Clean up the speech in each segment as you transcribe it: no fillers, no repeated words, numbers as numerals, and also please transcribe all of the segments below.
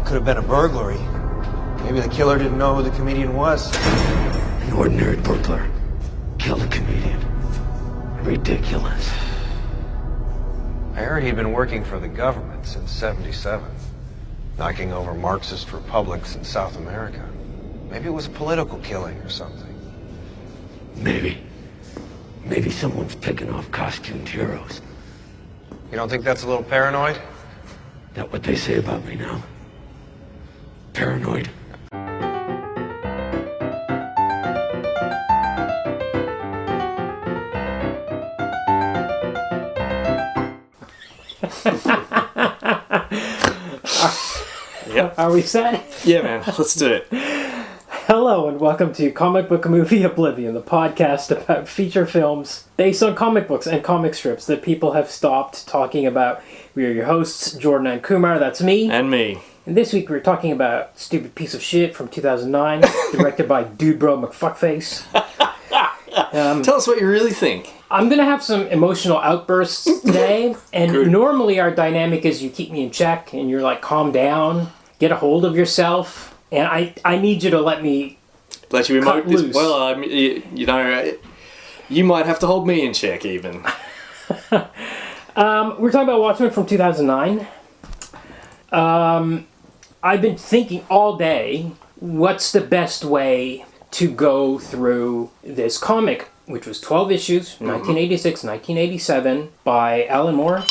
Could have been a burglary. Maybe the killer didn't know who the comedian was. An ordinary burglar killed a comedian. Ridiculous. I heard he'd been working for the government since '77, knocking over Marxist republics in South America. Maybe it was a political killing or something. Maybe someone's picking off costumed heroes. You don't think that's a little paranoid? That what they say about me now? Paranoid? Yep. Are we set? Yeah, man. Let's do it. Hello and welcome to Comic Book Movie Oblivion, the podcast about feature films based on comic books and comic strips that people have stopped talking about. We are your hosts, Jordan and Kumar, that's me. And me. And this week we're talking about Stupid Piece of Shit from 2009, directed by Dude Bro McFuckface. Tell us what you really think. I'm going to have some emotional outbursts today, and Good. Normally our dynamic is you keep me in check, and you're like, calm down, get a hold of yourself, and I need you to let me Let you cut emote this. loose. Well, you know, you might have to hold me in check even. We're talking about Watchmen from 2009. I've been thinking all day, what's the best way to go through this comic, which was 12 issues, 1986, 1987, by Alan Moore.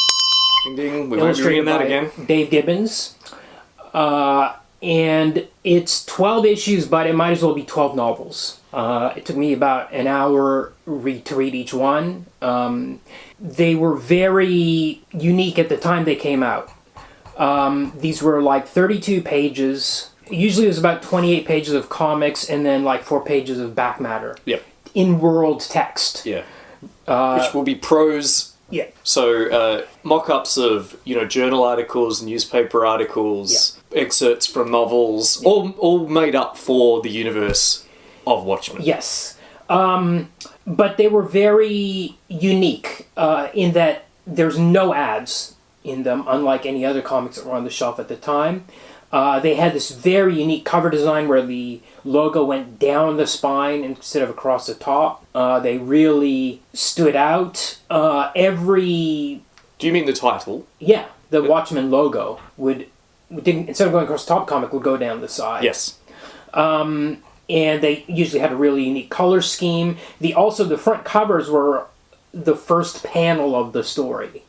Ding ding, we won't be reading that again. Dave Gibbons. And it's 12 issues, but it might as well be 12 novels. It took me about an hour to read each one. They were very unique at the time they came out. These were like 32 pages. Usually it was about 28 pages of comics and then like 4 pages of back matter. Yep. In-world text. Yeah. Which will be prose. Yeah. So mock-ups of, journal articles, newspaper articles, excerpts from novels, all made up for the universe of Watchmen. Yes. But they were very unique in that there's no ads in them, unlike any other comics that were on the shelf at the time. They had this very unique cover design where the logo went down the spine instead of across the top. They really stood out. Do you mean the title? Yeah, the Watchmen logo instead of going across the top comic, would go down the side. Yes. And they usually had a really unique color scheme. The front covers were the first panel of the story.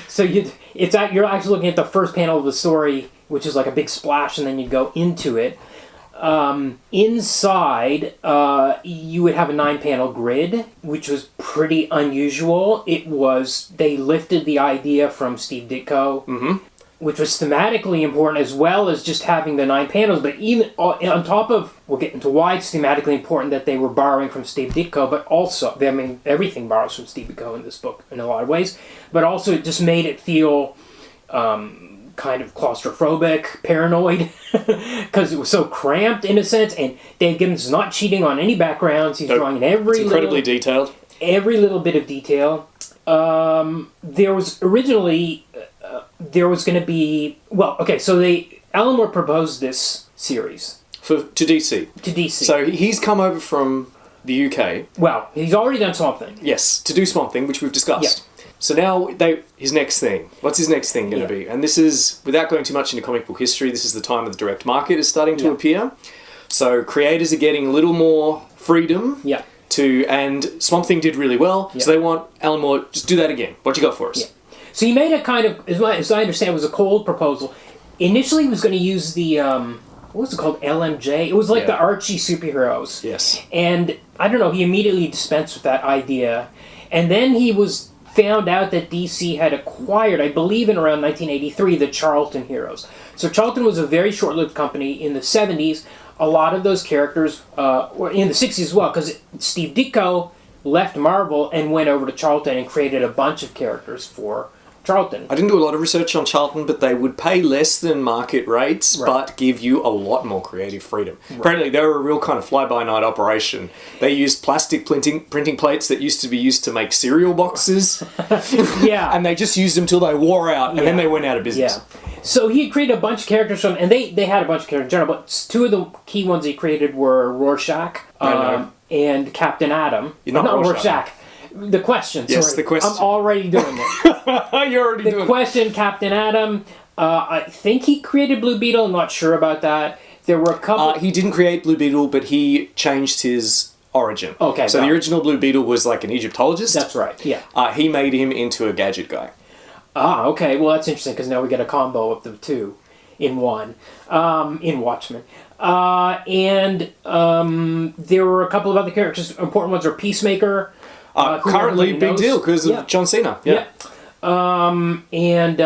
So you're actually looking at the first panel of the story, which is like a big splash, and then you go into it. Inside, you would have a 9-panel grid, which was pretty unusual. They lifted the idea from Steve Ditko, which was thematically important, as well as just having the 9 panels. But even on top of, we'll get into why it's thematically important that they were borrowing from Steve Ditko, but also, everything borrows from Steve Ditko in this book in a lot of ways, but also it just made it feel kind of claustrophobic, paranoid, because it was so cramped in a sense, and Dave Gibbons is not cheating on any backgrounds. He's drawing it's incredibly detailed. Every little bit of detail. There was originally... there was going to be... Alan Moore proposed this series. To DC. To DC. So he's come over from the UK. Well, he's already done Swamp Thing. Yes, to do Swamp Thing, which we've discussed. Yeah. So now, his next thing. What's his next thing going to be? And this is, without going too much into comic book history, this is the time of the direct market is starting to appear. So creators are getting a little more freedom. Yeah. And Swamp Thing did really well, so they want Alan Moore, just do that again. What you got for us? Yeah. So he made a kind of, as I understand, it was a cold proposal. Initially, he was going to use the, what was it called, LMJ? It was like the Archie superheroes. Yes. And, I don't know, he immediately dispensed with that idea. And then he found out that DC had acquired, I believe in around 1983, the Charlton Heroes. So Charlton was a very short-lived company in the 70s. A lot of those characters were in the 60s as well, because Steve Ditko left Marvel and went over to Charlton and created a bunch of characters for Charlton. I didn't do a lot of research on Charlton, but they would pay less than market rates, but give you a lot more creative freedom. Right. Apparently, they were a real kind of fly-by-night operation. They used plastic printing plates that used to be used to make cereal boxes. Yeah. And they just used them till they wore out, and then they went out of business. Yeah. So he created a bunch of characters from, and they had a bunch of characters in general, but two of the key ones he created were Rorschach and Captain Adam. Not Rorschach. The Question. Yes, sorry. The Question. I'm already doing it. You're already doing it. The Question, Captain Adam. I think he created Blue Beetle. I'm not sure about that. There were a couple... he didn't create Blue Beetle, but he changed his origin. Okay. So the original Blue Beetle was like an Egyptologist. That's right, yeah. He made him into a gadget guy. Ah, okay. Well, that's interesting, because now we get a combo of the two in one, in Watchmen. And there were a couple of other characters. Important ones are Peacemaker. Currently, big deal, because of John Cena. Yeah. And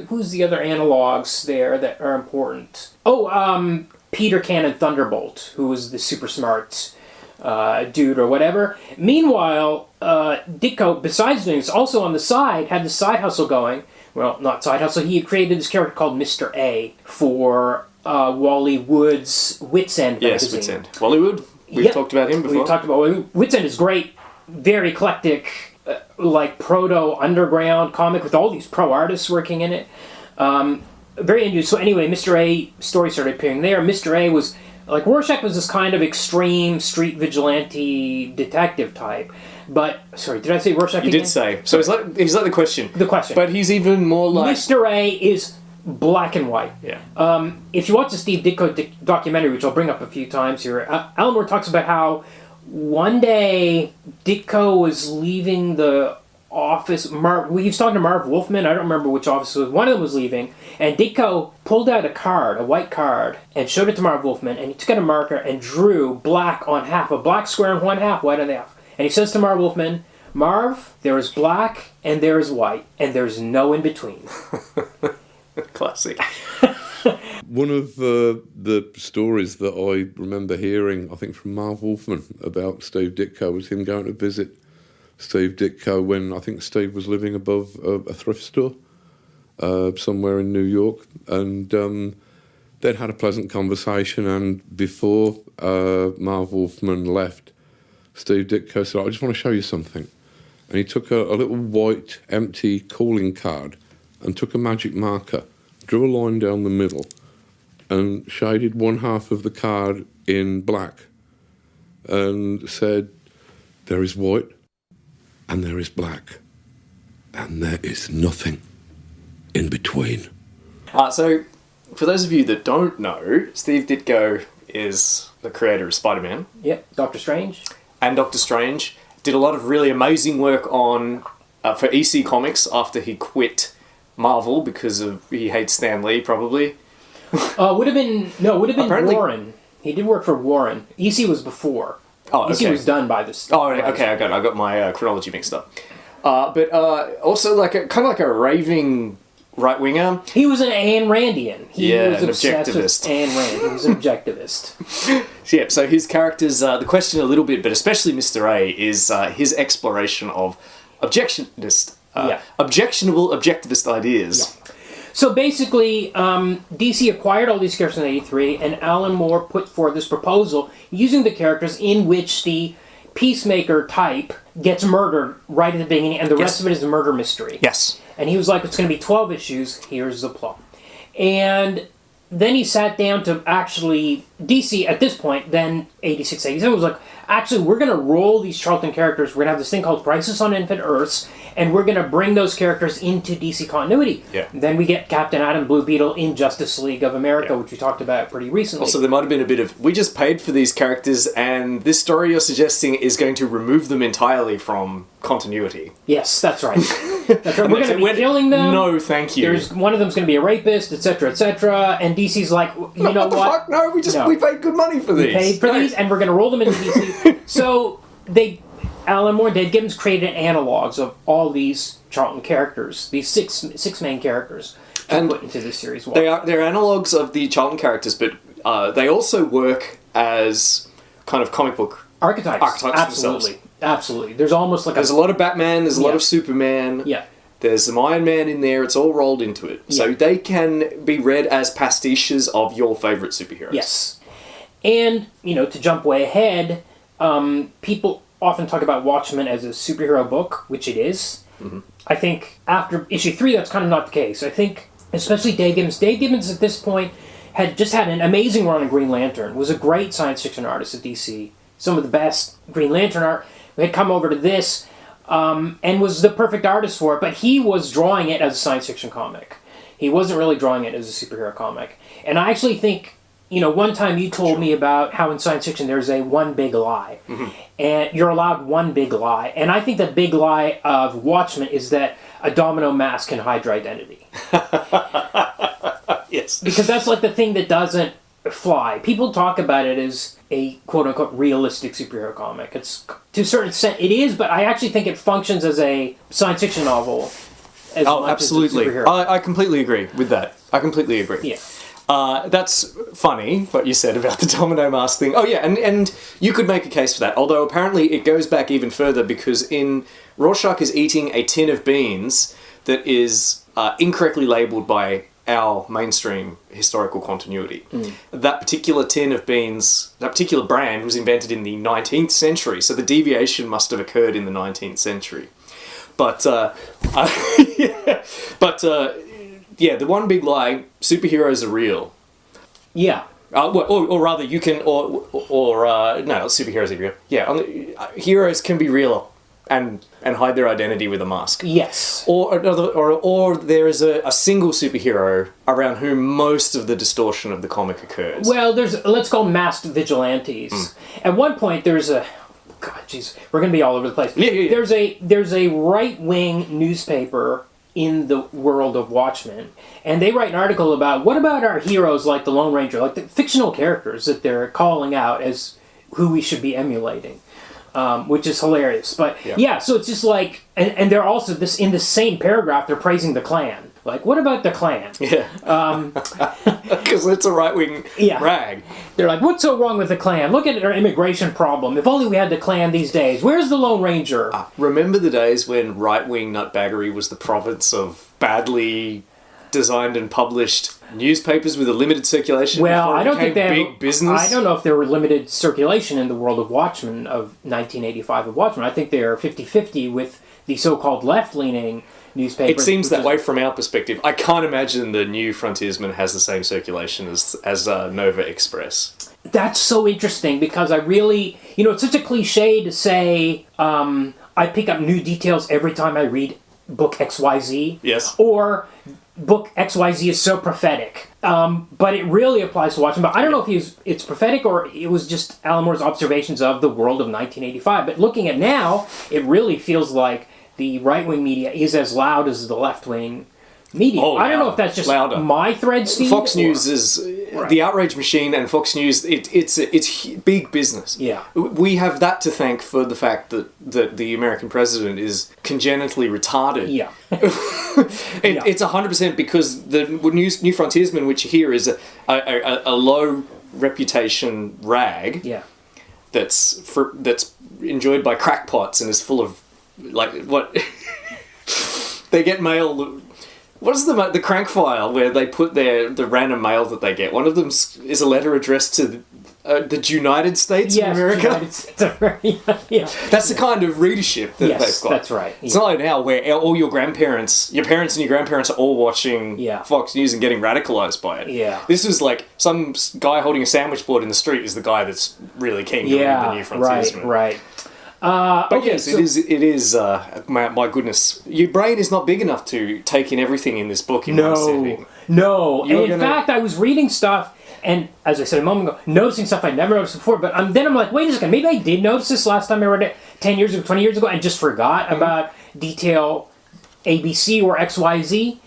who's the other analogs there that are important? Oh, Peter Cannon Thunderbolt, who was the super smart dude or whatever. Meanwhile, Ditko, besides doing this, also on the side, had the side hustle going. Well, not side hustle. He had created this character called Mr. A for Wally Wood's Wits End magazine. Yes, Wits End. Wally Wood. We've talked about him before. We've talked about Wits End is great. Very eclectic, like proto-underground comic with all these pro artists working in it. Very interesting. So anyway, Mr. A story started appearing there. Mr. A was... Like, Rorschach was this kind of extreme street vigilante detective type. But, sorry, did I say Rorschach again? You did say. So he's like The Question. The Question. But he's even more like... Mr. A is black and white. Yeah. If you watch the Steve Ditko documentary, which I'll bring up a few times here, Alan Moore talks about how one day Ditko was leaving the office. He was talking to Marv Wolfman. I don't remember which office it was. One of them was leaving, and Ditko pulled out a white card, and showed it to Marv Wolfman, and he took out a marker and drew black on half, a black square on one half, white on the half. And he says to Marv Wolfman, "Marv, there is black and there is white, and there's no in between." Classic. One of the stories that I remember hearing, I think from Marv Wolfman, about Steve Ditko was him going to visit Steve Ditko when I think Steve was living above a thrift store somewhere in New York, and they'd had a pleasant conversation, and before Marv Wolfman left, Steve Ditko said, "I just want to show you something." And he took a little white empty calling card and took a magic marker, drew a line down the middle, and shaded one half of the card in black, and said, "There is white, and there is black, and there is nothing in between." So, for those of you that don't know, Steve Ditko is the creator of Spider-Man. Yep, Doctor Strange. And Doctor Strange. Did a lot of really amazing work on for EC Comics after he quit Marvel because he hates Stan Lee, probably. Would have been Apparently- Warren. He did work for Warren. EC was before. Oh, okay. EC was done by this. Oh, okay, I got my chronology mixed up. But also kind of like a raving right winger. He was an Ayn Randian. He was an obsessed objectivist. with Ayn Rand. He was an objectivist. Yeah, so his characters, The Question a little bit, but especially Mr. A, is his exploration of objectionist, objectionable objectivist ideas. Yeah. So basically, DC acquired all these characters in '83, and Alan Moore put forth this proposal using the characters in which the Peacemaker type gets murdered right at the beginning, and the rest of it is a murder mystery. Yes. And he was like, it's going to be 12 issues, here's the plot. And then he sat down to actually, DC at this point, then 86, 87, was like, actually, we're going to roll these Charlton characters, we're going to have this thing called Crisis on Infinite Earths, and we're going to bring those characters into DC continuity. Yeah. Then we get Captain Atom, Blue Beetle in Justice League of America, which we talked about pretty recently. Also, there might have been a bit of, we just paid for these characters, and this story you're suggesting is going to remove them entirely from continuity. Yes, that's right. That's right. We're going to be killing them. No, thank you. One of them's going to be a rapist, etc., etc. And DC's like, you know what? The fuck? No, we paid good money for these. We paid for these, and we're going to roll them into DC. So Alan Moore and Dave Gibbons created analogs of all these Charlton characters, these six main characters, to put into this series. They're analogs of the Charlton characters, but they also work as kind of comic book archetypes themselves. Absolutely. There's almost like there's a lot of Batman, there's a lot of Superman. Yeah. There's some Iron Man in there. It's all rolled into it. So Yeah. they can be read as pastiches of your favourite superheroes. Yes. And, to jump way ahead, people often talk about Watchmen as a superhero book, which it is. Mm-hmm. I think after issue 3, that's kind of not the case. I think, especially Dave Gibbons at this point had just had an amazing run on Green Lantern, was a great science fiction artist at DC. Some of the best Green Lantern art. We had come over to this, and was the perfect artist for it, but he was drawing it as a science fiction comic. He wasn't really drawing it as a superhero comic. And I actually think, one time you told me about how in science fiction there's a one big lie. Mm-hmm. And you're allowed one big lie. And I think the big lie of Watchmen is that a domino mask can hide your identity. Yes. Because that's like the thing that doesn't fly. People talk about it as a quote-unquote realistic superhero comic. It's, to a certain extent, it is, but I actually think it functions as a science fiction novel. Absolutely. As a superhero. I completely agree with that. I completely agree. Yeah. That's funny, what you said about the domino mask thing. Oh, yeah, and you could make a case for that. Although, apparently, it goes back even further, because in Rorschach is eating a tin of beans that is incorrectly labelled by our mainstream historical continuity. Mm. That particular tin of beans, that particular brand, was invented in the 19th century, so the deviation must have occurred in the 19th century. But, yeah, the one big lie, superheroes are real. Yeah. Or rather, you can, no, superheroes are real. Yeah, heroes can be real and hide their identity with a mask. Yes. Or there is a single superhero around whom most of the distortion of the comic occurs. Well, let's call them masked vigilantes. Mm. At one point, there's a... God, jeez, we're going to be all over the place. Yeah. There's a right-wing newspaper in the world of Watchmen, and they write an article about what about our heroes like the Lone Ranger, like the fictional characters that they're calling out as who we should be emulating. Which is hilarious. But yeah, so it's just like, and they're also in the same paragraph, they're praising the Klan. Like, what about the Klan? Yeah. Because it's a right-wing rag. They're like, what's so wrong with the Klan? Look at our immigration problem. If only we had the Klan these days. Where's the Lone Ranger? Remember the days when right-wing nutbaggery was the province of badly designed and published newspapers with a limited circulation? Well, I don't think they have big business. I don't know if there were limited circulation in the world of Watchmen of 1985 of Watchmen. I think they're 50-50 with the so-called left-leaning newspapers. It seems that way from our perspective. I can't imagine the New Frontiersman has the same circulation as Nova Express. That's so interesting because I really, it's such a cliche to say I pick up new details every time I read book XYZ. Yes. Or book XYZ is so prophetic. But it really applies to Watchmen. But I don't know if it's prophetic or it was just Alan Moore's observations of the world of 1985. But looking at now, it really feels like the right-wing media is as loud as the left-wing media. I don't know if that's just my thread, Steve. Fox News is the outrage machine, and Fox News, it's big business. Yeah. We have that to thank for the fact that the American president is congenitally retarded. Yeah. It's 100% because the New Frontiersman, which here is a low reputation rag. Yeah. That's enjoyed by crackpots and is full of what they get mail. What is the crank file where they put the random mail that they get? One of them is a letter addressed to the United States of America. United States of America. Yeah. That's the kind of readership that they've got. That's right. It's not like now where all your parents and your grandparents are all watching Fox News and getting radicalized by it. Yeah. This is like some guy holding a sandwich board in the street is the guy that's really keen to read the New Frontiersman. Right. But yes, it is. My goodness, your brain is not big enough to take in everything in this book in one sitting. No. And in fact, I was reading stuff, and as I said a moment ago, noticing stuff I never noticed before. But then I'm like, wait a second, maybe I did notice this last time I read it 10 years ago, 20 years ago, and just forgot about detail ABC or XYZ.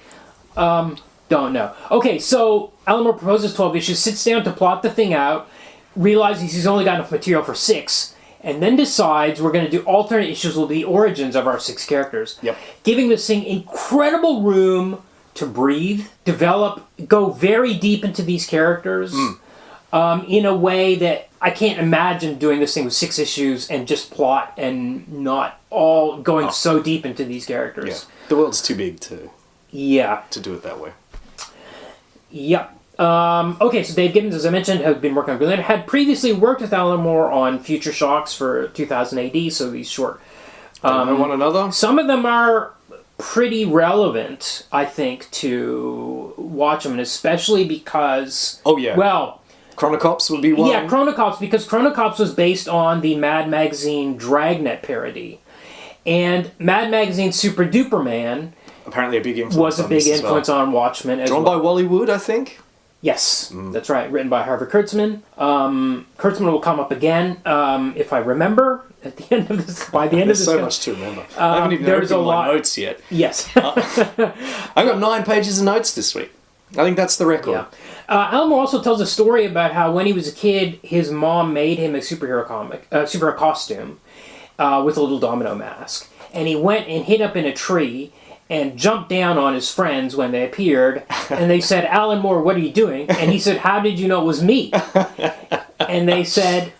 Don't know. Okay, so Alan Moore proposes 12 issues, sits down to plot the thing out, realizes he's only got enough material for 6. And then decides we're going to do alternate issues with the origins of our 6 characters. Yep. Giving this thing incredible room to breathe, develop, go very deep into these characters in a way that I can't imagine doing this thing with 6 issues and just plot and not all going so deep into these characters. The world's too big to Yeah. do it that way. Yep. Okay, so Dave Gibbons, as I mentioned, had been working on Green Lantern, had previously worked with Alan Moore on Future Shocks for 2000 AD, so these short. Don't know one another? Some of them are pretty relevant, I think, to Watchmen, especially because... Oh, yeah. Well... Chronocops would be one. Yeah, Chronocops, because Chronocops was based on the Mad Magazine Dragnet parody. And Mad Magazine's Super Duper Man... Apparently a big influence was a big influence on Watchmen as Drawn well. by Wally Wood, I think? Yes, that's right. Written by Harvey Kurtzman. Kurtzman will come up again, if I remember, at the end of this. By the end of this, There's so much to remember. I haven't even there's opened a my lot. notes yet. Yes. I got 9 pages of notes this week. I think that's the record. Yeah. Alan Moore also tells a story about how when he was a kid, his mom made him a superhero costume with a little domino mask, and he went and hid up in a tree and jumped down on his friends when they appeared, and they said, "Alan Moore, what are you doing?" And he said, "How did you know it was me?" And they said,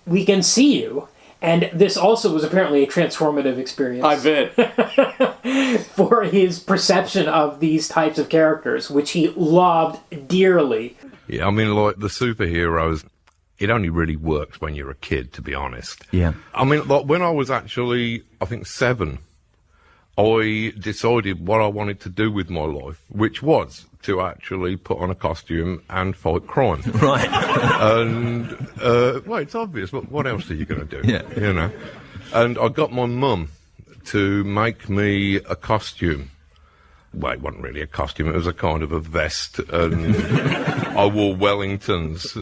"We can see you." And this also was apparently a transformative experience. I bet. For his perception of these types of characters, which he loved dearly. Yeah, I mean, like, the superheroes, it only really works when you're a kid, to be honest. Yeah. I mean, like, when I was actually, I think, 7, I decided what I wanted to do with my life, which was to actually put on a costume and fight crime. Right. And, well, it's obvious. What else are you going to do? Yeah. You know? And I got my mum to make me a costume. Well, it wasn't really a costume. It was a kind of a vest. And I wore Wellingtons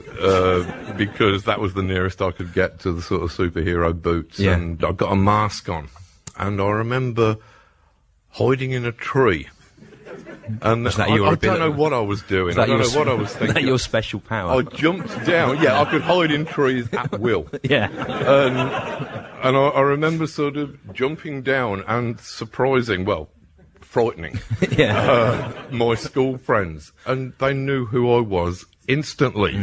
because that was the nearest I could get to the sort of superhero boots. Yeah. And I got a mask on. And I remember hiding in a tree. And that I your don't know ability? what I was doing. I don't know what I was thinking. Is that your special power? I jumped down. Yeah, I could hide in trees at will. Yeah. And I remember sort of jumping down and frightening Yeah. my school friends. And they knew who I was instantly.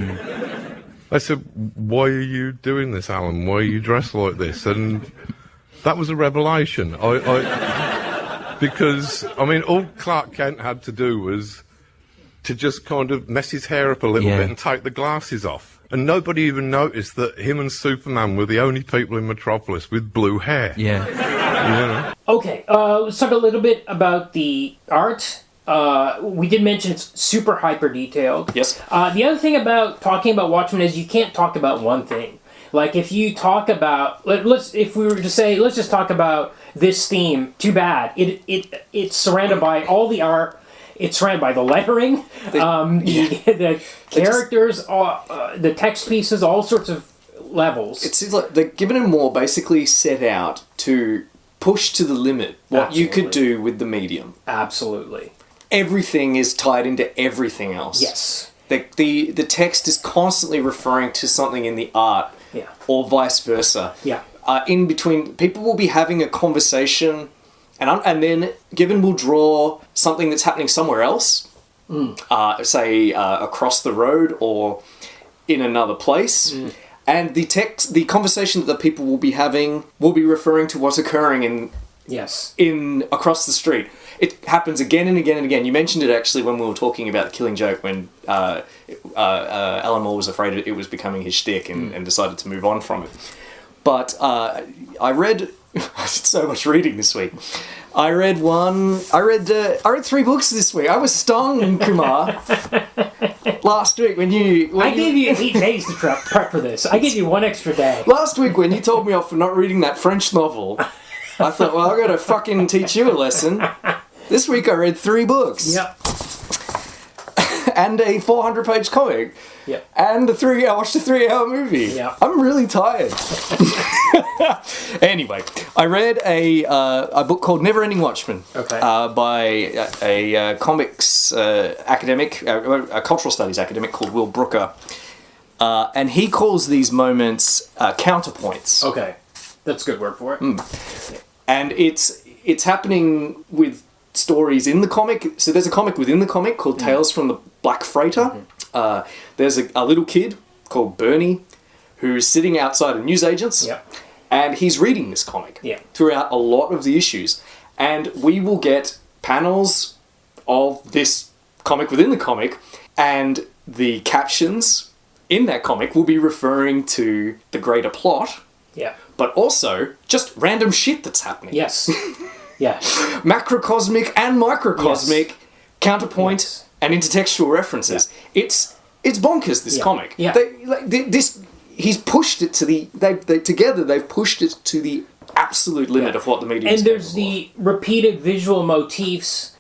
They said, "Why are you doing this, Alan? Why are you dressed like this?" And that was a revelation. Because, I mean, all Clark Kent had to do was to just kind of mess his hair up a little bit and take the glasses off. And nobody even noticed that him and Superman were the only people in Metropolis with blue hair. Yeah. You know? Okay, let's talk a little bit about the art. We did mention it's super hyper detailed. Yes. The other thing about talking about Watchmen is you can't talk about one thing. Like if you talk about if we were to say let's just talk about this theme, too bad. It's surrounded by all the art. It's surrounded by the lettering, the characters, the text pieces, all sorts of levels. It seems like Gibbon and Moore basically set out to push to the limit what you could do with the medium. Absolutely. Everything is tied into everything else. Yes. The text is constantly referring to something in the art, or vice versa. Yeah. In between, people will be having a conversation, and then Gibbon will draw something that's happening somewhere else, say across the road or in another place, and the conversation that the people will be having will be referring to what's occurring in across the street. It happens again and again and again. You mentioned it actually when we were talking about The Killing Joke, when Alan Moore was afraid it was becoming his shtick and decided to move on from it. But I read so much reading this week. I read 3 books this week. I was stung, Kumar. Last week when I gave you 8 days to prep for this. I gave you 1 extra day. Last week when you told me off for not reading that French novel, I thought, well, I got to fucking teach you a lesson. This week I read 3 books. Yep. And a 400-page comic. Yep. And I watched a 3-hour movie. Yep. I'm really tired. Anyway, I read a book called Never-Ending Watchmen. Okay. By a comics academic, a cultural studies academic called Will Brooker. And he calls these moments counterpoints. Okay. That's a good word for it. And it's happening with stories in the comic. So there's a comic within the comic called Tales from the Black Freighter. There's a little kid called Bernie who's sitting outside a newsagent's, and he's reading this comic throughout a lot of the issues. and we will get panels of this comic within the comic, and the captions in that comic will be referring to the greater plot, Yeah. but also just random shit that's happening. Yes. Yeah. Macrocosmic and microcosmic counterpoint Yes. and intertextual references. It's bonkers, this Yeah. comic. Yeah. He's pushed it to they've pushed it to the absolute limit of what the medium is And there's capable of. the repeated visual motifs.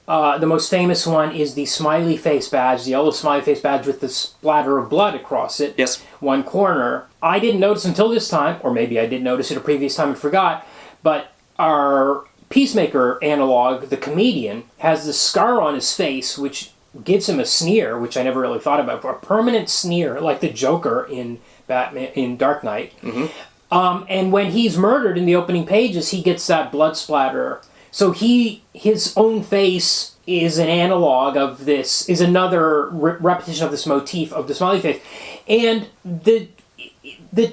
The most famous one is the smiley face badge, the yellow smiley face badge with the splatter of blood across it. Yes. One corner. I didn't notice until this time, or maybe I did notice it a previous time and forgot, but our Peacemaker analog, the comedian, has the scar on his face, which gives him a sneer, which I never really thought about, a permanent sneer, like the Joker in Batman in Dark Knight. Mm-hmm. And when he's murdered in the opening pages, he gets that blood splatter. So his own face is an analog of this, is another repetition of this motif of the smiley face. And the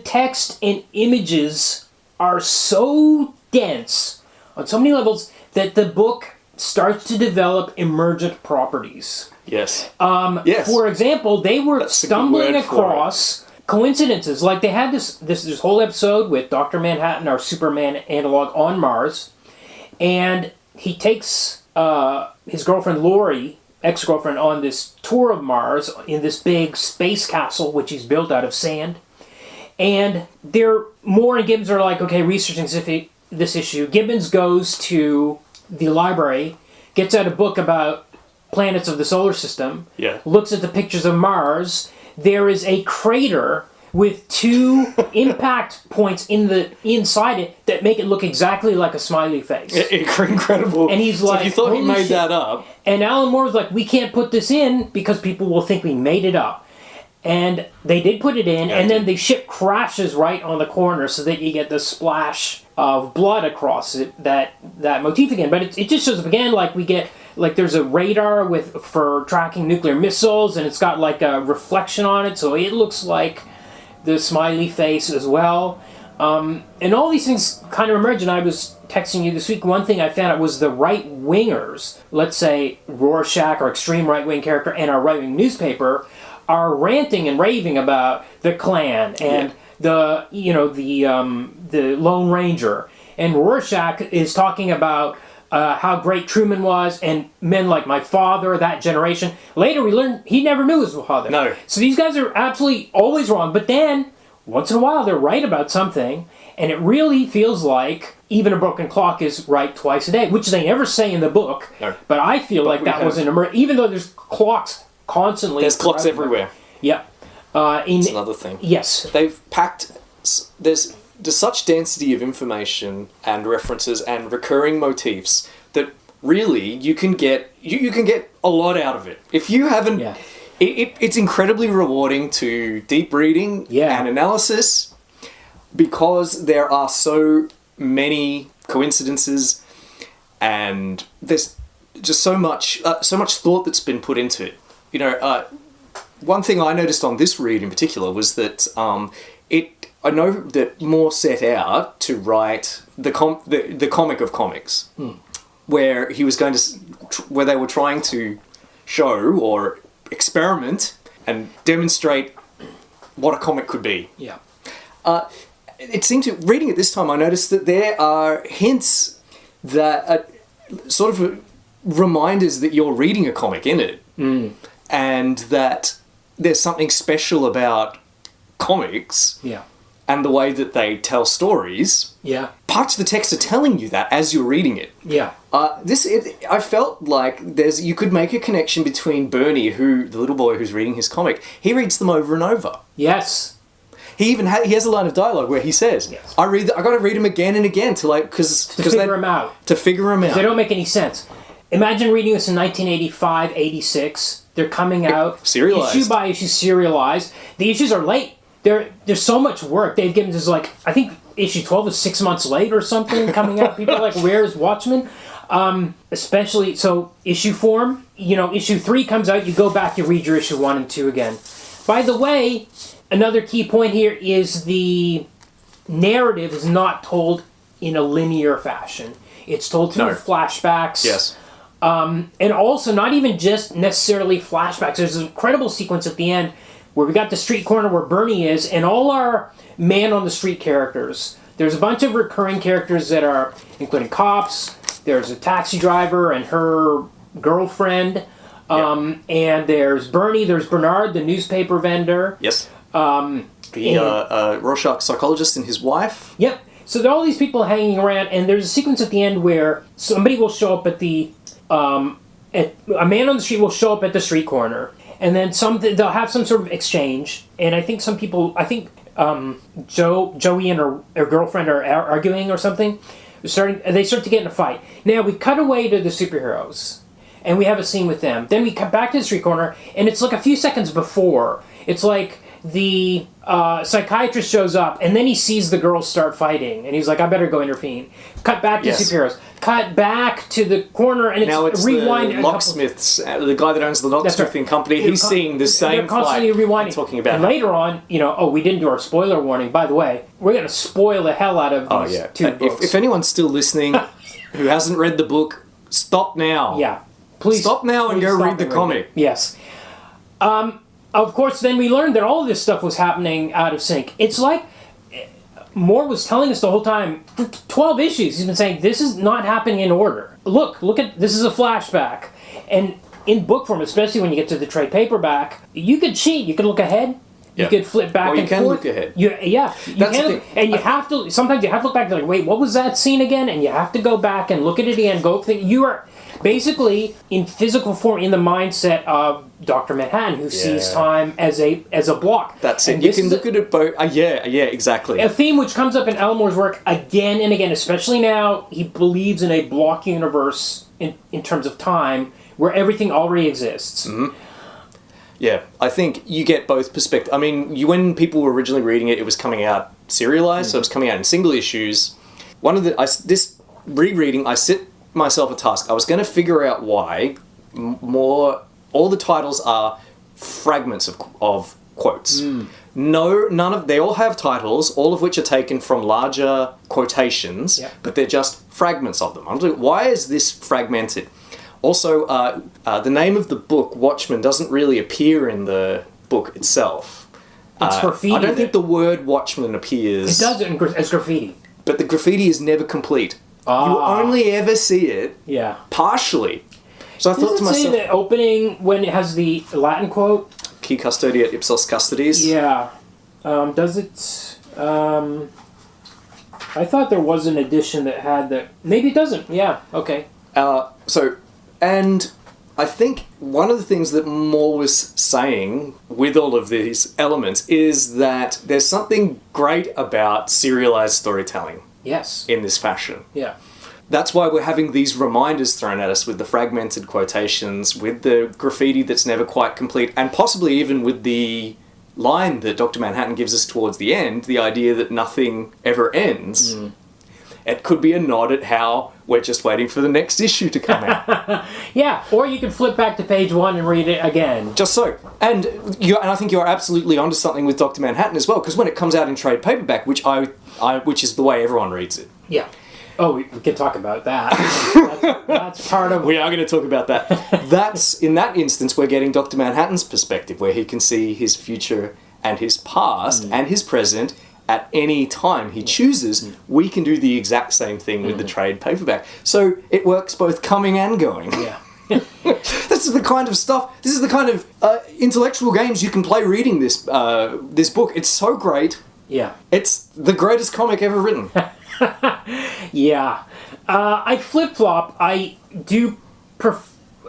text and images are so dense on so many levels that the book starts to develop emergent properties. Yes. Yes. For example, they were That's a good stumbling word for across coincidences. Like they had this whole episode with Dr. Manhattan, our Superman analog, on Mars, and he takes his girlfriend Lori, ex-girlfriend, on this tour of Mars in this big space castle which he's built out of sand. And Moore and Gibbons are like, okay, researching this issue. Gibbons goes to the library, gets out a book about planets of the solar system, looks at the pictures of Mars. There is a crater with 2 impact points inside it that make it look exactly like a smiley face. Incredible. And he's so like, if you thought he "Holy made shit." that up. And Alan Moore's like, we can't put this in because people will think we made it up. And they did put it in, and then the ship crashes right on the corner so that you get the splash of blood across it, that motif again. But it just shows up again, like we get, like there's a radar for tracking nuclear missiles, and it's got like a reflection on it, so it looks like the smiley face as well. And all these things kind of emerge, and I was texting you this week, one thing I found out was the right-wingers, let's say Rorschach, our extreme right-wing character, and our right-wing newspaper, are ranting and raving about the Klan and the Lone Ranger. And Rorschach is talking about how great Truman was and men like my father, that generation. Later we learned he never knew his father. No. So these guys are absolutely always wrong. But then, once in a while, they're right about something. And it really feels like even a broken clock is right twice a day, which they never say in the book. No. But I feel like that was even though there's clocks constantly. There's clocks everywhere. Yeah. That's another thing. Yes. They've packed... There's such density of information and references and recurring motifs that really you can get a lot out of it. If you haven't... Yeah. It's incredibly rewarding to deep reading and analysis because there are so many coincidences and there's just so much thought that's been put into it. You know, one thing I noticed on this read in particular was that I know that Moore set out to write the comic of comics, where he was going to where they were trying to show or experiment and demonstrate what a comic could be. Yeah. It seemed to, reading it this time, I noticed that there are hints that sort of reminders that you're reading a comic in it, and that there's something special about comics and the way that they tell stories. Yeah. Parts of the text are telling you that as you're reading it. Yeah. I felt like you could make a connection between Bernie, the little boy who's reading his comic. He reads them over and over. Yes. He even he has a line of dialogue where he says, "I got to read them again and again to figure them out. To figure them out. They don't make any sense. Imagine reading this in 1985, 86. They're coming out serialized, issue by issue, serialized. The issues are late. There's so much work. Dave Gibbons is like, I think issue 12 is 6 months late or something coming out. People are like, where's Watchmen? Especially, so issue form, issue 3 comes out, you go back, you read your issue 1 and 2 again. By the way, another key point here is the narrative is not told in a linear fashion. It's told through flashbacks. Yes. And also, not even just necessarily flashbacks. There's an incredible sequence at the end where we got the street corner where Bernie is, and all our man-on-the-street characters. There's a bunch of recurring characters that are, including cops. There's a taxi driver and her girlfriend. And there's Bernie. There's Bernard, the newspaper vendor. Yes. The Rorschach psychologist and his wife. Yep. So there are all these people hanging around, and there's a sequence at the end where somebody will show up at the... a man on the street will show up at the street corner, and then they'll have some sort of exchange, and I think Joey and her girlfriend are arguing or something. They start to get in a fight. Now we cut away to the superheroes, and we have a scene with them. Then we cut back to the street corner, and it's like a few seconds before. It's like the psychiatrist shows up, and then he sees the girls start fighting, and he's like, I better go intervene. Cut back to superheroes. Cut back to the corner, and it's rewind. The locksmiths, the guy that owns the locksmithing company, he's seeing the same they're constantly rewinding. Talking about and later on, we didn't do our spoiler warning. By the way, we're going to spoil the hell out of these two books. If anyone's still listening who hasn't read the book, stop now. Yeah. Please stop now and go read the comic. Yes. Of course, then we learned that all of this stuff was happening out of sync. It's like Moore was telling us the whole time, for 12 issues, he's been saying, this is not happening in order. Look at, this is a flashback. And in book form, especially when you get to the trade paperback, you could cheat. You could look ahead. You could flip back and forth. You can look ahead. You can, and you have to, sometimes you have to look back and be like, wait, what was that scene again? And you have to go back and look at it again. You are basically in physical form in the mindset of Dr. Manhattan, who sees time as a block. That's it. You can look at it both. Exactly. A theme which comes up in Alan Moore's work again and again, especially now. He believes in a block universe in terms of time where everything already exists. Mm-hmm. Yeah, I think you get both perspectives. I mean, when people were originally reading it, it was coming out serialized, so it was coming out in single issues. This rereading, I set myself a task. I was going to figure out why all the titles are fragments of quotes. They all have titles, all of which are taken from larger quotations, but they're just fragments of them. I'm like, why is this fragmented? Also, the name of the book, Watchmen, doesn't really appear in the book itself. It's graffiti. I don't think the word Watchmen appears. It does as graffiti. But the graffiti is never complete. You only ever see it partially. So I thought to myself... Does it say the opening when it has the Latin quote? Qui custodiet ipsos custodes? Yeah. Does it... I thought there was an edition that had the... Maybe it doesn't. Yeah, okay. And I think one of the things that Moore was saying with all of these elements is that there's something great about serialized storytelling. Yes. In this fashion. Yeah. That's why we're having these reminders thrown at us with the fragmented quotations, with the graffiti that's never quite complete, and possibly even with the line that Dr. Manhattan gives us towards the end, the idea that nothing ever ends. It could be a nod at how we're just waiting for the next issue to come out. Yeah, or you can flip back to page 1 and read it again. Just so. And I think you're absolutely onto something with Dr. Manhattan as well, because when it comes out in trade paperback, which is the way everyone reads it. Yeah. Oh, we can talk about that. that's part of... We are going to talk about that. That's, in that instance, we're getting Dr. Manhattan's perspective, where he can see his future and his past and his present at any time he chooses. We can do the exact same thing with the trade paperback. So it works both coming and going. Yeah. This is the kind of stuff, this is the kind of intellectual games you can play reading this book. It's so great. Yeah. It's the greatest comic ever written. Yeah. I flip-flop. I do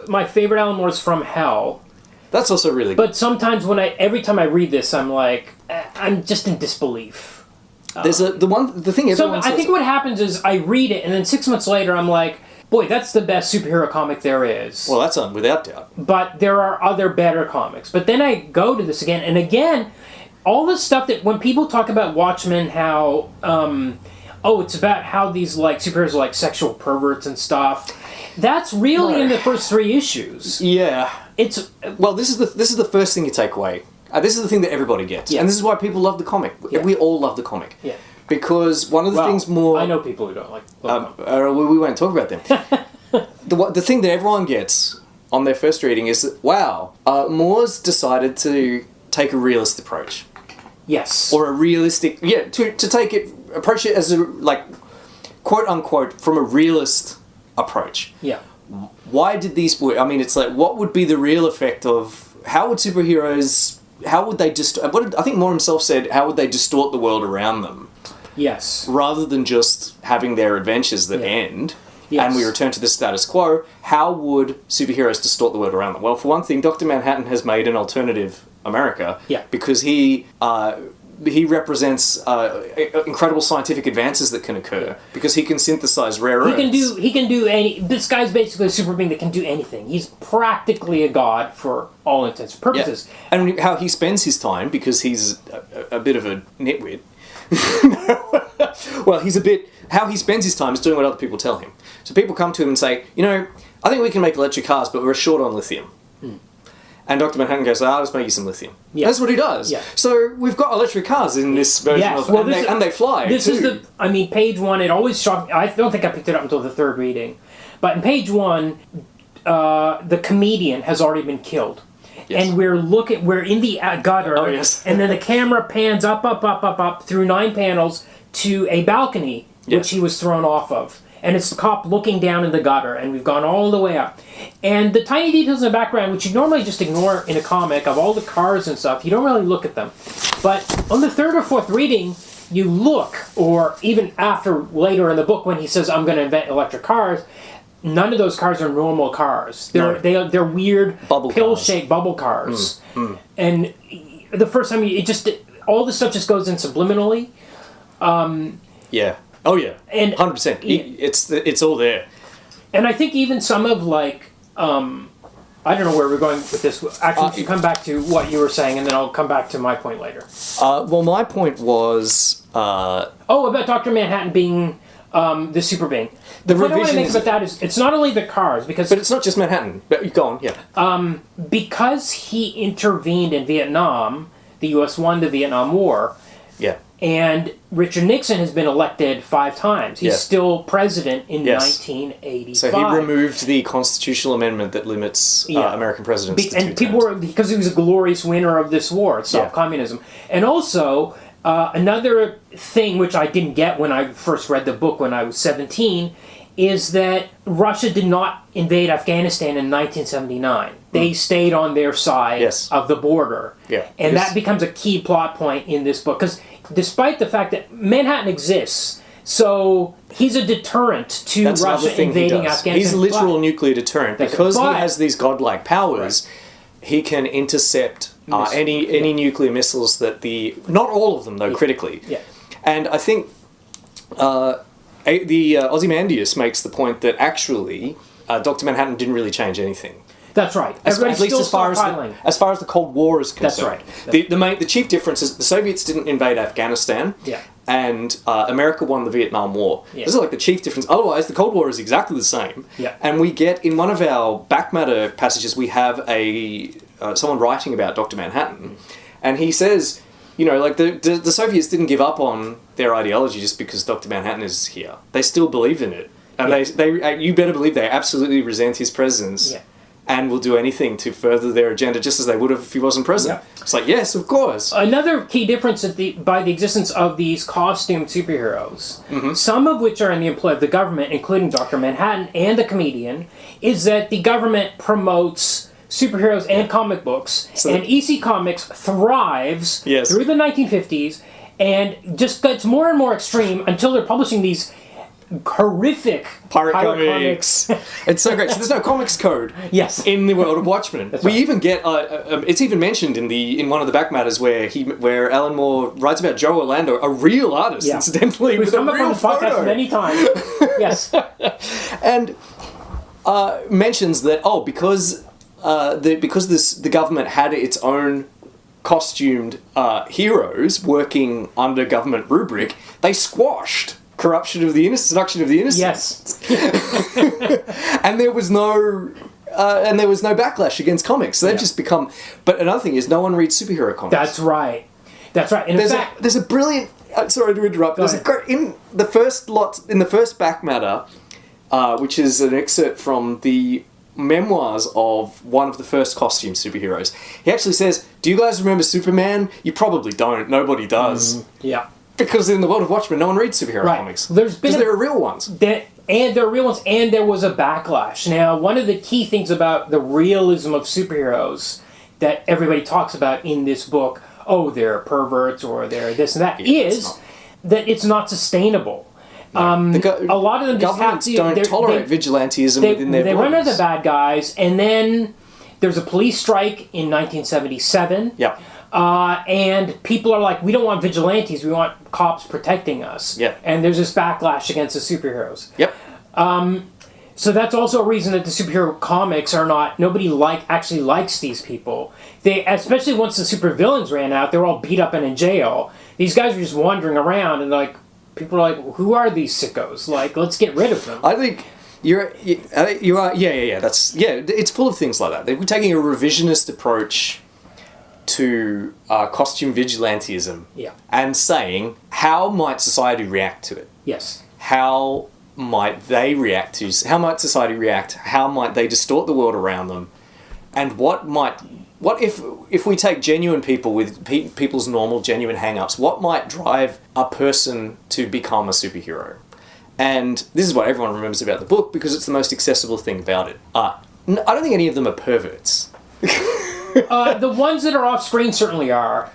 my favorite Alan Moore's From Hell. That's also really good. But sometimes every time I read this, I'm like, I'm just in disbelief. There's the thing everyone says. I think what happens is I read it, and then 6 months later, I'm like, boy, that's the best superhero comic there is. Well, that's without doubt. But there are other better comics. But then I go to this again, and again, all the stuff that when people talk about Watchmen, how it's about how these superheroes are like sexual perverts and stuff. That's really in the first 3 issues. Yeah. This is the first thing you take away. This is the thing that everybody gets, and this is why people love the comic. Yeah. We all love the comic. Yeah. because one of the Well, things more... I know people who don't like them. we won't talk about them. The thing that everyone gets on their first reading is that, wow, Moore's decided to take a realist approach. Yes. Or a realistic... Yeah, to take it... Approach it as a, like, quote-unquote, from a realist approach. Yeah. Why did these... I mean, it's like, what would be the real effect of... How would superheroes... How would they I think Moore himself said, how would they distort the world around them? Yes. Rather than just having their adventures that end, Yes. and we return to the status quo, how would superheroes distort the world around them? Well, for one thing, Dr. Manhattan has made an alternative America. Yeah. Because he represents incredible scientific advances that can occur, because he can synthesize rare earths. He can do any... This guy's basically a super being that can do anything. He's practically a god for all intents and purposes. Yeah. And how he spends his time, because he's a bit of a nitwit. Well, how he spends his time is doing what other people tell him. So people come to him and say, I think we can make electric cars, but we're short on lithium. And Dr. Manhattan goes, I'll just make you some lithium. Yeah. That's what he does. Yeah. So we've got electric cars in this version and they fly, This too. is page one, it always shocked me. I don't think I picked it up until the third reading. But in page one, the comedian has already been killed. Yes. And we're in the gutter. Oh, yes. And then the camera pans up through 9 panels to a balcony, which he was thrown off of. And it's the cop looking down in the gutter, and we've gone all the way up. And the tiny details in the background, which you normally just ignore in a comic, of all the cars and stuff, you don't really look at them. But on the third or fourth reading, you look, or even later in the book when he says, I'm going to invent electric cars, none of those cars are normal cars. They're weird, pill-shaped bubble cars. And the first time, all this stuff just goes in subliminally. Yeah. Oh yeah, and 100%. It's all there. And I think even some of I don't know where we're going with this. Actually, we should come back to what you were saying, and then I'll come back to my point later. Well, my point was... about Dr. Manhattan being the super being. The point I want to revision make about that is it's not only the cars, because... But it's not just Manhattan. But go on, yeah. Because he intervened in Vietnam, the U.S. won the Vietnam War. Yeah. And Richard Nixon has been elected 5 times. He's still president in 1985. So he removed the constitutional amendment that limits American presidents to 2 and people terms. because he was a glorious winner of this war. It stopped communism. And also, another thing which I didn't get when I first read the book when I was 17 is that Russia did not invade Afghanistan in 1979. They stayed on their side of the border. Yeah. And that becomes a key plot point in this book. Because despite the fact that Manhattan exists, so he's a deterrent to Russia invading Afghanistan. He's a literal nuclear deterrent. Because he has these godlike powers, he can intercept any nuclear missiles that not all of them, though, critically. Yeah. And I think... the Ozymandias makes the point that actually Dr. Manhattan didn't really change anything. That's right. At least as far as the Cold War is concerned. That's right. The chief difference is the Soviets didn't invade Afghanistan, and America won the Vietnam War. Yeah. This is like the chief difference. Otherwise, the Cold War is exactly the same. Yeah. And we get, in one of our back matter passages, we have someone writing about Dr. Manhattan, and he says... the Soviets didn't give up on their ideology just because Dr. Manhattan is here. They still believe in it. And you better believe they absolutely resent his presence and will do anything to further their agenda just as they would have if he wasn't present. Yeah. It's like, yes, of course. Another key difference by the existence of these costumed superheroes, some of which are in the employ of the government, including Dr. Manhattan and the comedian, is that the government promotes... superheroes and comic books, and EC Comics thrives through the 1950s and just gets more and more extreme until they're publishing these horrific pirate comics. It's so great. So there's no comics code in the world of Watchmen. That's we right. even get it's even mentioned in one of the back matters where Alan Moore writes about Joe Orlando, a real artist, incidentally, who's with come a up real on this podcast photo. many times. Yes, and mentions that because the government had its own costumed heroes working under government rubric, they squashed corruption of the innocent, seduction of the innocent. Yes, and there was no backlash against comics. So they've just become. But another thing is, no one reads superhero comics. that's right. And in fact, there's a brilliant Sorry to interrupt. There's in the first back matter, which is an excerpt from the memoirs of one of the first costume superheroes. He actually says, "Do you guys remember Superman? You probably don't. Nobody does." Yeah. Because in the world of Watchmen, no one reads superhero comics. There's been there are real ones. And there are real ones, and there was a backlash. Now, one of the key things about the realism of superheroes that everybody talks about in this book, they're perverts or they're this and that, is that it's not sustainable. No. A lot of them just have to... don't tolerate vigilantism within their They borders. run into the bad guys, and then there's a police strike in 1977. Yeah. And people are like, we don't want vigilantes, we want cops protecting us. Yeah. And there's this backlash against the superheroes. Yep. So that's also a reason that the superhero comics are not... Nobody actually likes these people. They, especially once the supervillains ran out, they were all beat up and in jail. These guys were just wandering around, and like people are like, who are these sickos? Like, let's get rid of them. I think you are. Yeah. It's full of things like that. They're taking a revisionist approach to costume vigilantism, and saying, how might society react to it? Yes. How might they react to? How might society react? How might they distort the world around them? And what if we take genuine people with people's normal, genuine hang-ups, what might drive a person to become a superhero? And this is what everyone remembers about the book, because it's the most accessible thing about it. I don't think any of them are perverts. The ones that are off screen certainly are.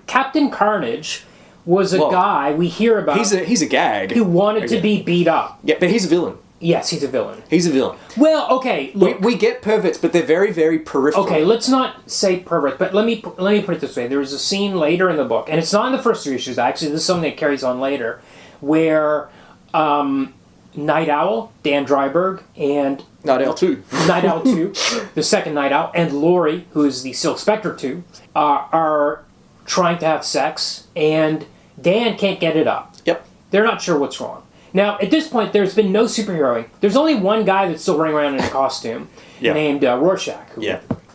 Captain Carnage was a guy we hear about. He's a gag. Who wanted to be beat up. Yeah, but he's a villain. Yes, he's a villain. He's a villain. Well, okay, look. We get perverts, but they're very, very peripheral. Okay, let's not say pervert, but let me put it this way. There was a scene later in the book, and it's not in the first 3 issues, actually. This is something that carries on later, where Night Owl, Dan Dryberg, and... Night Owl 2. Night Owl 2, the second Night Owl, and Laurie, who is the Silk Spectre 2, are trying to have sex, and Dan can't get it up. Yep. They're not sure what's wrong. Now, at this point, there's been no superheroing. There's only one guy that's still running around in a costume named Rorschach. Who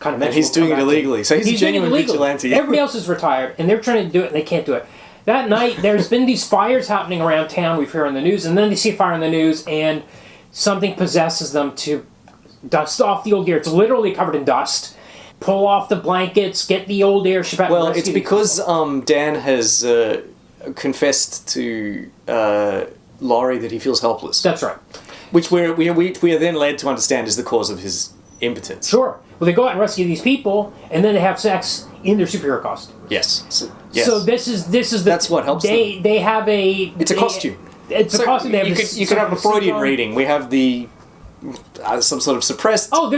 kind of and he's doing it illegally, so he's a genuine vigilante. Everybody else is retired, and they're trying to do it, and they can't do it. That night, there's been these fires happening around town, we've heard on the news, and then they see a fire on the news, and something possesses them to dust off the old gear. It's literally covered in dust. Pull off the blankets, get the old airship out. Well, it's because Dan has confessed to Laurie that he feels helpless. That's right. Which we are then led to understand is the cause of his impotence. Sure. Well, they go out and rescue these people, and then they have sex in their superhero costume. Yes. So this is that's what helps them. They have a... It's a costume. It's a costume. They have you could have a Freudian reading. We have the... some sort of suppressed... Oh,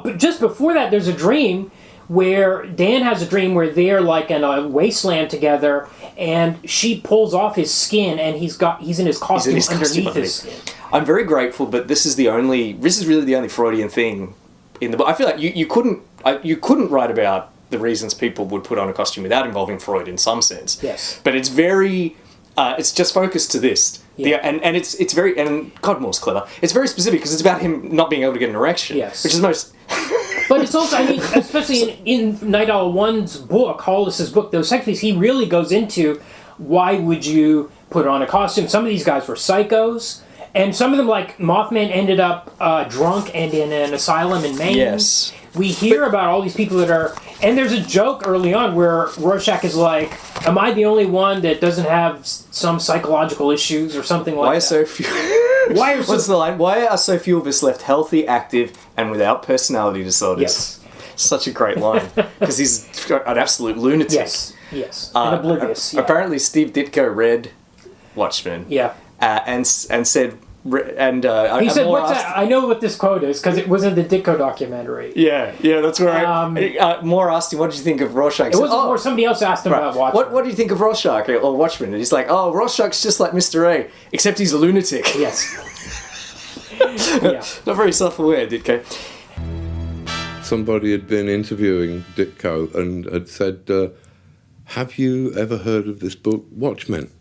but just before that, there's a dream where Dan has a dream where they're like in a wasteland together, and she pulls off his skin, and he's in his costume underneath his skin. I'm very grateful, but this is really the only Freudian thing in the book. I feel like you couldn't write about the reasons people would put on a costume without involving Freud in some sense. Yes. But it's very... it's just focused to this. Yeah. And it's very... And Codmore's clever. It's very specific because it's about him not being able to get an erection. Yes. Which is most... But it's also, I mean, especially in Night Owl 1's book, Hollis's book, those sex scenes, he really goes into why would you put on a costume. Some of these guys were psychos, and some of them, like Mothman, ended up drunk and in an asylum in Maine. Yes. We hear about all these people that are... And there's a joke early on where Rorschach is like, am I the only one that doesn't have some psychological issues or something like that? Why are so few... What's the line? Why are so few of us left healthy, active, and without personality disorders? Yes. Such a great line. Because he's an absolute lunatic. Yes. And oblivious. Apparently Steve Ditko read Watchmen. Yeah. And said... And he said, "What's that?" I know what this quote is because it was in the Ditko documentary. Yeah, that's right. Moore asked him, "What did you think of Rorschach?" It wasn't Moore. Somebody else asked him about Watchmen. What do you think of Rorschach or Watchmen? And he's like, "Oh, Rorschach's just like Mr. A, except he's a lunatic." Yes. Yeah. Not very self-aware, Ditko. Somebody had been interviewing Ditko and had said, "Have you ever heard of this book, Watchmen?"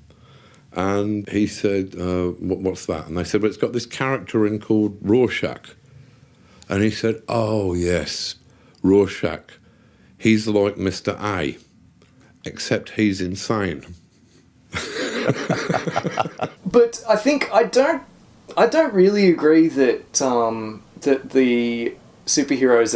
And he said, what's that? And they said, well, it's got this character in called Rorschach. And he said, oh, yes, Rorschach. He's like Mr. A, except he's insane. But I think I don't really agree that that the superheroes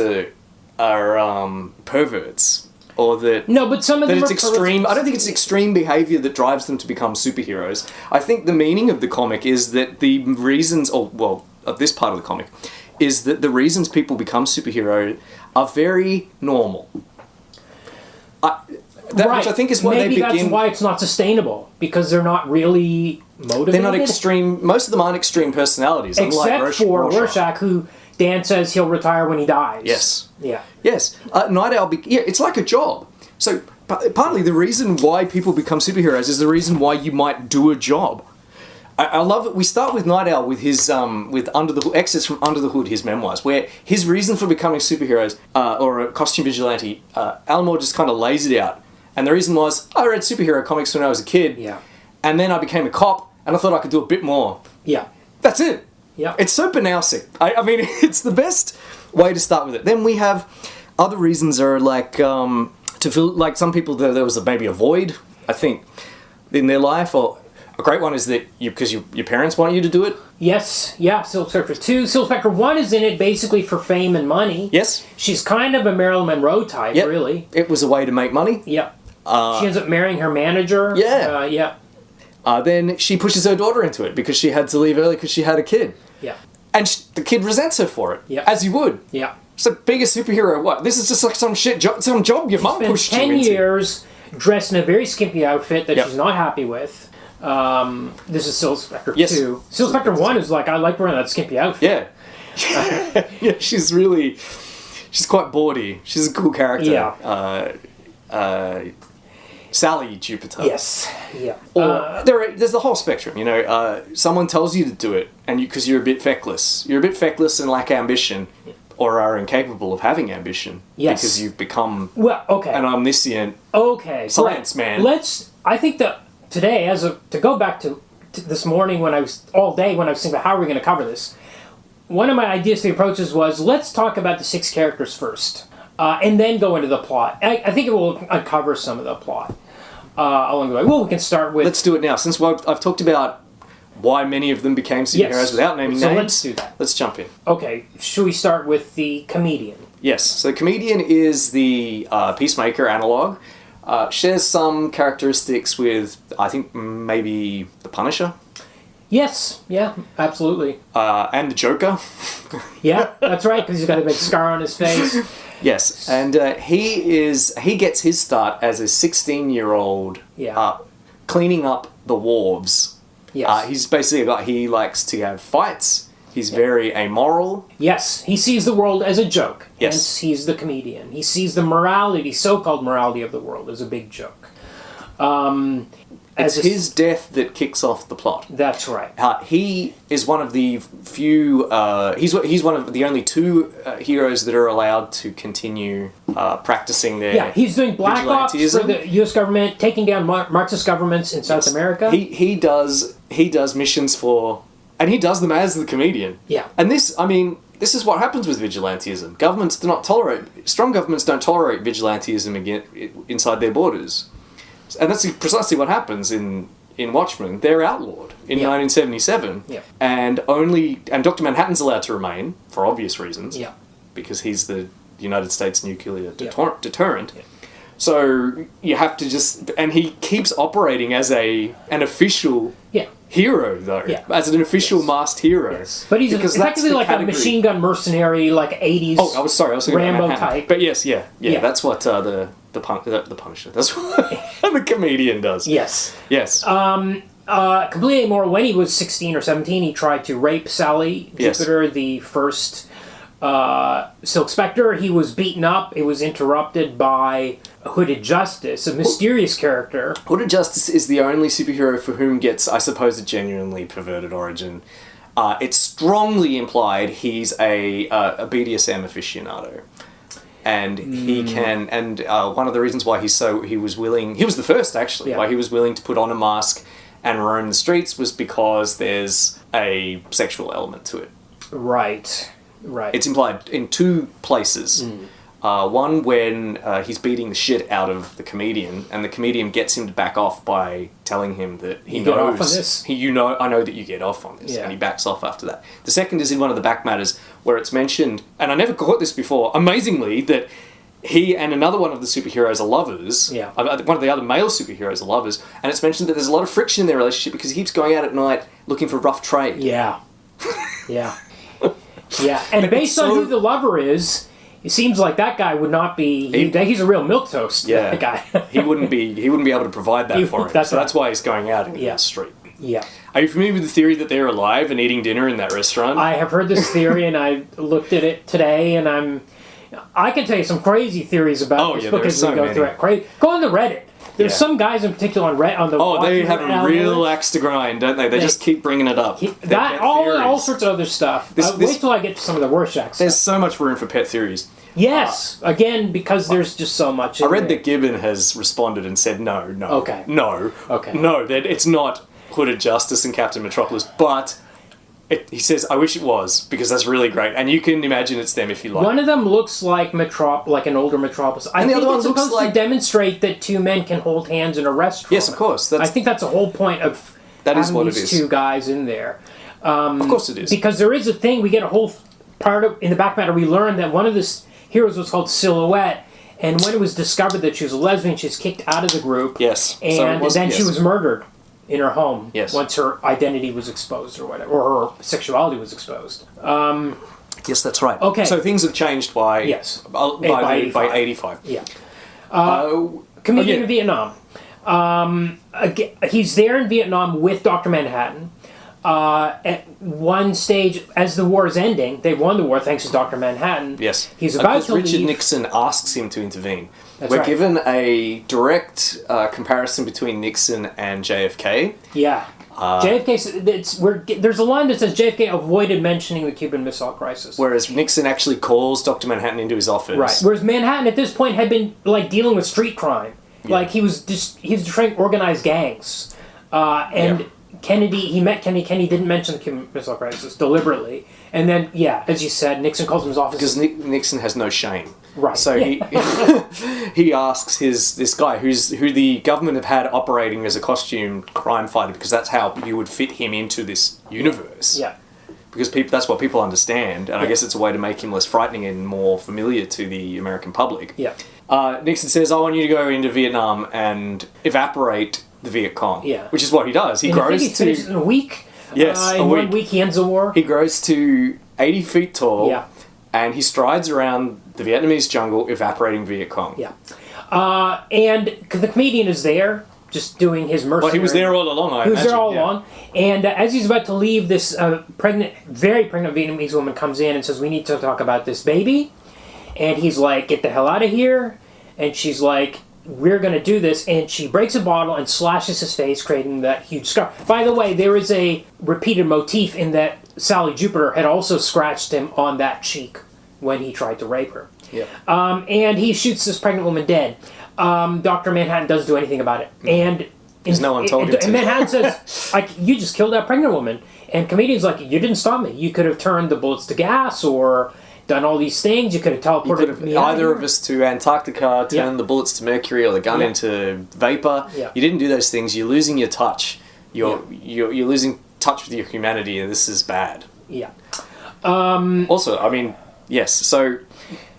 are perverts, or that No, but some of that them it's are extreme. I don't think it's extreme behavior that drives them to become superheroes. I think the meaning of the comic is that the reasons, of this part of the comic, is that the reasons people become superheroes are very normal. Which I think is why Maybe they begin. that's why it's not sustainable, because they're not really motivated. They're not extreme. Most of them aren't extreme personalities, Except for Rorschach, who Dan says he'll retire when he dies. Yes. Yeah. Yes. Night Owl. It's like a job. So partly the reason why people become superheroes is the reason why you might do a job. I love it. We start with Night Owl with his with Under the Hood, excerpts from Under the Hood, his memoirs, where his reason for becoming superheroes or a costume vigilante, Alan Moore just kind of lays it out. And the reason was, I read superhero comics when I was a kid. Yeah. And then I became a cop, and I thought I could do a bit more. Yeah. That's it. Yeah. It's so banalsic. I mean, it's the best way to start with it. Then we have other reasons are like, to feel like some people, there was maybe a void, I think, in their life. Or a great one is that because your parents want you to do it. Yes, yeah, Silk Spectre 2. Silk Spectre 1 is in it basically for fame and money. Yes. She's kind of a Marilyn Monroe type, Yep. really. It was a way to make money. Yep. She ends up marrying her manager. Yeah. Yeah. Then she pushes her daughter into it because she had to leave early because she had a kid. Yeah. And the kid resents her for it. Yeah. As you would. Yeah. So being a superhero, what? This is just like some shit job, some job your mum Spent pushed you 10 into. years dressed in a very skimpy outfit that Yep. she's not happy with. This is Silk Spectre Yes. 2. Silk Spectre 1 is like, I like wearing that skimpy outfit. Yeah. Yeah, she's quite bawdy. She's a cool character. Yeah. Sally Jupiter. Yes. Yeah. Or there's the whole spectrum, you know. Someone tells you to do it, and because you're a bit feckless. You're a bit feckless and lack ambition, or are incapable of having ambition. Yes. Because you've become Well, okay. an omniscient science man. I think that today, to go back to this morning when I was thinking about how are we going to cover this, one of my ideas for the approaches was, let's talk about the 6 characters first, and then go into the plot. I think it will uncover some of the plot along the way. Well, we can start with... Let's do it now. Since I've talked about why many of them became superheroes Yes. without naming So names. let's do that. Let's jump in. Okay, should we start with the comedian? Yes, so Comedian is the Peacemaker analog. Shares some characteristics with, I think, maybe the Punisher. Yes, yeah, absolutely. And the Joker. Yeah, that's right, because he's got a big scar on his face. Yes, and he gets his start as a 16-year-old Yeah. cleaning up the wharves. Yes. He's basically a guy, he likes to have fights. He's very amoral. Yes, he sees the world as a joke. Yes. Hence, he's the comedian. He sees the morality, so-called morality of the world as a big joke. It's his death that kicks off the plot. That's right. He is one of the few. He's one of the only 2 heroes that are allowed to continue practicing their. Yeah, he's doing black ops for vigilantism. the U.S. government, taking down Marxist governments in South America. He does missions for, and he does them as the comedian. Yeah. And this is what happens with vigilantism. Strong governments don't tolerate vigilantism inside their borders. And that's precisely what happens in Watchmen. They're outlawed in 1977. Yeah. And Dr. Manhattan's allowed to remain, for obvious reasons. Yeah. Because he's the United States nuclear deterrent. Yeah. So you have to and he keeps operating as an official hero, though. Yeah. As an official masked hero. Yes. But he's effectively like a machine gun mercenary, like 80s I was thinking Rambo about type. But yes, yeah. That's what the Punisher. That's what the comedian does. Yes. Yes. Completely immoral. When he was 16 or 17, he tried to rape Sally Jupiter, the first Silk Spectre. He was beaten up. It was interrupted by Hooded Justice, a mysterious character. Hooded Justice is the only superhero for whom gets, I suppose, a genuinely perverted origin. It's strongly implied he's a BDSM aficionado. And he can, and one of the reasons why he was the first actually, why he was willing to put on a mask and roam the streets was because there's a sexual element to it. Right. It's implied in 2 places. One when he's beating the shit out of the comedian, and the comedian gets him to back off by telling him that he You knows. get off on this? I know that you get off on this, Yeah. and he backs off after that. The second is in one of the back matters where it's mentioned, and I never caught this before, amazingly, that he and another one of the superheroes are lovers. Yeah. One of the other male superheroes are lovers, and it's mentioned that there's a lot of friction in their relationship because he keeps going out at night looking for rough trade. Yeah. Yeah. Yeah. And based on so- who the lover is, it seems like that guy would not be. He's a real milquetoast. Yeah, That guy. he wouldn't be able to provide that for him. That's So right. that's why he's going out into Yeah. the street. Yeah. Are you familiar with the theory that they're alive and eating dinner in that restaurant? I have heard this theory, and I looked at it today, and I can tell you some crazy theories about this yeah, book there are as so we go many. through it. Go on the Reddit. There's Yeah. some guys in particular on Reddit on the. Oh, they Watchmen have a real algorithms. axe to grind, don't they? They just keep bringing it up. Their That pet all theories. sorts of other stuff. This- Wait till I get to some of the Rorschach There's stuff. so much room for pet theories. Yes, again because there's just so much. I in read there. that Gibbon has responded and said no, Okay. Okay. no, that it's not Hooded Justice and Captain Metropolis, but he says, I wish it was, because that's really great, and you can imagine it's them if you like. One of them looks like like an older Metropolis. I And the think other one it's looks supposed like- to demonstrate that two men can hold hands in a restaurant. Yes, of course. I think that's the whole point of That is having what it these is. two guys in there. Of course it is. Because there is a thing, we get a whole part of, in the back matter, we learn that one of the heroes was called Silhouette, and when it was discovered that she was a lesbian, she was kicked out of the group. Yes. And So it was- then she yes. was murdered in her home Yes. once her identity was exposed or whatever, or her sexuality was exposed. Yes, that's right. Okay. So things have changed by Yes. by By 85. Yeah. yeah. Comedian in Vietnam. He's there in Vietnam with Dr. Manhattan. At one stage, as the war is ending, they won the war thanks to Dr. Manhattan. Yes. He's about Because to Richard leave. Nixon asks him to intervene. That's We're right. given a direct comparison between Nixon and JFK. Yeah. JFK. There's a line that says JFK avoided mentioning the Cuban Missile Crisis. Whereas Nixon actually calls Dr. Manhattan into his office. Right. Whereas Manhattan at this point had been like dealing with street crime. Like he was trying to organize gangs. And Yeah. he met Kennedy. Kennedy didn't mention the Cuban Missile Crisis deliberately. And then, as you said, Nixon calls him his office. Because Nixon has no shame. Right. So he asks this guy who the government have had operating as a costume crime fighter, because that's how you would fit him into this universe. Yeah. Because that's what people understand, and I guess it's a way to make him less frightening and more familiar to the American public. Yeah. Nixon says, I want you to go into Vietnam and evaporate the Viet Cong. Yeah. Which is what he does. He And I think grows he finishes in a week. Yes, In a 1 week. week he ends the war. He grows to 80 feet tall. Yeah. And he strides around the Vietnamese jungle evaporating Viet Cong. Yeah. And the comedian is there, just doing his mercenary. Well, he was there all along, I He was imagine. there all yeah. along. And as he's about to leave, this very pregnant Vietnamese woman comes in and says, we need to talk about this baby. And he's like, get the hell out of here. And she's like, we're going to do this. And she breaks a bottle and slashes his face, creating that huge scar. By the way, there is a repeated motif in that Sally Jupiter had also scratched him on that cheek when he tried to rape her. Yeah. And he shoots this pregnant woman dead. Dr. Manhattan doesn't do anything about it. And no one told him to. And Manhattan says, you just killed that pregnant woman. And comedian's like, you didn't stop me. You could have turned the bullets to gas or done all these things. You could have teleported You could have me out either here. of us to Antarctica, turn Yeah. the bullets to mercury or the gun Yeah. into vapor. Yeah. You didn't do those things. You're losing your touch. You're losing touch with your humanity, and this is bad. Yeah. Also, I mean, yes. So,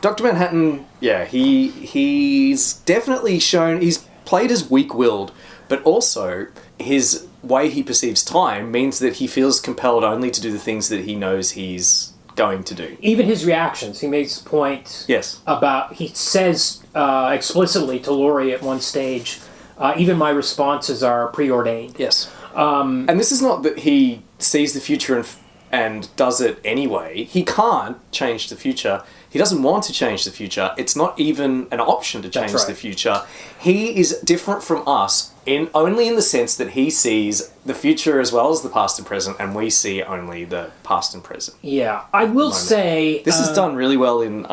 Dr. Manhattan, he's definitely he's played as weak-willed, but also his way he perceives time means that he feels compelled only to do the things that he knows he's going to do. Even his reactions. He makes a point Yes. about, he says explicitly to Laurie at one stage, even my responses are preordained. Yes. And this is not that he sees the future and does it anyway. He can't change the future. He doesn't want to change the future. It's not even an option to change That's right. the future. He is different from us only in the sense that he sees the future as well as the past and present, and we see only the past and present. Yeah. I will say... This is done really well in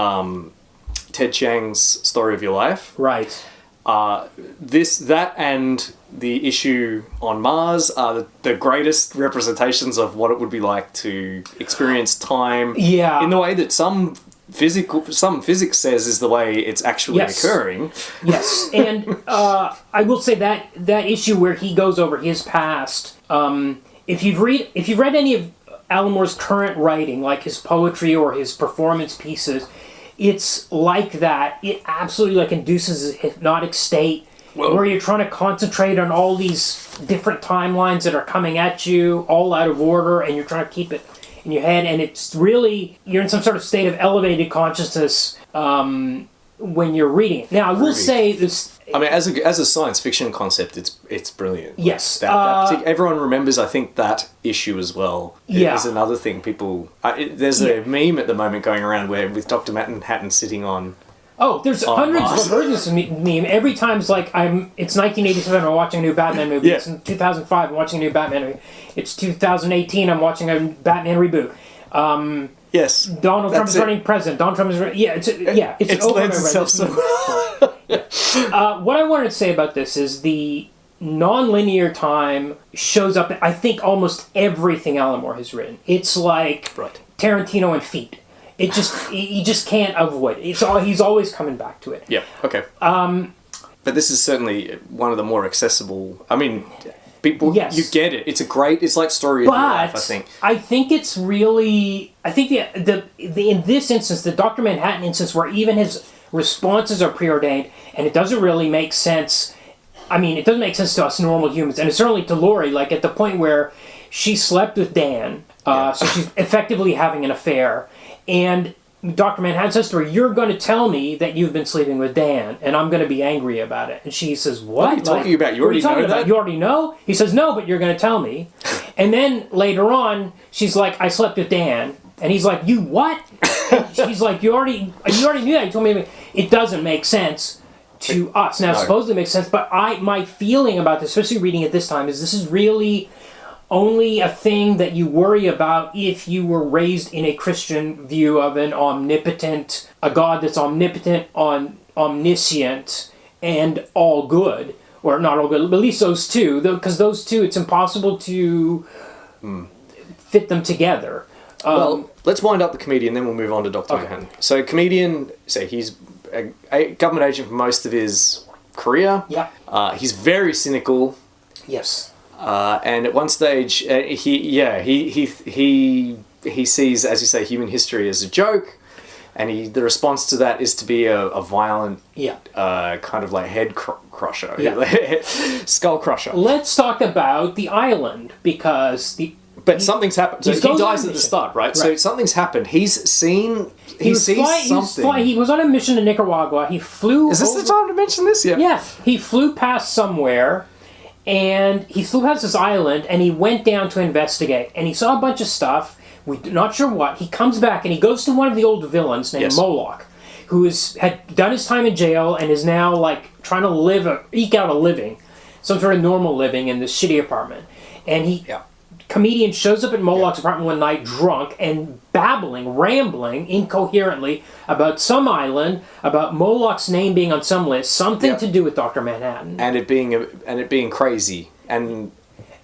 Ted Chiang's Story of Your Life. Right. That and the issue on Mars are the greatest representations of what it would be like to experience time Yeah. in the way that some physics says is the way it's actually occurring. Yes, and I will say that issue where he goes over his past. If you've read any of Alan Moore's current writing, like his poetry or his performance pieces, it's like that. It absolutely like induces a hypnotic state where you're trying to concentrate on all these different timelines that are coming at you, all out of order, and you're trying to keep it in your head, and it's really, you're in some sort of state of elevated consciousness when you're reading it. Now, I will say this. I mean, as a science fiction concept, it's brilliant. Yes. Everyone remembers, I think, that issue as well. Yeah. Is another thing people... there's a meme at the moment going around with Dr. Manhattan sitting on... Oh, there's hundreds of versions of meme. Every time it's like, it's 1987, I'm watching a new Batman movie. Yeah. It's in 2005, I'm watching a new Batman movie. It's 2018, I'm watching a Batman reboot. Yes. Donald Trump is running president. Donald Trump is running... Yeah, it's over and over. itself so What I wanted to say about this is the non-linear time shows up in, I think, almost everything Alan Moore has written. It's like Tarantino and feet. It just you just can't avoid it. He's always coming back to it. Yeah. Okay. But this is certainly one of the more accessible. I mean, people, you get it. It's like story of your life, I think. I think it's really. I think the in this instance, the Dr. Manhattan instance, where even his responses are preordained, and it doesn't really make sense. I mean, it doesn't make sense to us normal humans, and it's certainly to Laurie. Like at the point where she slept with Dan, so she's effectively having an affair. And Dr. Manhattan says to her, "You're going to tell me that you've been sleeping with Dan, and I'm going to be angry about it." And she says, "What are you talking about? You already know that? You already know?" He says, "No, but you're going to tell me." And then later on, she's like, "I slept with Dan." And he's like, "You what?" She's like, you already knew that. You told me. It doesn't make sense to us. Now, supposedly it makes sense, but my feeling about this, especially reading it this time, is this is really only a thing that you worry about if you were raised in a Christian view of a God that's omnipotent, omniscient, and all good. Or not all good, but at least those two. Because those two, it's impossible to fit them together. Well, let's wind up the comedian, then we'll move on to Dr. Manhattan. So comedian, he's a government agent for most of his career. Yeah. He's very cynical. Yes. And at one stage, he sees, as you say, human history as a joke, and the response to that is to be a violent, kind of like head crusher, skull crusher. Let's talk about the island, because something's happened. So he dies at the start, right? So something's happened. He sees something. He was on a mission to Nicaragua. He flew. Is this the time to mention this? Yeah. Yeah. He flew past somewhere. And he flew past this island, and he went down to investigate. And he saw a bunch of stuff. We're not sure what. He comes back, and he goes to one of the old villains named Moloch, who had done his time in jail and is now like trying to eke out a living, some sort of normal living in this shitty apartment. And comedian shows up at Moloch's apartment one night drunk and rambling incoherently about some island, about Moloch's name being on some list, something to do with Dr. Manhattan, and it being crazy, and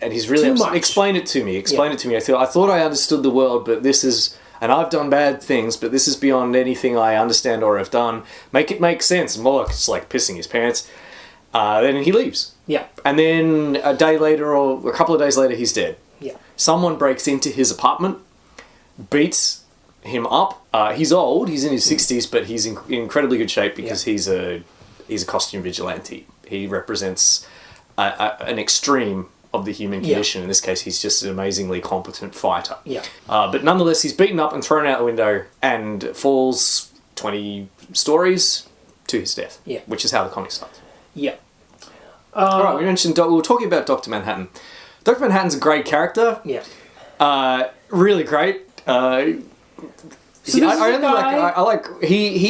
he's really upset. Explain it to me. Explain it to me. I thought I understood the world, but this is, and I've done bad things, but this is beyond anything I understand or have done. Make it make sense. And Moloch's like pissing his pants. Then he leaves. Yeah. And then a day later or a couple of days later, he's dead. Yeah. Someone breaks into his apartment, beats him up. He's old. He's in his 60s, but he's in incredibly good shape because he's a costume vigilante. He represents an extreme of the human condition. In this case, he's just an amazingly competent fighter. Yeah. But nonetheless, he's beaten up and thrown out the window and falls 20 stories to his death. Yeah. Which is how the comic starts. Yeah. All right, we were talking about Dr. Manhattan. Dr. Manhattan's a great character. Yeah. Really great. He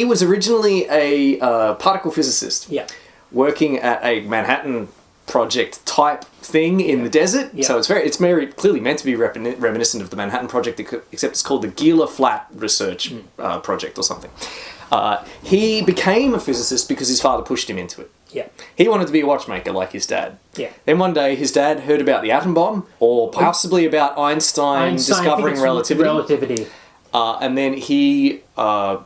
was originally a particle physicist. Yeah. Working at a Manhattan Project type thing in the desert. Yeah. So it's very clearly meant to be reminiscent of the Manhattan Project, except it's called the Gila Flat Research Project or something. He became a physicist because his father pushed him into it. Yeah. He wanted to be a watchmaker like his dad. Yeah. Then one day his dad heard about the atom bomb, or possibly about Einstein discovering relativity. And then he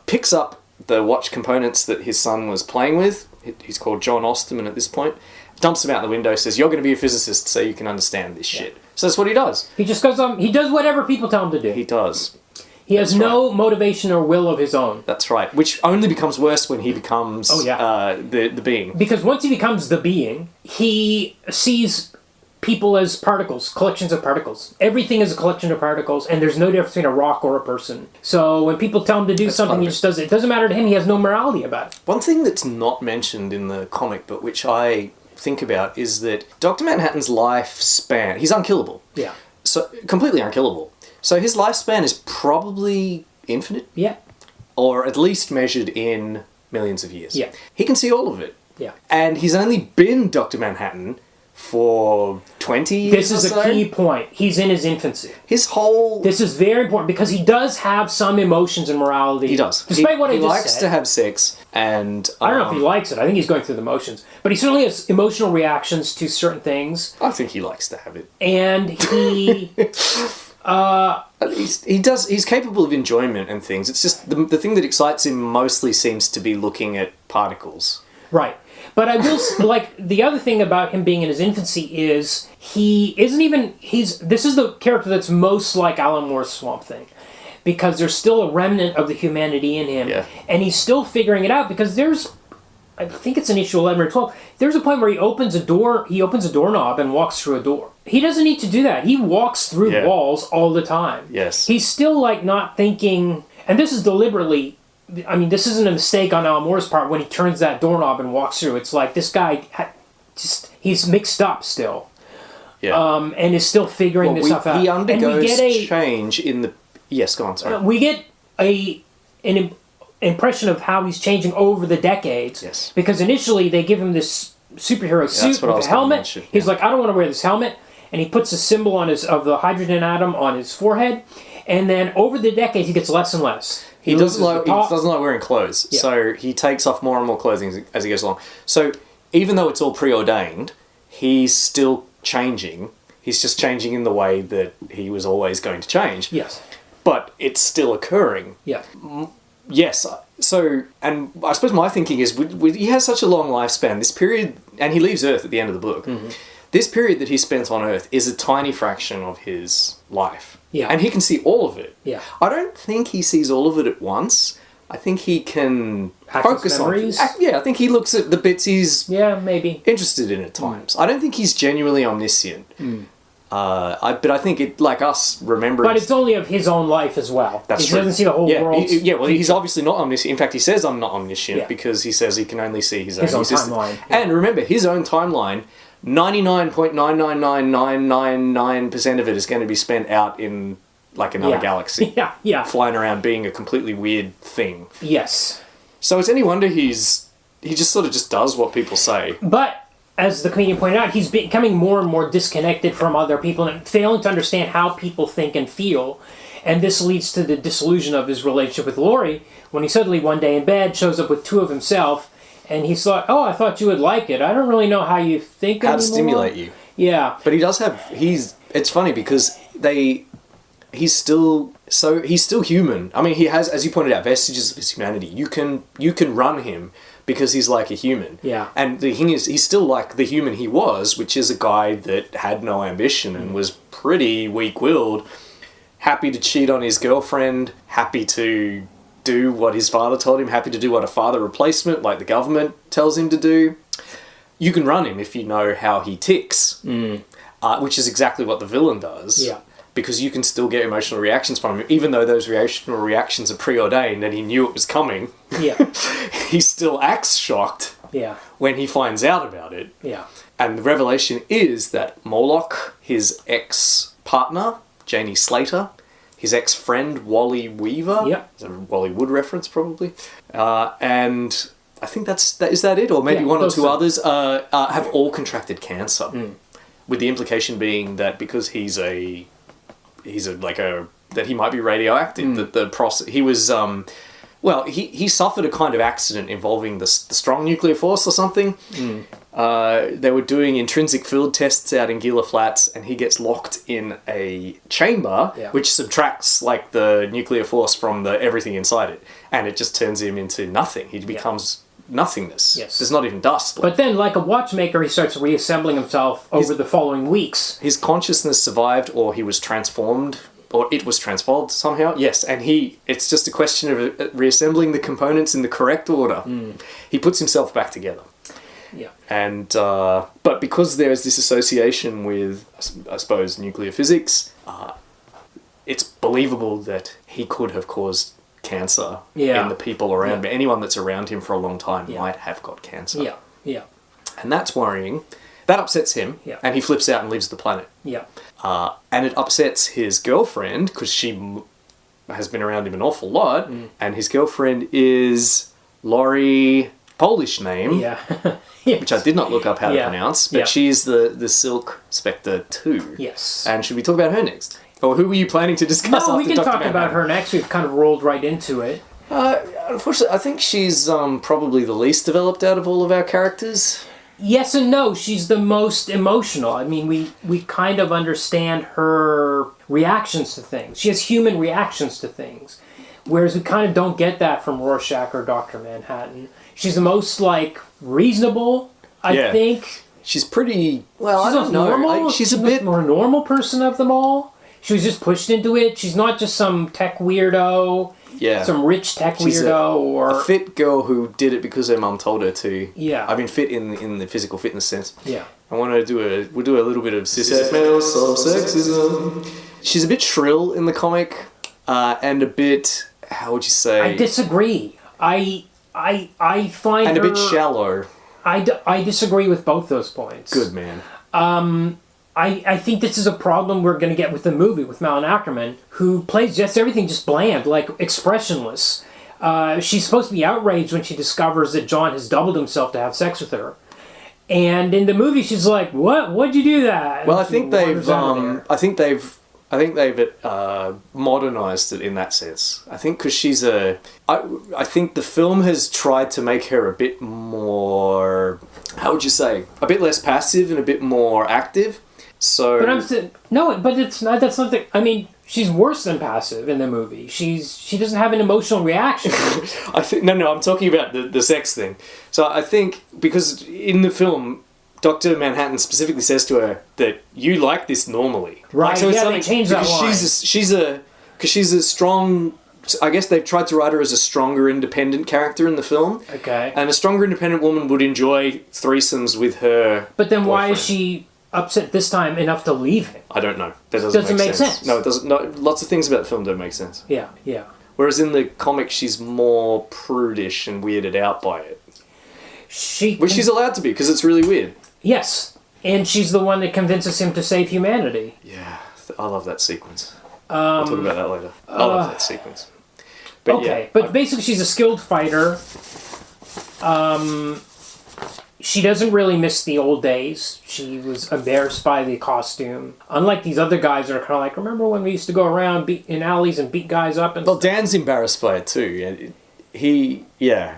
picks up the watch components that his son was playing with. He's called John Osterman at this point. Dumps them out the window, says, "You're going to be a physicist so you can understand this shit." So that's what he does. He just goes he does whatever people tell him to do. He does. He has no motivation or will of his own. That's right. Which only becomes worse when he becomes the being. Because once he becomes the being, he sees people as particles, collections of particles. Everything is a collection of particles, and there's no difference between a rock or a person. So when people tell him to do something, he just does it. It doesn't matter to him. He has no morality about it. One thing that's not mentioned in the comic, but which I think about, is that Dr. Manhattan's lifespan, he's unkillable. Yeah. So completely unkillable. So his lifespan is probably infinite. Yeah. Or at least measured in millions of years. Yeah. He can see all of it. Yeah. And he's only been Dr. Manhattan for 20 years. This is a key point. He's in his infancy. His whole... This is very important because he does have some emotions and morality. He does. Despite what I just said. He likes to have sex, and... I don't know if he likes it. I think he's going through the motions. But he certainly has emotional reactions to certain things. I think he likes to have it. And he... He's capable of enjoyment and things. It's just the thing that excites him mostly seems to be looking at particles. Right. But I will, the other thing about him being in his infancy is he isn't even, this is the character that's most like Alan Moore's Swamp Thing. Because there's still a remnant of the humanity in him. Yeah. And he's still figuring it out because I think it's in issue 11 or 12, there's a point where he opens a doorknob and walks through a door. He doesn't need to do that. He walks through walls all the time. Yes. He's still not thinking, and this is deliberately, this isn't a mistake on Alan Moore's part when he turns that doorknob and walks through. It's like this guy, he's mixed up still. Yeah. And is still figuring this stuff out. He undergoes change in the... Yes, go on, sorry. We get an impression of how he's changing over the decades. Yes. Because initially they give him this superhero suit with a helmet. He's like, I don't want to wear this helmet. And he puts a symbol of the hydrogen atom on his forehead. And then over the decades he gets less and less. He doesn't like wearing clothes. Yeah. So he takes off more and more clothing as he goes along. So even though it's all preordained, he's still changing. He's just changing in the way that he was always going to change. Yes. But it's still occurring. Yeah. Yes. So, and I suppose my thinking is, he has such a long lifespan, this period, and he leaves Earth at the end of the book. Mm-hmm. This period that he spent on Earth is a tiny fraction of his life. Yeah. And he can see all of it. Yeah. I don't think he sees all of it at once. I think he can focus on... Yeah, I think he looks at the bits he's maybe interested in at times. I don't think he's genuinely omniscient. But I think it, like us, remembering... But it's only of his own life as well. That's he true. Doesn't see the whole world. He's obviously not omniscient. In fact, he says, I'm not omniscient, because he says he can only see his own timeline. Yeah. And remember, his own timeline, 99.999999% of it is going to be spent out in another galaxy. Yeah. Flying around being a completely weird thing. Yes. So it's any wonder he just sort of just does what people say. But... as the comedian pointed out, he's becoming more and more disconnected from other people and failing to understand how people think and feel. And this leads to the disillusion of his relationship with Laurie when he suddenly one day in bed shows up with two of himself and he's like, oh, I thought you would like it. I don't really know how you think anymore. How to stimulate you. Yeah. But he does have... It's funny because he's still human. I mean, he has, as you pointed out, vestiges of his humanity. You can run him because he's like a human. Yeah. And the thing is, he's still like the human he was, which is a guy that had no ambition and was pretty weak-willed, happy to cheat on his girlfriend, happy to do what his father told him, happy to do what a father replacement, like the government, tells him to do. You can run him if you know how he ticks, which is exactly what the villain does. Yeah. Because you can still get emotional reactions from him, even though those emotional reactions are preordained and he knew it was coming. Yeah. He still acts shocked when he finds out about it. Yeah. And the revelation is that Moloch, his ex-partner, Janie Slater, his ex-friend, Wally Weaver, it's a Wally Wood reference probably, and I think is that it? Or maybe one or two others have all contracted cancer. With the implication being that because that he might be radioactive. That the process he was he suffered a kind of accident involving the strong nuclear force or something, They were doing intrinsic field tests out in Gila Flats, and he gets locked in a chamber which subtracts like the nuclear force from the everything inside it, and it just turns him into nothing. He becomes nothingness. Yes. There's not even dust. But then, like a watchmaker, he starts reassembling himself over the following weeks. His consciousness survived, or he was transformed, or it was transformed somehow. Yes, and it's just a question of reassembling the components in the correct order. He puts himself back together. Yeah. And but because there's this association with, I suppose, nuclear physics, it's believable that he could have caused cancer in the people around him. Anyone that's around him for a long time might have got cancer. Yeah, yeah. And that's worrying. That upsets him, and he flips out and leaves the planet. Yeah. And it upsets his girlfriend, because she has been around him an awful lot, and his girlfriend is Laurie... Polish name, Yes. which I did not look up how to pronounce, but she's the Silk Spectre too. Yes. And should we talk about her next? Or who were you planning to discuss? No, we after can Dr. talk about Manhattan? her next. We've kind of rolled right into it. Unfortunately, I think she's probably the least developed out of all of our characters. Yes and no. She's the most emotional. I mean, we kind of understand her reactions to things. She has human reactions to things. Whereas we kind of don't get that from Rorschach or Dr. Manhattan. She's the most, like, reasonable, I think. She's pretty... Well, She's I don't know. normal. She's a the bit... more normal person of them all. She was just pushed into it. She's not just some tech weirdo. Yeah. Some rich tech She's weirdo or... a fit girl who did it because her mum told her to. Yeah. I mean, fit in the physical fitness sense. Yeah. I want to we'll do a little bit of cis-male sexism. She's a bit shrill in the comic, and a bit... How would you say? I disagree. I find and her... a bit shallow. I disagree with both those points. Good man. I think this is a problem we're going to get with the movie, with Malin Åkerman, who plays just everything just bland, like expressionless. She's supposed to be outraged when she discovers that John has doubled himself to have sex with her. And in the movie, she's like, "What? What'd you do that?" Well, And I think she wanders out of there. I think they've modernized it in that sense. I think because she's I think the film has tried to make her a bit more, how would you say, a bit less passive and a bit more active. So, But I'm saying no, but it's not. That's not the. I mean, she's worse than passive in the movie. She doesn't have an emotional reaction. I think no. I'm talking about the sex thing. So I think because in the film, Dr. Manhattan specifically says to her that you like this normally. Right, Like, so it's yeah, they something- changed that because she's a strong. I guess they've tried to write her as a stronger, independent character in the film. Okay. And a stronger, independent woman would enjoy threesomes with her. But then why is boyfriend. she upset this time enough to leave him? I don't know. That Doesn't make sense. No, it doesn't. No, lots of things about the film don't make sense. Yeah, yeah. Whereas in the comic, she's more prudish and weirded out by it, which she's allowed to be because it's really weird. Yes, and she's the one that convinces him to save humanity. Yeah, I love that sequence. We'll talk about that later. I love that sequence. But Okay, yeah, but basically she's a skilled fighter. She doesn't really miss the old days. She was embarrassed by the costume. Unlike these other guys that are kind of like, remember when we used to go around in alleys and beat guys up? And well, Dan's embarrassed by it too. yeah.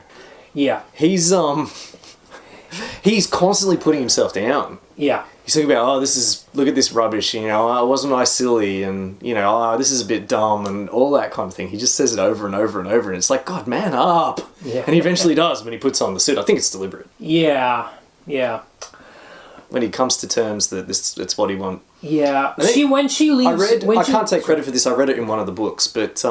He's constantly putting himself down. Yeah. He's talking about, look at this rubbish, wasn't I silly, and, this is a bit dumb, and all that kind of thing. He just says it over and over and over, and it's like, God, man up! Yeah. And he eventually does when he puts on the suit. I think it's deliberate. Yeah. Yeah. When he comes to terms that it's what he wants. Yeah. think- When she leaves... I can't take credit for this, I read it in one of the books, but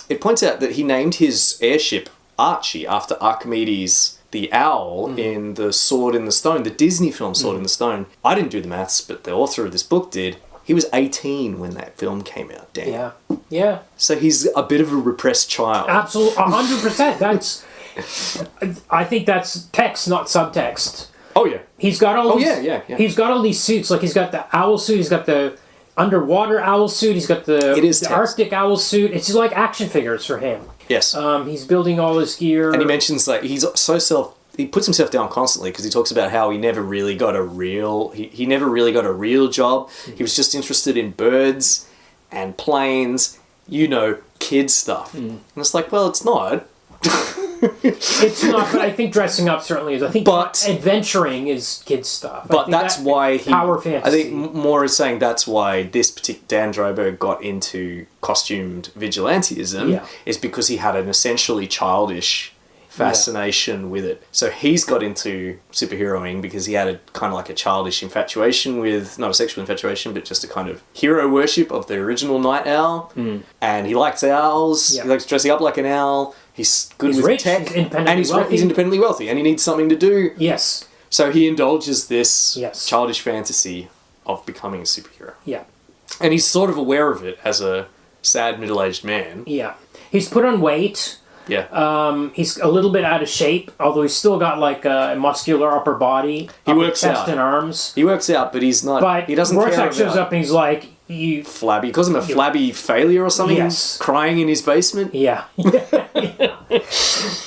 it points out that he named his airship Archie after Archimedes the owl in the Sword in the Stone, the Disney film Sword in the Stone. I didn't do the maths, but the author of this book did. He was 18 when that film came out, Dan. Yeah. Yeah. So he's a bit of a repressed child. Absolutely. 100%. That's... I think that's text, not subtext. Oh, yeah. He's got all these... yeah. He's got all these suits. Like, he's got the owl suit, he's got the underwater owl suit, he's got the text. Arctic owl suit. It's like action figures for him. Yes. He's building all his gear. And he mentions, like, he puts himself down constantly because he talks about how he never really got a real... He never really got a real job. He was just interested in birds and planes, kid stuff. And it's like, well, it's not. It's not, but I think dressing up certainly is. I think adventuring is kid stuff. But that's why power fantasy. I think Moore is saying that's why this particular Dan Drober got into costumed vigilantism is because he had an essentially childish fascination with it. So he's got into superheroing because he had a kind of like a childish infatuation with, not a sexual infatuation, but just a kind of hero worship of the original Night Owl. And he likes owls. He likes dressing up like an owl. He's good with rich, tech. he's independently He's independently wealthy and he needs something to do. Yes. So he indulges this childish fantasy of becoming a superhero. Yeah. And he's sort of aware of it as a sad middle-aged man. Yeah. He's put on weight. Yeah. He's a little bit out of shape, although he's still got like a muscular upper body. He works chest out. and arms. He works out, but he's not. But he doesn't care Rorschach about shows up and he's like, "You flabby." He calls him a flabby failure or something. Yes. Crying in his basement. Yeah.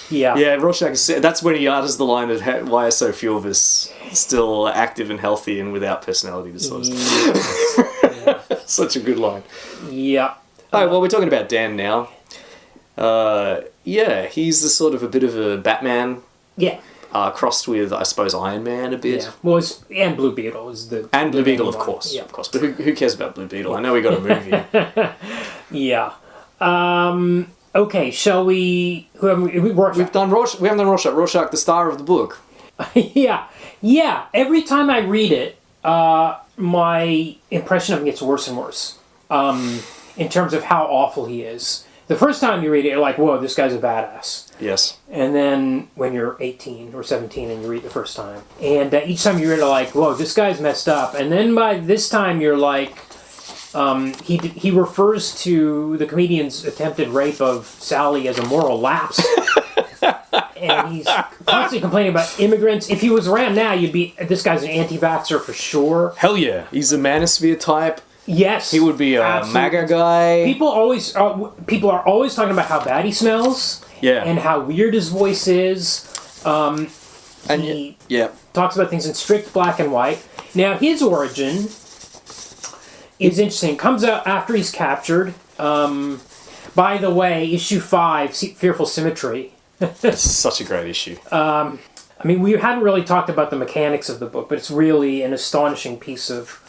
Yeah. Yeah. Rorschach. That's when he utters the line that why are so few of us still active and healthy and without personality disorders. Such a good line. Yeah. Oh well, we're talking about Dan now. Yeah, he's the sort of a bit of a Batman. Yeah. Crossed with, I suppose, Iron Man a bit. Yeah. Well, and Blue Beetle is the... And Blue Beetle, of one. course. Yeah. Of course. But who cares about Blue Beetle? I know we got a movie. Yeah. Okay, shall we... Rorschach. We haven't done Rorschach. Rorschach, the star of the book. Yeah. Yeah. Every time I read it, my impression of him gets worse and worse. In terms of how awful he is. The first time you read it, you're like, whoa, this guy's a badass. Yes. And then when you're 18 or 17 and you read it the first time. And each time you read it, like, whoa, this guy's messed up. And then by this time, you're like, he refers to the comedian's attempted rape of Sally as a moral lapse. And he's constantly complaining about immigrants. If he was around now, you'd be, this guy's an anti-vaxxer for sure. Hell yeah. He's a manosphere type. Yes, he would be a absolutely. MAGA guy. People are always talking about how bad he smells, and how weird his voice is. He talks about things in strict black and white. Now his origin is interesting. Comes out after he's captured. By the way, issue 5, Fearful Symmetry. It's such a great issue. I mean, we haven't really talked about the mechanics of the book, but it's really an astonishing piece of.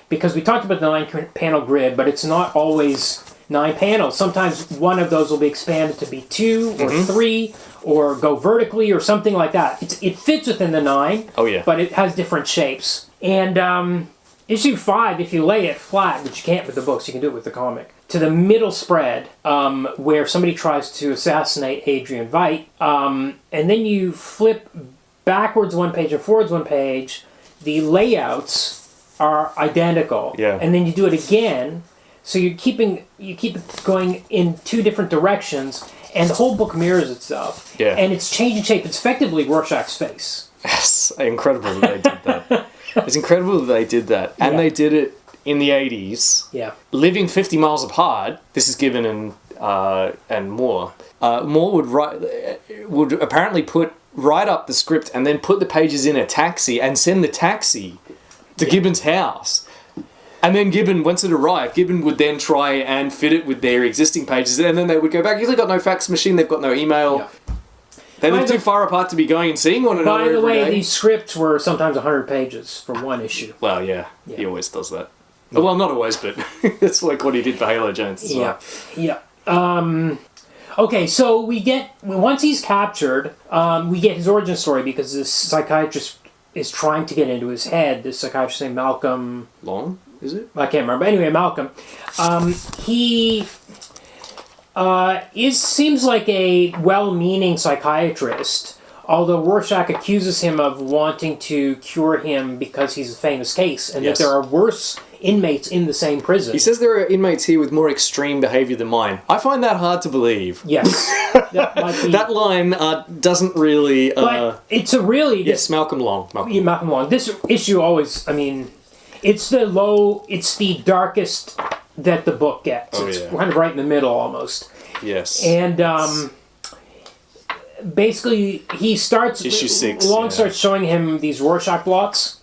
Because we talked about the 9-panel grid, but it's not always 9 panels. Sometimes one of those will be expanded to be 2 or 3, or go vertically or something like that. It fits within the 9, but it has different shapes. And issue 5, if you lay it flat, which you can't with the books, you can do it with the comic, to the middle spread, where somebody tries to assassinate Adrian Veidt, and then you flip backwards one page and forwards one page, the layouts are identical, and then you do it again, so you keep it going in 2 different directions, and the whole book mirrors itself, and it's changing shape. It's effectively Rorschach's face. Yes, incredible that they did that. It's incredible that they did that, and they did it in the 80s. Yeah, living 50 miles apart. This is Gibbon and Moore. Moore would apparently write up the script and then put the pages in a taxi and send the taxi to Gibbon's house. And then Gibbon, once it arrived, Gibbon would then try and fit it with their existing pages, and then they would go back. They've got no fax machine, they've got no email. They live too far apart to be going and seeing one another every day. By the way, these scripts were sometimes 100 pages for one issue. Well, he always does that. Well, not always, but that's like what he did for Halo Jones as well. Yeah. Okay, so once he's captured, we get his origin story because this psychiatrist is trying to get into his head. This psychiatrist named Malcolm... Long, is it? I can't remember. Anyway, Malcolm. He seems like a well-meaning psychiatrist, although Rorschach accuses him of wanting to cure him because he's a famous case, and that there are worse inmates in the same prison. He says there are inmates here with more extreme behaviour than mine. I find that hard to believe. Yes. That might be... That line doesn't really... but it's a really... Yes, Malcolm Long. Malcolm Long. This issue always, I mean, it's the darkest that the book gets. It's kind of right in the middle almost. Yes. And basically he starts... Issue 6. Long starts showing him these Rorschach blots.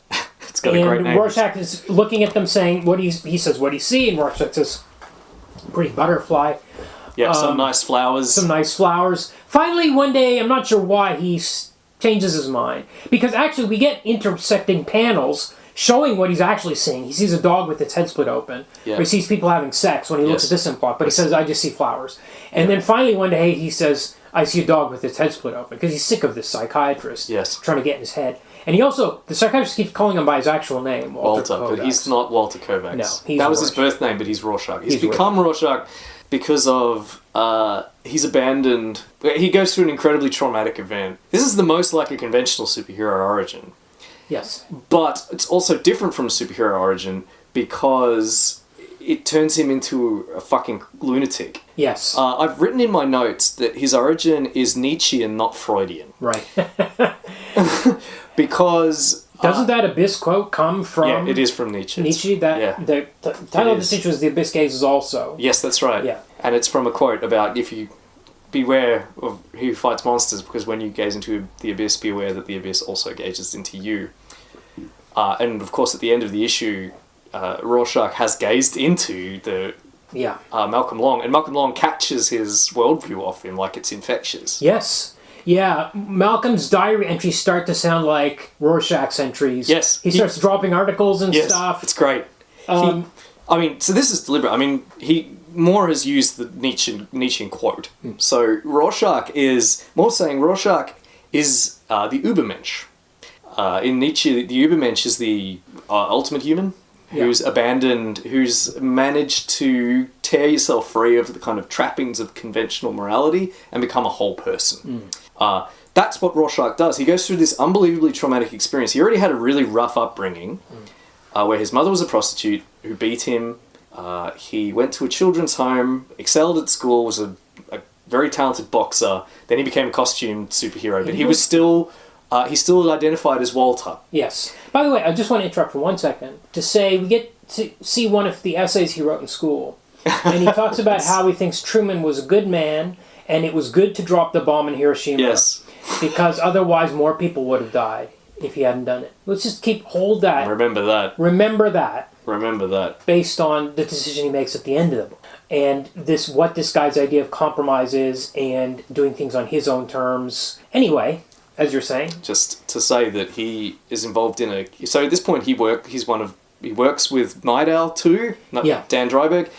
It's got a great name. Rorschach is looking at them saying he says what he sees, and Rorschach says pretty butterfly. Yeah, some nice flowers. Some nice flowers. Finally, one day, I'm not sure why, he changes his mind. Because actually, we get intersecting panels showing what he's actually seeing. He sees a dog with its head split open. Yeah. Or he sees people having sex when he looks at this plot. But he says, I just see flowers. And then finally, one day, he says, I see a dog with its head split open. Because he's sick of this psychiatrist trying to get in his head. And he also, the psychiatrist keeps calling him by his actual name, Walter but he's not Walter Kovacs. No, that was his birth name, but he's Rorschach. He's become Rorschach because of he's abandoned. He goes through an incredibly traumatic event. This is the most like a conventional superhero origin. Yes. But it's also different from a superhero origin because it turns him into a fucking lunatic. Yes. I've written in my notes that his origin is Nietzschean, not Freudian. Right. Because... Doesn't that Abyss quote come from... Yeah, it is from Nietzsche. The title of the Nietzsche was The Abyss Gazes also. Yes, that's right. Yeah. And it's from a quote about if you... Beware of who fights monsters, because when you gaze into the abyss, beware that the abyss also gazes into you. And of course, at the end of the issue, Rorschach has gazed into the Malcolm Long, and Malcolm Long catches his worldview off him like it's infectious. Yes. Yeah, Malcolm's diary entries start to sound like Rorschach's entries. Yes. He starts dropping articles and stuff. It's great. So this is deliberate. Moore has used the Nietzschean quote. So Rorschach is the Übermensch. In Nietzsche, the Übermensch is the ultimate human who's abandoned, who's managed to tear yourself free of the kind of trappings of conventional morality and become a whole person. That's what Rorschach does. He goes through this unbelievably traumatic experience. He already had a really rough upbringing where his mother was a prostitute who beat him. He went to a children's home, excelled at school, was a very talented boxer. Then he became a costumed superhero, but he still identified as Walter. Yes. By the way, I just want to interrupt for 1 second to say we get to see one of the essays he wrote in school. And he talks about how he thinks Truman was a good man and it was good to drop the bomb in Hiroshima. Yes. Because otherwise more people would have died if he hadn't done it. Let's just hold that. Remember that. Remember that. Based on the decision he makes at the end of the book. And what this guy's idea of compromise is and doing things on his own terms. Anyway, as you're saying. Just to say that he is involved in so at this point he works with Night Owl too, Dan Dryberg.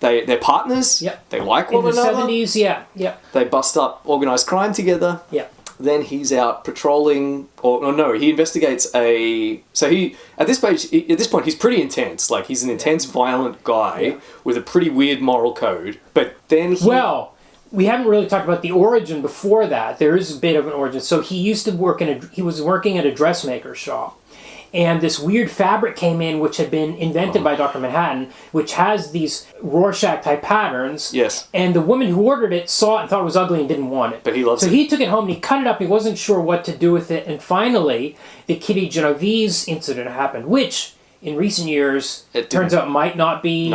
They're partners. Yeah. They like one another. In the 70s, yeah. They bust up organised crime together. Yeah. Then he's out patrolling, he investigates So at this point, he's pretty intense. Like, he's an intense, violent guy with a pretty weird moral code. But then Well, we haven't really talked about the origin before that. There is a bit of an origin. So he used to he was working at a dressmaker's shop. And this weird fabric came in, which had been invented by Dr. Manhattan, which has these Rorschach-type patterns. Yes. And the woman who ordered it saw it and thought it was ugly and didn't want it. But he loves it. So he took it home and he cut it up. He wasn't sure what to do with it. And finally, the Kitty Genovese incident happened, which, in recent years, it turns out might not be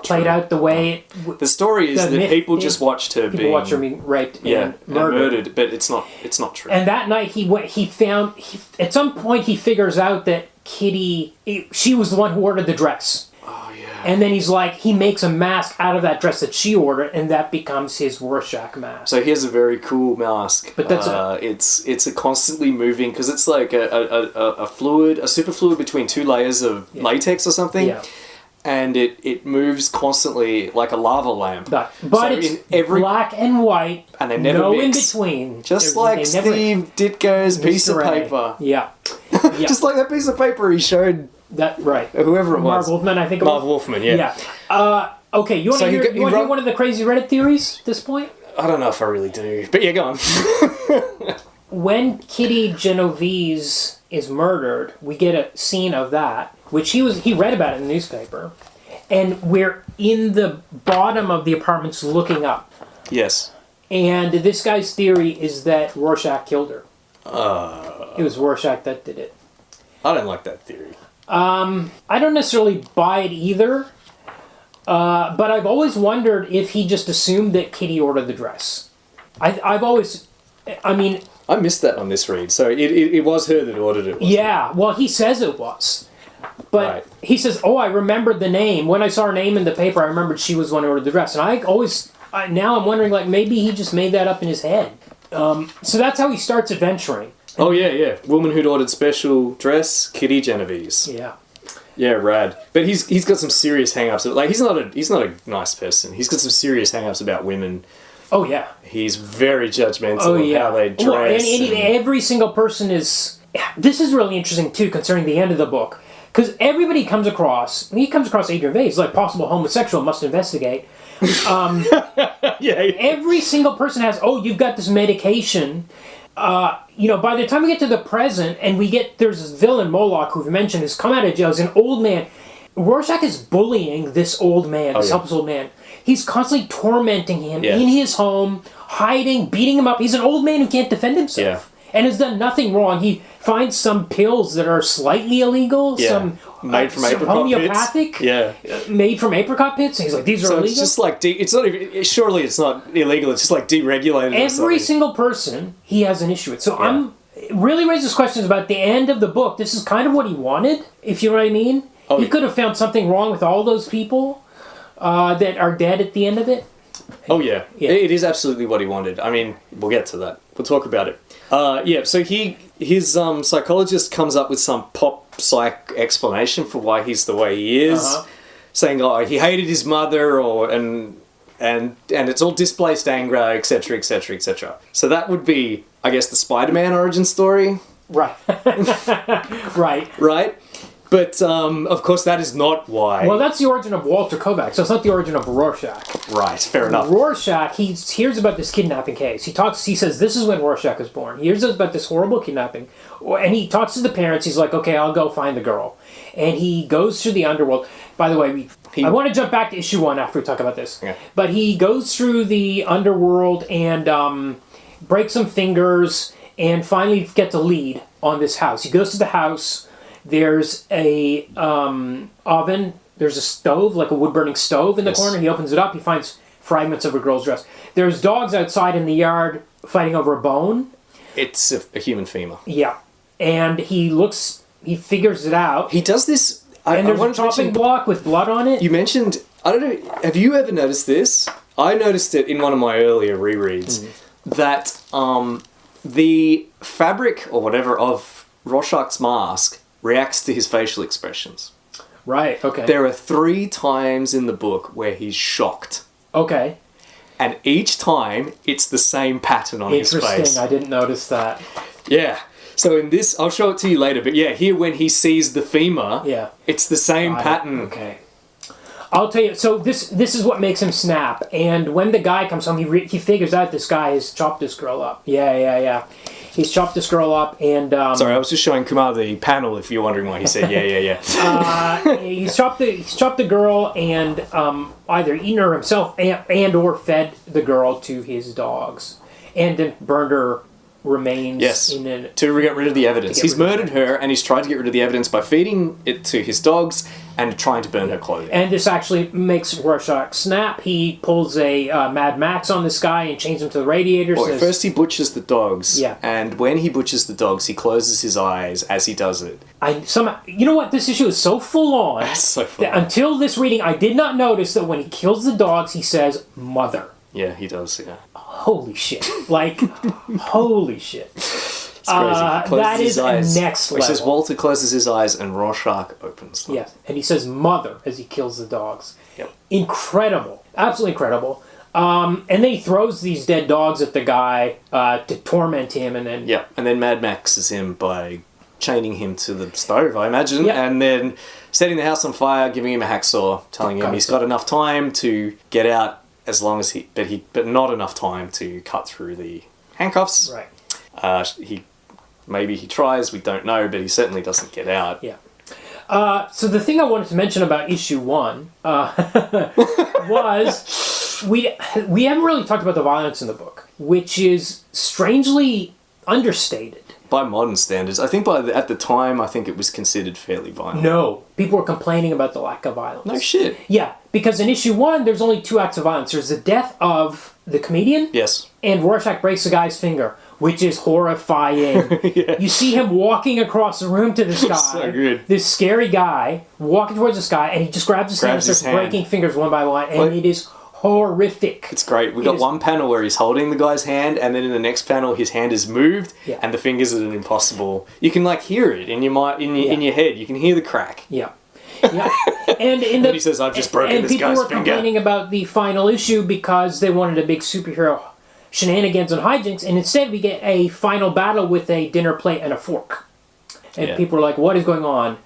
played out the way the story is that people just watched her being raped and murdered, but it's not true. And that night at some point he figures out that Kitty, she was the one who ordered the dress. Oh yeah. And then he makes a mask out of that dress that she ordered, and that becomes his Rorschach mask. So he has a very cool mask. But that's it's a constantly moving, because it's like a super fluid between two layers of latex or something. Yeah. And it moves constantly like a lava lamp. But it's black and white, and they never mix. In between. Just like Steve Ditko's piece of paper. Yeah. Just like that piece of paper he showed. That right. Whoever it was. Marv Wolfman, I think. Marv Wolfman, yeah. Yeah. Okay, you want to hear one of the crazy Reddit theories at this point? I don't know if I really do, but yeah, go on. When Kitty Genovese is murdered, we get a scene of that, which he read about it in the newspaper, and we're in the bottom of the apartments looking up. Yes. And this guy's theory is that Rorschach killed her. It was Rorschach that did it. I don't like that theory. I don't necessarily buy it either, but I've always wondered if he just assumed that Kitty ordered the dress. I missed that on this read. So it was her that ordered it. Yeah, well, he says it was. But he says, I remembered the name. When I saw her name in the paper, I remembered she was the one who ordered the dress. And I always Now I'm wondering, like, maybe he just made that up in his head. So that's how he starts adventuring. Oh, yeah. Woman who'd ordered special dress, Kitty Genovese. Yeah. Yeah, rad. But he's got some serious hang-ups. Like, he's not a nice person. He's got some serious hang-ups about women. Oh, yeah. He's very judgmental of how they dress. Well, and every single person is... This is really interesting, too, concerning the end of the book. Because everybody comes across... When he comes across Adrian Veidt, like, possible homosexual, must investigate. Every single person has, you've got this medication. By the time we get to the present, and there's this villain, Moloch, who we mentioned, has come out of jail. He's an old man. Rorschach is bullying this old man, this helpless old man. He's constantly tormenting him in his home, hiding, beating him up. He's an old man who can't defend himself. And has done nothing wrong. He finds some pills that are slightly illegal, some made from apricot homeopathic, pits. Made from apricot pits. And he's like, these are illegal. It's just like it's not even. Surely it's not illegal. It's just like deregulated. Every single person he has an issue with. So I'm really raises questions about the end of the book. This is kind of what he wanted, if you know what I mean. He could have found something wrong with all those people that are dead at the end of it. Oh yeah, it is absolutely what he wanted. I mean, we'll get to that. We'll talk about it. So his psychologist comes up with some pop psych explanation for why he's the way he is, saying he hated his mother, and it's all displaced anger, etc., etc., etc. So that would be, I guess, the Spider-Man origin story. Right. Right. But, of course, that is not why... Well, that's the origin of Walter Kovac, so it's not the origin of Rorschach. Right, fair enough. Rorschach, he hears about this kidnapping case. He says, this is when Rorschach was born. He hears about this horrible kidnapping, and he talks to the parents. He's like, okay, I'll go find the girl. And he goes through the underworld. By the way, I want to jump back to issue 1 after we talk about this. Okay. But he goes through the underworld and breaks some fingers and finally gets a lead on this house. He goes to the house... There's a oven. There's a stove, like a wood-burning stove in the corner. He opens it up. He finds fragments of a girl's dress. There's dogs outside in the yard fighting over a bone. It's a human femur. Yeah. And he figures it out. He does this... And there's a chopping block with blood on it. You mentioned... I don't know... Have you ever noticed this? I noticed it in one of my earlier rereads. That the fabric, or whatever, of Rorschach's mask... reacts to his facial expressions. Right, okay. There are 3 times in the book where he's shocked. Okay. And each time, it's the same pattern on his face. Interesting, I didn't notice that. Yeah. So in this, I'll show it to you later, but here when he sees the femur, it's the same pattern. Okay. I'll tell you, so this is what makes him snap. And when the guy comes home, he figures out this guy has chopped this girl up. Yeah. He's chopped this girl up and... Sorry, I was just showing Kumar the panel if you're wondering why he said yeah. He's chopped the girl and either eaten her himself and or fed the girl to his dogs. And then burned her remains to get rid of the evidence. He's murdered her and he's tried to get rid of the evidence by feeding it to his dogs and trying to burn her clothing. And this actually makes Rorschach snap. He pulls a Mad Max on this guy and chains him to the radiator. First he butchers the dogs. Yeah. And when he butchers the dogs, he closes his eyes as he does it. You know what? This issue is so full on. That's so full on. Until this reading, I did not notice that when he kills the dogs, he says, mother. Yeah, he does, Holy shit. Holy shit. It's crazy. That is next level. He says Walter closes his eyes and Rorschach opens them. Yes, and he says mother as he kills the dogs. Yep. Incredible. Absolutely incredible. And then he throws these dead dogs at the guy to torment him and then... Yeah, and then Mad Maxes him by chaining him to the stove, I imagine, and then setting the house on fire, giving him a hacksaw, telling him he's got enough time to get out as long as but not enough time to cut through the handcuffs. Right. Maybe he tries, we don't know, but he certainly doesn't get out. Yeah. So the thing I wanted to mention about issue 1 was we haven't really talked about the violence in the book, which is strangely understated. By modern standards. I think at the time, I think it was considered fairly violent. No. People were complaining about the lack of violence. No shit. Yeah, because in issue 1, there's only 2 acts of violence. There's the death of the comedian. Yes. And Rorschach breaks the guy's finger, which is horrifying. You see him walking across the room to this guy. So good. This scary guy walking towards this guy, and he just grabs his hand and starts breaking fingers one by one, and it is horrific. It's great. We got one panel where he's holding the guy's hand, and then in the next panel, his hand is moved, and the fingers are an impossible. You can like hear it in your head. You can hear the crack. Yeah. Yeah. And he says, "I've just broken this guy's finger." And people were complaining about the final issue because they wanted a big superhero shenanigans and hijinks, and instead we get a final battle with a dinner plate and a fork. And people are like, "What is going on?"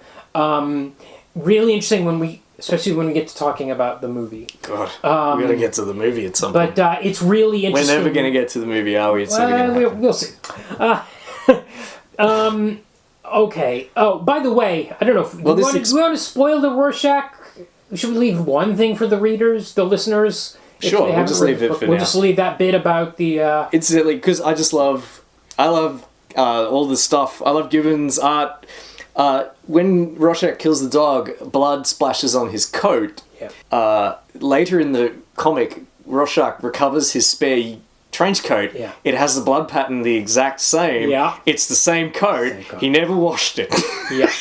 Really interesting especially when we get to talking about the movie. God, we're gonna get to the movie at some point. But it's really interesting. We're never gonna get to the movie, are we? It's never gonna happen. We'll see. Okay. Oh, by the way, I don't know. Do we want to spoil the Rorschach? Should we leave one thing for the readers, the listeners? Sure, we'll just leave it for now. We'll just leave that bit about the... Incidentally, because I love all the stuff. I love Gibbons' art. When Rorschach kills the dog, blood splashes on his coat. Yeah. Later in the comic, Rorschach recovers his spare trench coat. Yeah. It has the blood pattern the exact same. Yeah. It's the same coat. He never washed it. Yeah.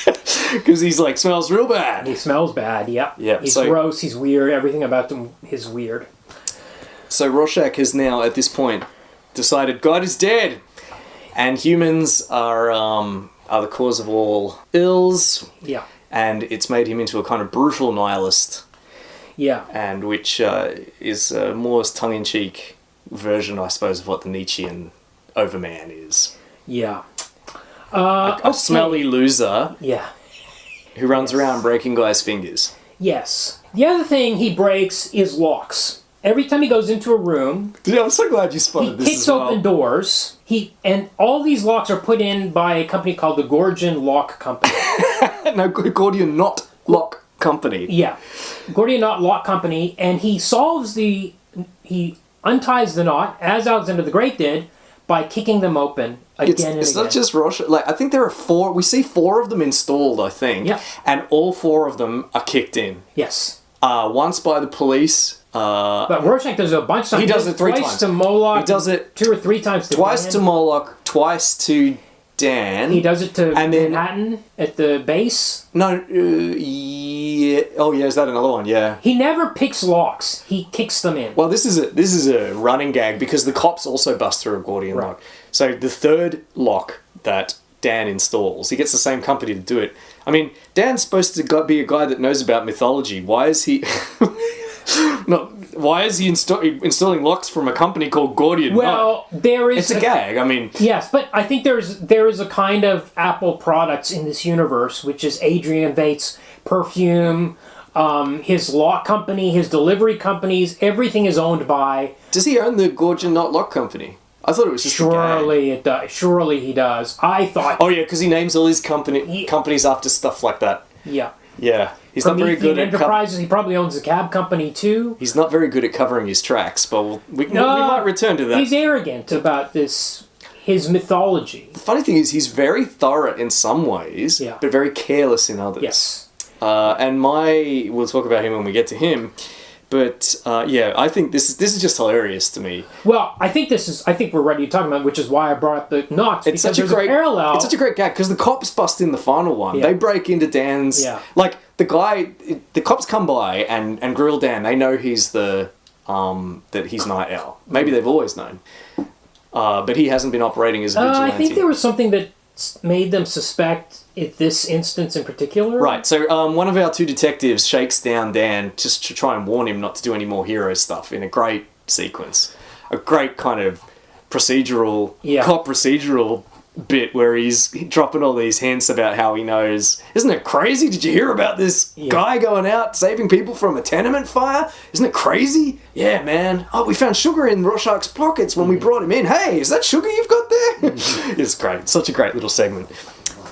Because he's like, smells real bad. He smells bad, yeah. Yeah. He's gross, he's weird, everything about him is weird. So Rorschach has now, at this point, decided God is dead. And humans are the cause of all ills. Yeah. And it's made him into a kind of brutal nihilist. Yeah. And which is a more tongue-in-cheek version, I suppose, of what the Nietzschean Overman is. Yeah. A smelly loser. Yeah. Who runs around breaking guys' fingers. Yes. The other thing he breaks is locks. Every time he goes into a room... Dude, I'm so glad you spotted this as well. He kicks open doors. And all these locks are put in by a company called the Gordian Lock Company. No, Gordian Knot Lock Company. Yeah. Gordian Knot Lock Company. And he he unties the knot, as Alexander the Great did, by kicking them open again and again. It's not just Rorschach. Like, I think there are 4... We see 4 of them installed, I think. Yeah. And all 4 of them are kicked in. Yes. Once by the police... but Rorschach does it a bunch of times. He does it 3 times. Twice to Moloch. He does it 2 or 3 times to twice Dan. to Moloch, twice to Dan. He does it to and then, Manhattan at the base. No, yeah. Oh, yeah. Is that another one? Yeah. He never picks locks. He kicks them in. Well, this is a running gag because the cops also bust through a Gordian lock. So the 3rd lock that Dan installs, he gets the same company to do it. I mean, Dan's supposed to be a guy that knows about mythology. Why is he? Why is he installing locks from a company called Gordian? Well, there is... It's a gag, I mean... Yes, but I think there is a kind of Apple products in this universe, which is Adrian Bates' perfume, his lock company, his delivery companies, everything is owned by... Does he own the Gordian Knot Lock Company? I thought it was just Surely it does. Surely he does. I thought... Oh, yeah, because he names all his companies after stuff like that. Yeah. Yeah. He's not very good at... Enterprises, he probably owns a cab company, too. He's not very good at covering his tracks, but we might return to that. He's arrogant about his mythology. The funny thing is, he's very thorough in some ways, but very careless in others. Yes. And we'll talk about him when we get to him. But I think this is just hilarious to me. Well, I think we're ready to talk about it, which is why I brought up the knots. It's such a parallel. It's such a great gag because the cops bust in the final one. Yeah. They break into Dan's. Yeah. Like the cops come by and grill Dan. They know he's that he's Night Owl. Maybe they've always known, but he hasn't been operating as a vigilante. I think there was something that made them suspect this instance in particular. Right, so one of our 2 detectives shakes down Dan just to try and warn him not to do any more hero stuff in a great sequence. A great kind of procedural, cop procedural bit where he's dropping all these hints about how he knows. Isn't it crazy? Did you hear about this guy going out saving people from a tenement fire? Isn't it crazy? Yeah, man. Oh, we found sugar in Rorschach's pockets when we brought him in. Hey, is that sugar you've got there? It's great. Such a great little segment.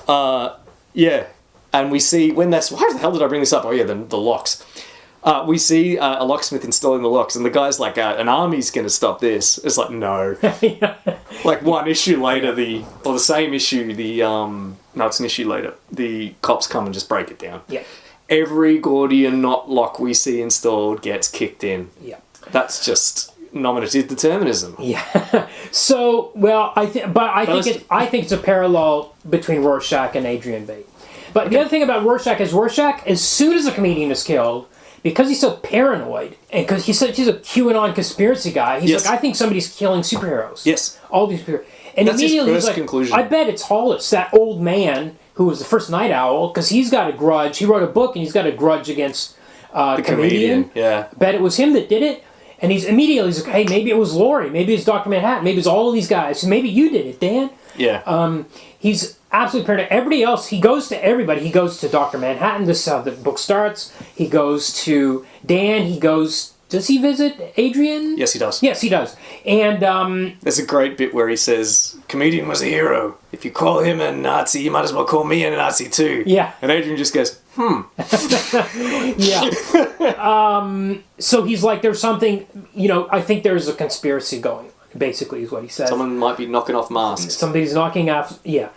And we see why the hell did I bring this up? Oh yeah, the locks. We see a locksmith installing the locks, and the guy's like, an army's going to stop this. It's like, no. Like one issue later, the same issue, it's an issue later, the cops come and just break it down. Yeah. Every Gordian knot lock we see installed gets kicked in. Yeah. That's just nominative determinism. Yeah. So, well, I think it's a parallel between Rorschach and Adrian Bate. But the other thing about Rorschach is as soon as a comedian is killed, because he's so paranoid, and because he's a QAnon conspiracy guy, he's Yes. like, I think somebody's killing superheroes. Yes. All these people. And That's his immediately first he's like, conclusion. I bet it's Hollis, that old man who was the first Night Owl, because he's got a grudge. He wrote a book, and he's got a grudge against the comedian, yeah. Bet it was him that did it. And he's like, hey, maybe it was Laurie. Maybe it's Dr. Manhattan. Maybe it's all of these guys. Maybe you did it, Dan. Yeah. He's absolutely paranoid. Everybody else, he goes to everybody. He goes to Dr. Manhattan. This is how the book starts. He goes to Dan. Does he visit Adrian? Yes, he does. Yes, he does. And There's a great bit where he says, comedian was a hero. If you call him a Nazi, you might as well call me a Nazi too. Yeah. And Adrian just goes, yeah. So he's like, there's something, I think there's a conspiracy going on, basically, is what he says. someone might be knocking off masks. Somebody's knocking off, yeah.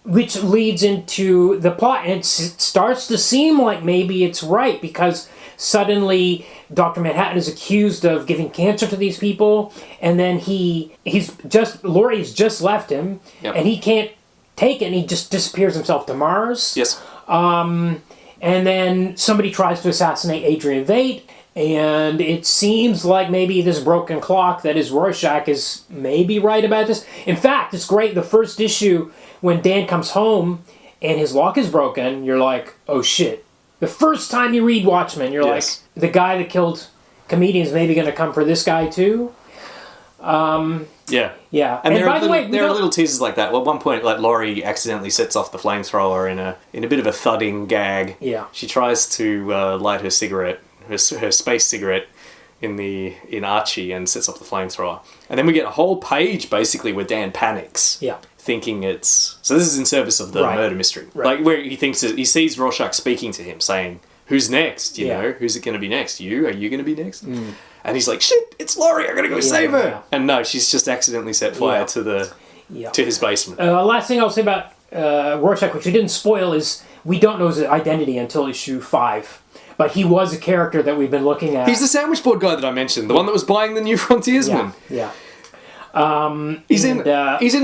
Which leads into the plot, and it starts to seem like maybe it's right, because suddenly Dr. Manhattan is accused of giving cancer to these people, and then Laurie's just left him, Yep. and he can't take it, and he just disappears himself to Mars. Yes. And then somebody tries to assassinate Adrian Veidt, and it seems like maybe this broken clock that is Rorschach is maybe right about this. In fact, it's great. The first issue, when Dan comes home and his lock is broken, you're like, oh shit. The first time you read Watchmen, you're Yes. like, the guy that killed comedians maybe going to come for this guy too? Yeah. Yeah. And by the way, there are little teasers like that. Well, at one point, like Laurie accidentally sets off the flamethrower in a bit of a thudding gag. Yeah. She tries to light her cigarette, her space cigarette, in Archie, and sets off the flamethrower. And then we get a whole page basically where Dan panics. Yeah. Thinking it's so. This is in service of the Right. murder mystery, Right. like where he thinks he sees Rorschach speaking to him, saying, "Who's next? You Yeah. know, who's it going to be next? You? Are you going to be next?" And he's like, "Shit, it's Laurie! I gotta go save her!" yeah. And no, she's just accidentally set fire Yeah. to his basement. Last thing I'll say about Rorschach, which we didn't spoil, is we don't know his identity until issue 5. But he was a character that we've been looking at. He's the sandwich board guy that I mentioned, the one that was buying the New Frontiersman. Yeah. He's in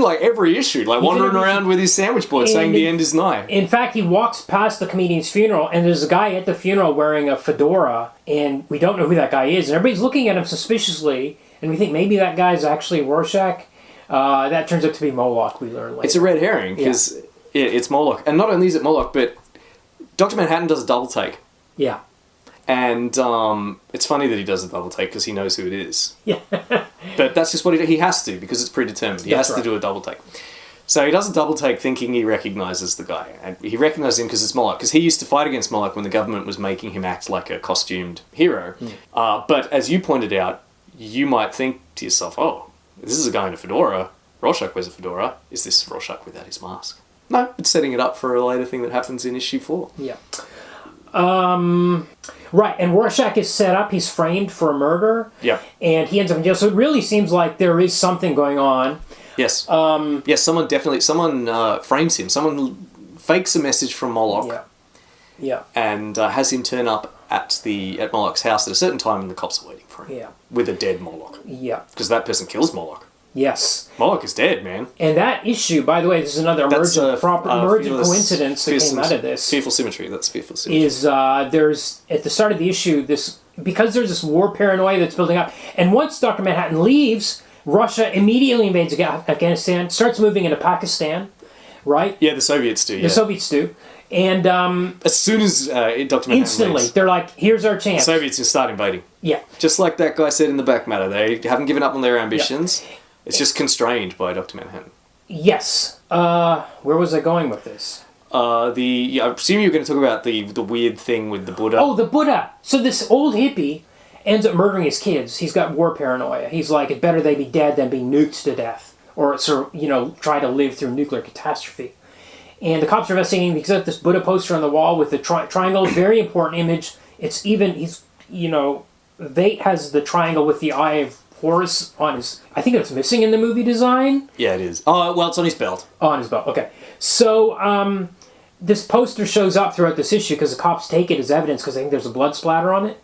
like every issue, like wandering every around with his sandwich board saying the end is nigh. In fact, he walks past the comedian's funeral, and there's a guy at the funeral wearing a fedora, and we don't know who that guy is. And everybody's looking at him suspiciously, and we think maybe that guy's actually Rorschach. That turns out to be Moloch, we learn later. It's a red herring, because it's Moloch. And not only is it Moloch, but Dr. Manhattan does a double take. Yeah. And it's funny that he does a double take because he knows who it is. Yeah. But that's just what he has to, because it's predetermined. He That's has right. to do a double take. So he does a double take thinking he recognises the guy. And he recognises him because it's Moloch. Because he used to fight against Moloch when the government was making him act like a costumed hero. But as you pointed out, you might think to yourself, oh, this is a guy in a fedora. Rorschach wears a fedora. Is this Rorschach without his mask? No, it's setting it up for a later thing that happens in issue 4. Yeah. Right, and Rorschach is set up, he's framed for a murder. Yeah. And he ends up in jail. So it really seems like there is something going on. Yes. Yes, someone frames him. Someone fakes a message from Moloch. Yeah. And has him turn up at Moloch's house at a certain time, and the cops are waiting for him. Yeah. With a dead Moloch. Yeah. Because that person kills Moloch. Yes. Moloch is dead, man. And that issue, by the way, this is another emergent coincidence that came out of this. Fearful Symmetry, that's Fearful Symmetry. Is there's, at the start of the issue, because there's this war paranoia that's building up, and once Dr. Manhattan leaves, Russia immediately invades Afghanistan, starts moving into Pakistan, right? Yeah, the Soviets do, yeah. The Soviets do. And as soon as Dr. Manhattan instantly, leaves, they're like, here's our chance. the Soviets will start invading. Yeah. Just like that guy said in the back matter, they haven't given up on their ambitions. Yeah. It's just constrained by Dr. Manhattan. Yes. Where was I going with this? I assume you were going to talk about the weird thing with the Buddha. Oh, the Buddha. So this old hippie ends up murdering his kids. He's got war paranoia. He's like, it's better they be dead than be nuked to death. Or, try to live through nuclear catastrophe. And the cops are investigating because of this Buddha poster on the wall with the triangle. Very important image. It's even, Veidt has the triangle with the eye of Horus on his... I think it's missing in the movie design. Yeah, it is. Oh, well, it's on his belt. Oh, on his belt, okay. So, this poster shows up throughout this issue because the cops take it as evidence because they think there's a blood splatter on it.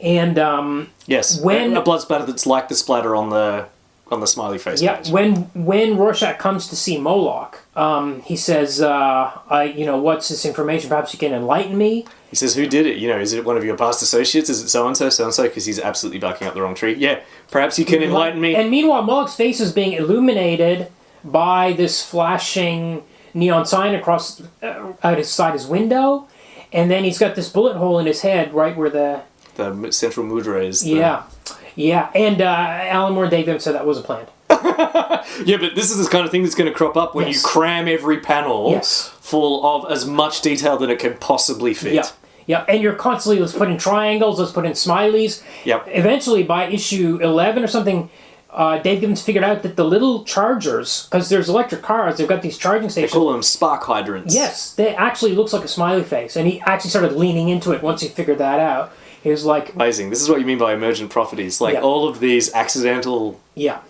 And, yes, when... a blood splatter that's like the splatter on the on the smiley face Yeah, page. when Rorschach comes to see Moloch, he says, what's this information? Perhaps you can enlighten me. He says, who did it? Is it one of your past associates? Is it so-and-so, so-and-so? Because he's absolutely backing up the wrong tree. Yeah, perhaps you can enlighten me. And meanwhile, Moloch's face is being illuminated by this flashing neon sign across outside his window. And then he's got this bullet hole in his head right where the central mudra is. Yeah. And Alan Moore and Dave Gibbons said that wasn't planned. Yeah, but this is the kind of thing that's going to crop up when you cram every panel full of as much detail that it can possibly fit. Yeah, and you're constantly, let's put in triangles, let's put in smileys. Yep. Eventually, by issue 11 or something, Dave Gibbons figured out that the little chargers, because there's electric cars, they've got these charging stations. They call them spark hydrants. Yes, they actually looks like a smiley face, and he actually started leaning into it once he figured that out. He was like... Amazing. This is what you mean by emergent properties. All of these accidental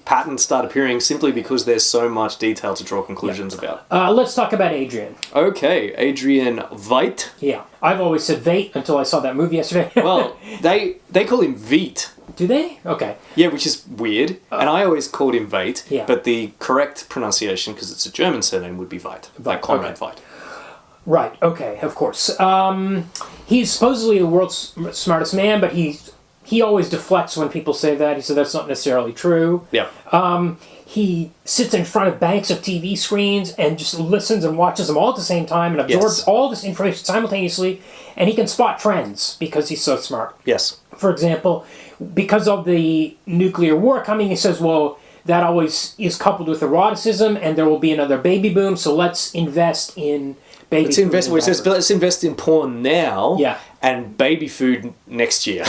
patterns start appearing simply because there's so much detail to draw conclusions about. Let's talk about Adrian. Okay, Adrian Veidt. Yeah. I've always said Veidt until I saw that movie yesterday. Well, they call him Veidt. Do they? Okay. Yeah, which is weird. And I always called him Veidt. Yeah. But the correct pronunciation, because it's a German surname, would be Veidt. Like Conrad Veidt. Right, okay, of course. He's supposedly the world's smartest man, but he always deflects when people say that. He said that's not necessarily true. Yeah. He sits in front of banks of TV screens and just listens and watches them all at the same time and absorbs all this information simultaneously, and he can spot trends because he's so smart. Yes. For example, because of the nuclear war coming, he says, well, that always is coupled with eroticism, and there will be another baby boom, so let's invest in... Let's invest in porn now. Yeah. And baby food next year.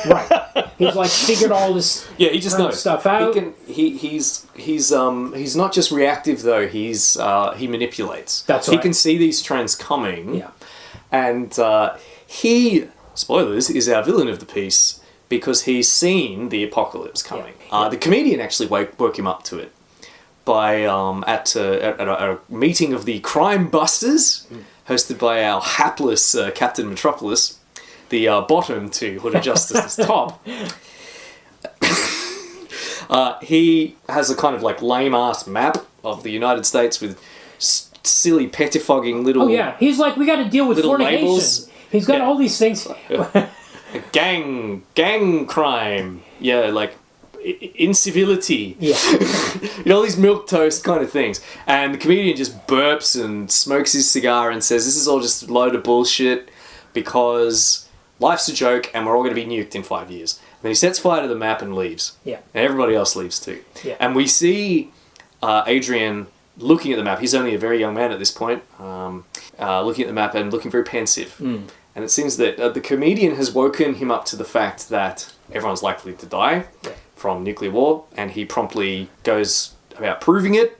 Right. He's like figured all this. Yeah, he just knows stuff out. He's not just reactive though. He manipulates. That's right. He can see these trends coming. Yeah. And he, spoilers, is our villain of the piece because he's seen the apocalypse coming. Yeah. The comedian actually woke him up to it. By at a meeting of the Crime Busters, hosted by our hapless Captain Metropolis, the bottom to Hood of Justice's top. He has a kind of like lame-ass map of the United States with silly pettifogging little... Oh yeah, he's like, we got to deal with fornication. Labels. He's got all these things. Gang crime. Yeah, like... incivility. Yeah. All these milquetoast kind of things. And the comedian just burps and smokes his cigar and says, this is all just a load of bullshit because life's a joke and we're all going to be nuked in 5 years. And then he sets fire to the map and leaves. Yeah. And everybody else leaves too. Yeah. And we see Adrian looking at the map. He's only a very young man at this point. Looking at the map and looking very pensive. And it seems that the comedian has woken him up to the fact that everyone's likely to die. Yeah. From nuclear war, and he promptly goes about proving it,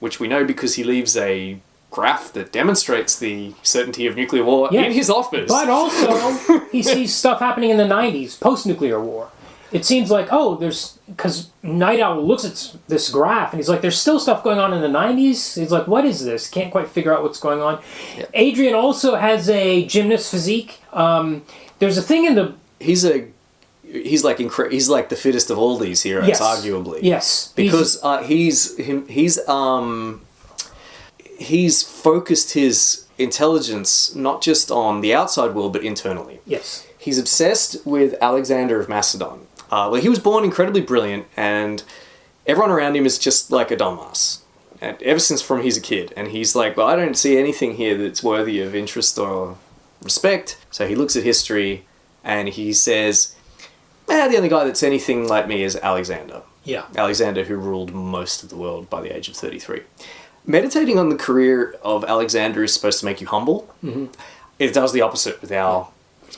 which we know because he leaves a graph that demonstrates the certainty of nuclear war in his office. But also, he sees stuff happening in the 90s, post-nuclear war. It seems like, because Night Owl looks at this graph, and he's like, there's still stuff going on in the 90s? He's like, what is this? Can't quite figure out what's going on. Yeah. Adrian also has a gymnast physique. There's a thing in the... He's like the fittest of all these heroes, arguably. Yes, because he's focused his intelligence not just on the outside world but internally. Yes, he's obsessed with Alexander of Macedon. He was born incredibly brilliant, and everyone around him is just like a dumbass. And ever since from he's a kid, and he's like, well, I don't see anything here that's worthy of interest or respect. So he looks at history, and he says, the only guy that's anything like me is Alexander. Yeah. Alexander, who ruled most of the world by the age of 33. Meditating on the career of Alexander is supposed to make you humble. Mm-hmm. It does the opposite with our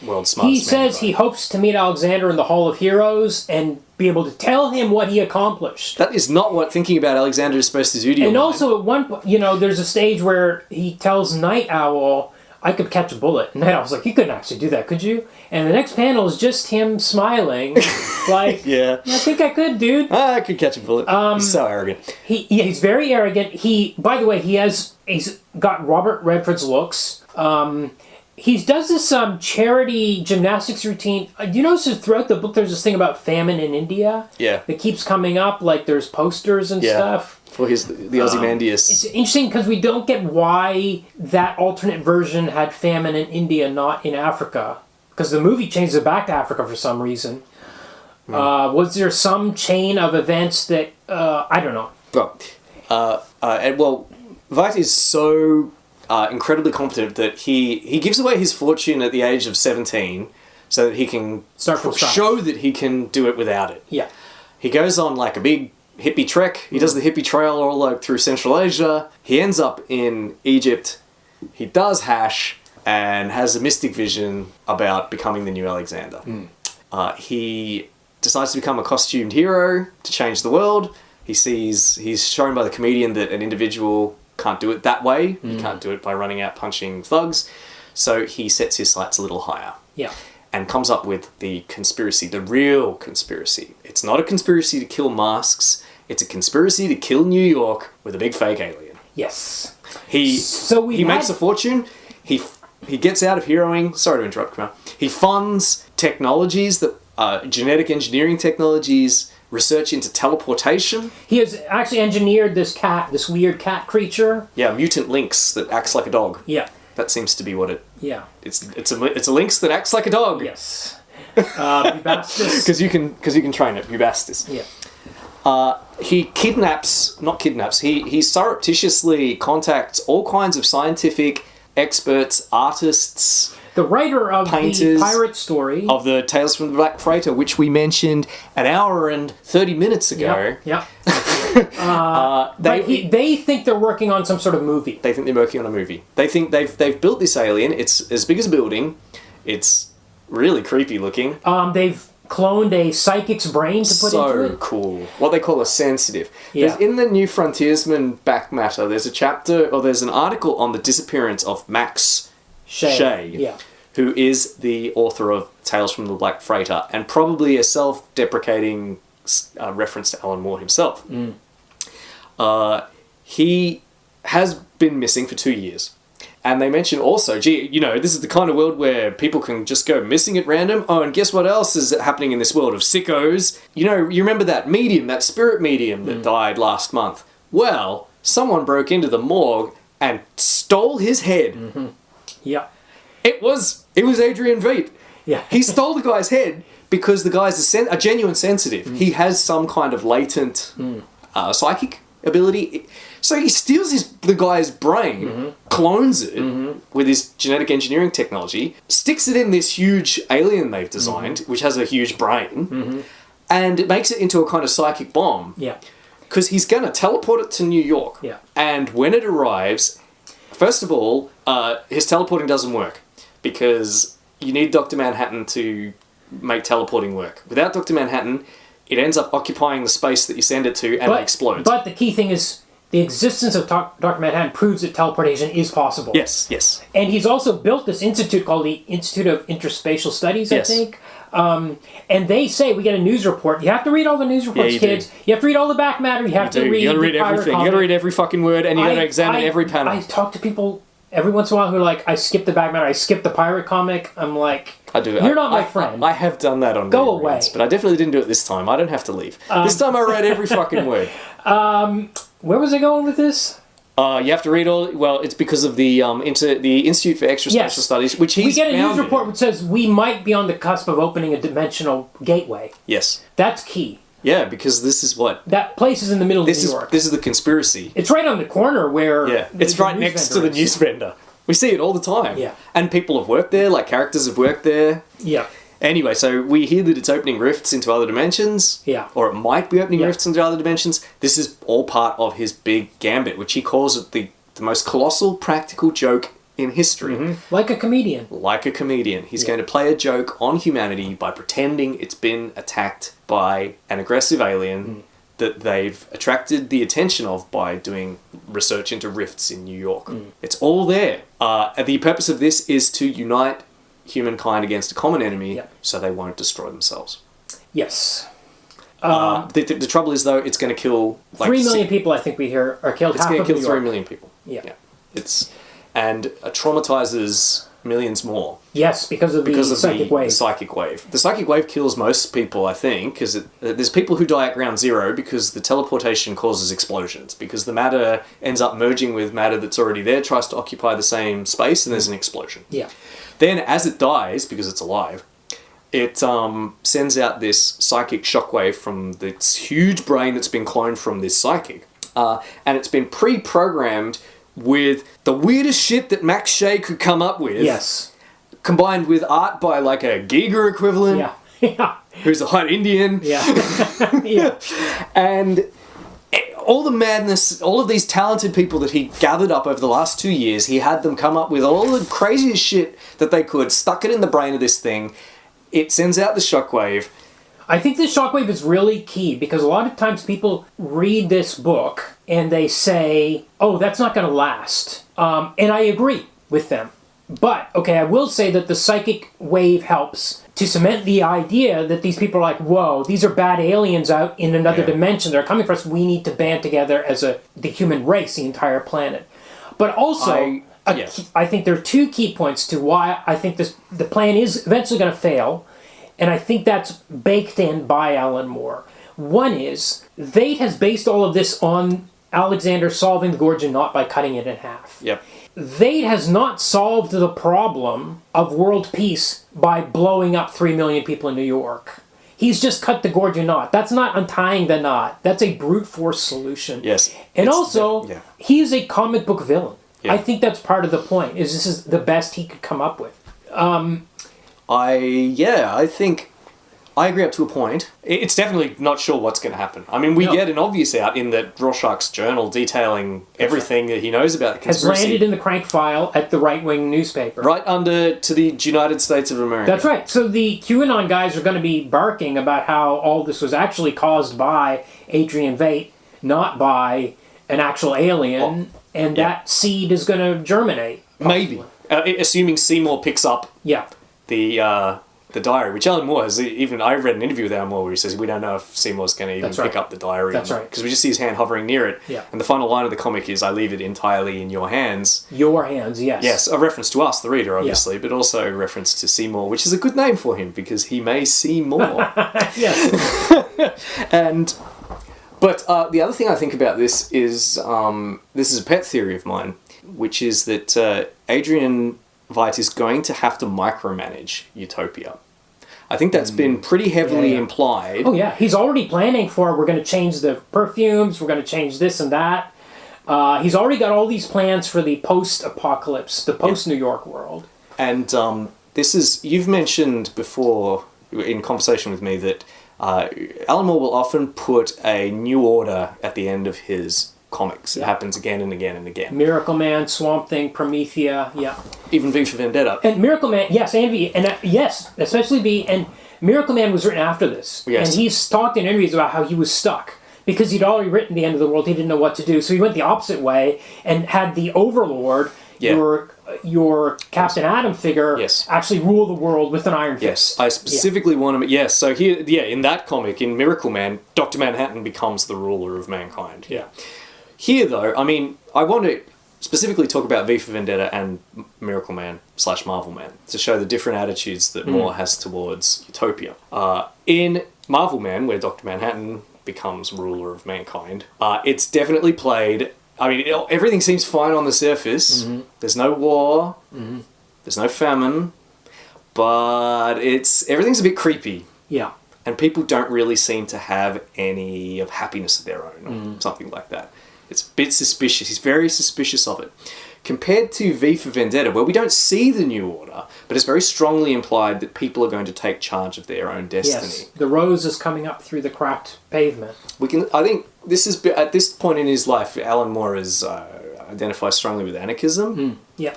world's smartest man. He says he hopes to meet Alexander in the Hall of Heroes and be able to tell him what he accomplished. That is not what thinking about Alexander is supposed to do to you. And also at one point, there's a stage where he tells Night Owl, I could catch a bullet. And Night Owl's like, you couldn't actually do that, could you? And the next panel is just him smiling, like, I think I could, dude. I could catch a bullet. He's so arrogant. He's very arrogant. By the way, he's got Robert Redford's looks. he does this charity gymnastics routine. Do you notice that throughout the book there's this thing about famine in India? Yeah. That keeps coming up, like there's posters and stuff. For the Ozymandias. It's interesting because we don't get why that alternate version had famine in India, not in Africa. Because the movie changes it back to Africa for some reason. Was there some chain of events that, I don't know. Well, Veidt is so incredibly competent that he gives away his fortune at the age of 17 so that he can show that he can do it without it. Yeah. He goes on like a big hippie trek. He does the hippie trail all like through Central Asia. He ends up in Egypt. He does hash and has a mystic vision about becoming the new Alexander. He decides to become a costumed hero to change the world. He's shown by the comedian that an individual can't do it that way. He can't do it by running out punching thugs. So he sets his sights a little higher. Yeah. And comes up with the conspiracy, the real conspiracy. It's not a conspiracy to kill masks. It's a conspiracy to kill New York with a big fake alien. Yes. He makes a fortune. He gets out of heroing. Sorry to interrupt, Kumar. He funds technologies that genetic engineering technologies, research into teleportation. He has actually engineered this weird cat creature. Yeah, mutant lynx that acts like a dog. Yeah. That seems to be what it. Yeah. It's a lynx that acts like a dog. Yes. Bubastis. Because you can train it. Bubastis. Yeah. He he surreptitiously contacts all kinds of scientific experts, artists, the writer of painters, the pirate story of the Tales from the Black Freighter, which we mentioned an hour and 30 minutes ago. Yeah. They think they're working on some sort of movie. They think they're working on a movie. They think they've built this alien. It's as big as a building. It's really creepy looking. They've cloned a psychic's brain to put into it. So cool. What they call a sensitive. Yeah. In the New Frontiersman back matter, there's a chapter, or there's an article on the disappearance of Max Shea, Yeah. who who is the author of Tales from the Black Freighter, and probably a self-deprecating reference to Alan Moore himself. He has been missing for 2 years. And they mention also, this is the kind of world where people can just go missing at random. Oh, and guess what else is happening in this world of sickos? You remember that medium, that spirit medium that died last month? Well, someone broke into the morgue and stole his head. Mm-hmm. Yeah. It was Adrian Veidt. Yeah. He stole the guy's head because the guy's a genuine sensitive. He has some kind of latent psychic ability. So he steals the guy's brain, clones it with his genetic engineering technology, sticks it in this huge alien they've designed, which has a huge brain, and makes it into a kind of psychic bomb. Yeah. Because he's going to teleport it to New York. Yeah. And when it arrives, first of all, his teleporting doesn't work because you need Dr. Manhattan to make teleporting work. Without Dr. Manhattan, it ends up occupying the space that you send it to and it explodes. But the key thing is the existence of Dr. Manhattan proves that teleportation is possible. Yes. And he's also built this institute called the Institute of Interspatial Studies, I think. And they say, we get a news report. You have to read all the news reports, kids. You have to read all the back matter. You have to read everything. You got to read every fucking word, and you got to examine every panel. I talk to people every once in a while who are like, I skipped the back matter. I skipped the pirate comic. I'm like, I do. You're not my friend. I have done that on Go away. But I definitely didn't do it this time. I don't have to leave. This time I read every fucking word. Where was I going with this? You have to read all. Well, it's because of the the Institute for Extraspatial Studies, which he's we get a news founded. report which says we might be on the cusp of opening a dimensional gateway. Yes. That's key. Yeah, because this is what that place is in the middle of New York. This is the conspiracy. It's right on the corner where. Yeah, it's right next to the news vendor. We see it all the time. Yeah. And people have worked there, like characters have worked there. Yeah. Anyway, so we hear that it's opening rifts into other dimensions. Yeah. Or it might be opening rifts into other dimensions. This is all part of his big gambit, which he calls it the most colossal practical joke in history. Like a comedian. Like a comedian. He's going to play a joke on humanity by pretending it's been attacked by an aggressive alien that they've attracted the attention of by doing research into rifts in New York. It's all there. The purpose of this is to unite humankind against a common enemy so they won't destroy themselves. Yes. The trouble is, though, it's going to kill... 3 million people, I think we hear, are killed. It's going to kill 3 million people. Yeah. And it traumatizes millions more. Yes, because of the psychic wave. The psychic wave. The psychic wave kills most people, I think, because there's people who die at ground zero because the teleportation causes explosions, because the matter ends up merging with matter that's already there, tries to occupy the same space, and there's an explosion. Yeah. Then, as it dies, because it's alive, it sends out this psychic shockwave from this huge brain that's been cloned from this psychic. And it's been pre-programmed with the weirdest shit that Max Shea could come up with. Yes. Combined with art by like a Giga equivalent. Yeah. Yeah. Who's a white Indian. Yeah. Yeah. And all the madness, all of these talented people that he gathered up over the last 2 years, he had them come up with all the craziest shit that they could, stuck it in the brain of this thing. It sends out the shockwave. I think the shockwave is really key because a lot of times people read this book and they say, oh, that's not going to last. And I agree with them. But, okay, I will say that the psychic wave helps to cement the idea that these people are like, whoa, these are bad aliens out in another dimension. They're coming for us. We need to band together as the human race, the entire planet. But also, I think there are two key points to why I think the plan is eventually going to fail. And I think that's baked in by Alan Moore. One is, Veidt has based all of this on Alexander solving the Gorgon knot by cutting it in half. Yep. Veidt has not solved the problem of world peace by blowing up 3 million people in New York. He's just cut the Gorgon knot. That's not untying the knot. That's a brute force solution. Yes. And also, he is a comic book villain. Yeah. I think that's part of the point, is this is the best he could come up with. I think I agree up to a point. It's definitely not sure what's going to happen. I mean, we get an obvious out in that Rorschach's journal detailing everything that he knows about the conspiracy. Has landed in the crank file at the right-wing newspaper. Right under to the United States of America. That's right. So the QAnon guys are going to be barking about how all this was actually caused by Adrian Veidt, not by an actual alien, and that seed is going to germinate. Possibly. Maybe. Assuming Seymour picks up the diary, which Alan Moore has. Even I read an interview with Alan Moore where he says we don't know if Seymour's going to even pick up the diary. That's right. Because we just see his hand hovering near it. Yeah. And the final line of the comic is, "I leave it entirely in your hands." Your hands, yes. Yes, a reference to us, the reader, obviously, but also a reference to Seymour, which is a good name for him because he may see more. Yes. But the other thing I think about this is this is a pet theory of mine, which is that Adrian Veidt is going to have to micromanage Utopia. I think that's been pretty heavily implied. Oh yeah, he's already planning for, we're going to change the perfumes, we're going to change this and that. He's already got all these plans for the post-apocalypse, the post-New York world. And this is, you've mentioned before in conversation with me that Alan Moore will often put a new order at the end of his comics. It happens again and again and again. Miracle Man, Swamp Thing, Promethea, even V for Vendetta. And Miracle Man, yes, and V, and yes, especially V, and Miracle Man was written after this. Yes. And he's talked in interviews about how he was stuck. Because he'd already written the end of the world, he didn't know what to do. So he went the opposite way and had the Overlord, your Captain Atom figure, actually rule the world with an iron fist. Yes, I specifically want to... Yes, so here, in that comic, in Miracle Man, Dr. Manhattan becomes the ruler of mankind. Yeah. Here, though, I mean, I want to specifically talk about V for Vendetta and Miracle Man / Marvel Man to show the different attitudes that Moore has towards Utopia. In Marvel Man, where Dr. Manhattan becomes ruler of mankind, it's definitely played... I mean, everything seems fine on the surface. Mm-hmm. There's no war. Mm-hmm. There's no famine. But everything's a bit creepy. Yeah. And people don't really seem to have any of happiness of their own or something like that. It's a bit suspicious. He's very suspicious of it. Compared to V for Vendetta, where we don't see the New Order, but it's very strongly implied that people are going to take charge of their own destiny. Yes, the rose is coming up through the cracked pavement. I think this is, at this point in his life, Alan Moore identifies strongly with anarchism. Yeah.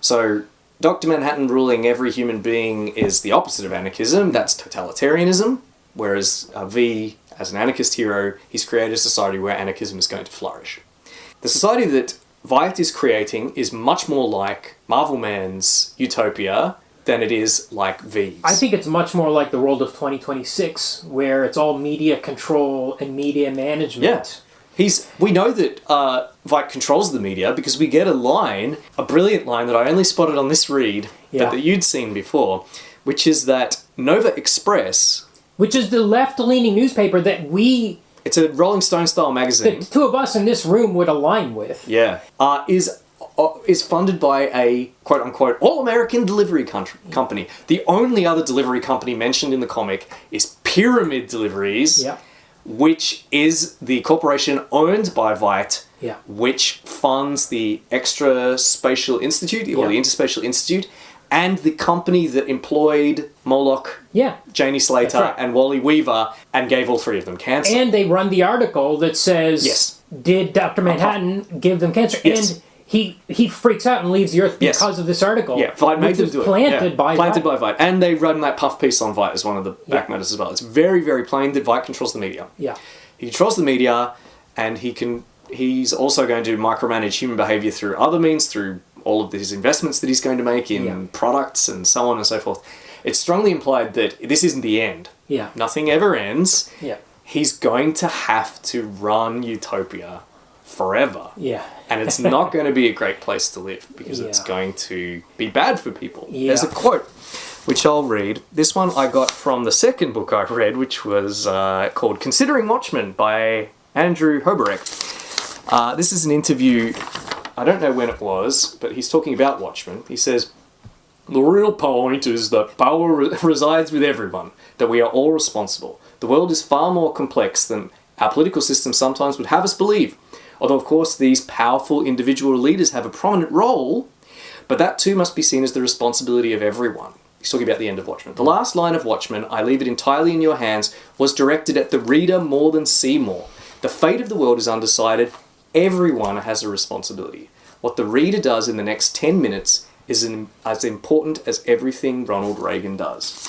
So Dr. Manhattan ruling every human being is the opposite of anarchism. That's totalitarianism. Whereas V, as an anarchist hero, he's created a society where anarchism is going to flourish. The society that Veidt is creating is much more like Marvel Man's Utopia than it is like V's. I think it's much more like the world of 2026, where it's all media control and media management. Yeah. We know that Veidt controls the media because we get a brilliant line that I only spotted on this read, but that you'd seen before, which is that Nova Express, which is the left-leaning newspaper that it's a Rolling Stone style magazine. The two of us in this room would align with. Yeah, is funded by a quote-unquote all-American delivery company. The only other delivery company mentioned in the comic is Pyramid Deliveries, which is the corporation owned by Veidt, which funds the Extra Spatial Institute, or the Interspatial Institute, and the company that employed Moloch, Janie Slater, and Wally Weaver, and gave all three of them cancer. And they run the article that says, did Dr. Manhattan give them cancer? Yes. And he freaks out and leaves the Earth because of this article. Yeah, Veidt made them do it. Planted by Veidt. And they run that puff piece on Veidt as one of the back matters as well. It's very, very plain that Veidt controls the media. Yeah. He controls the media, and he's also going to micromanage human behavior through other means, through all of his investments that he's going to make in products and so on and so forth. It's strongly implied that this isn't the end. Yeah. Nothing ever ends. Yeah. He's going to have to run Utopia forever. Yeah. And it's not going to be a great place to live because it's going to be bad for people. Yeah. There's a quote, which I'll read. This one I got from the second book I read, which was called Considering Watchmen by Andrew Hoberek. This is an interview, I don't know when it was, but he's talking about Watchmen. He says, "The real point is that power resides with everyone, that we are all responsible. The world is far more complex than our political system sometimes would have us believe. Although, of course, these powerful individual leaders have a prominent role, but that too must be seen as the responsibility of everyone." He's talking about the end of Watchmen. "The last line of Watchmen, 'I leave it entirely in your hands,' was directed at the reader more than Seymour. The fate of the world is undecided. Everyone has a responsibility. What the reader does in the next 10 minutes is as important as everything Ronald Reagan does."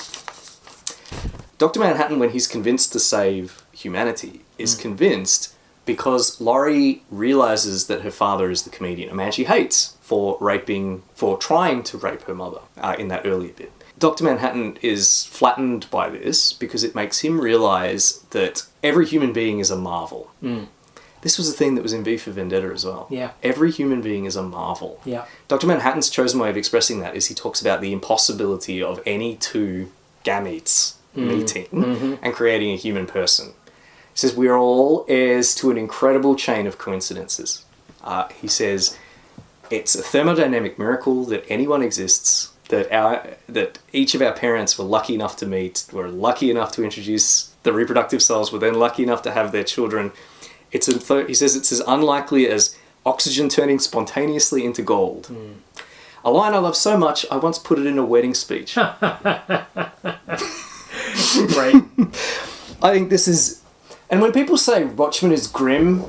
Dr. Manhattan, when he's convinced to save humanity, is convinced because Laurie realizes that her father is the comedian, a man she hates for trying to rape her mother in that earlier bit. Dr. Manhattan is flattened by this because it makes him realize that every human being is a marvel. This was a thing that was in V for Vendetta as well. Yeah. Every human being is a marvel. Yeah. Dr. Manhattan's chosen way of expressing that is he talks about the impossibility of any two gametes meeting and creating a human person. He says, "We are all heirs to an incredible chain of coincidences." He says, "It's a thermodynamic miracle that anyone exists, that each of our parents were lucky enough to meet, were lucky enough to introduce the reproductive cells, were then lucky enough to have their children. He says it's as unlikely as oxygen turning spontaneously into gold." A line I love so much, I once put it in a wedding speech. Right. I think this is... And when people say Watchmen is grim,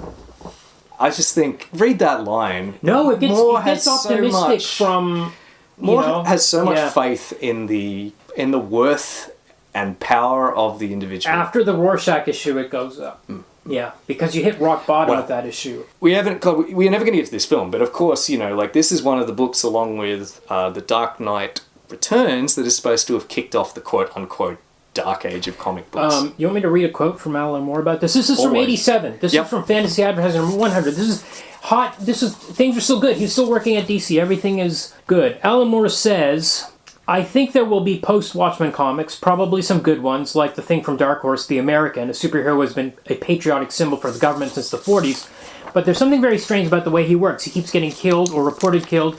I just think, read that line. No, it gets optimistic from... Moore has so much faith in the worth and power of the individual. After the Rorschach issue, it goes up. Yeah, because you hit rock bottom with that issue. We're never going to get to this film, but of course, this is one of the books along with The Dark Knight Returns that is supposed to have kicked off the quote-unquote dark age of comic books. You want me to read a quote from Alan Moore about this? This is from 87. This is from Fantasy Advertiser number 100. This is hot. Things are still good. He's still working at DC. Everything is good. Alan Moore says, "I think there will be post-Watchmen comics, probably some good ones, like the thing from Dark Horse, The American. A superhero who has been a patriotic symbol for the government since the 40s. But there's something very strange about the way he works. He keeps getting killed or reported killed,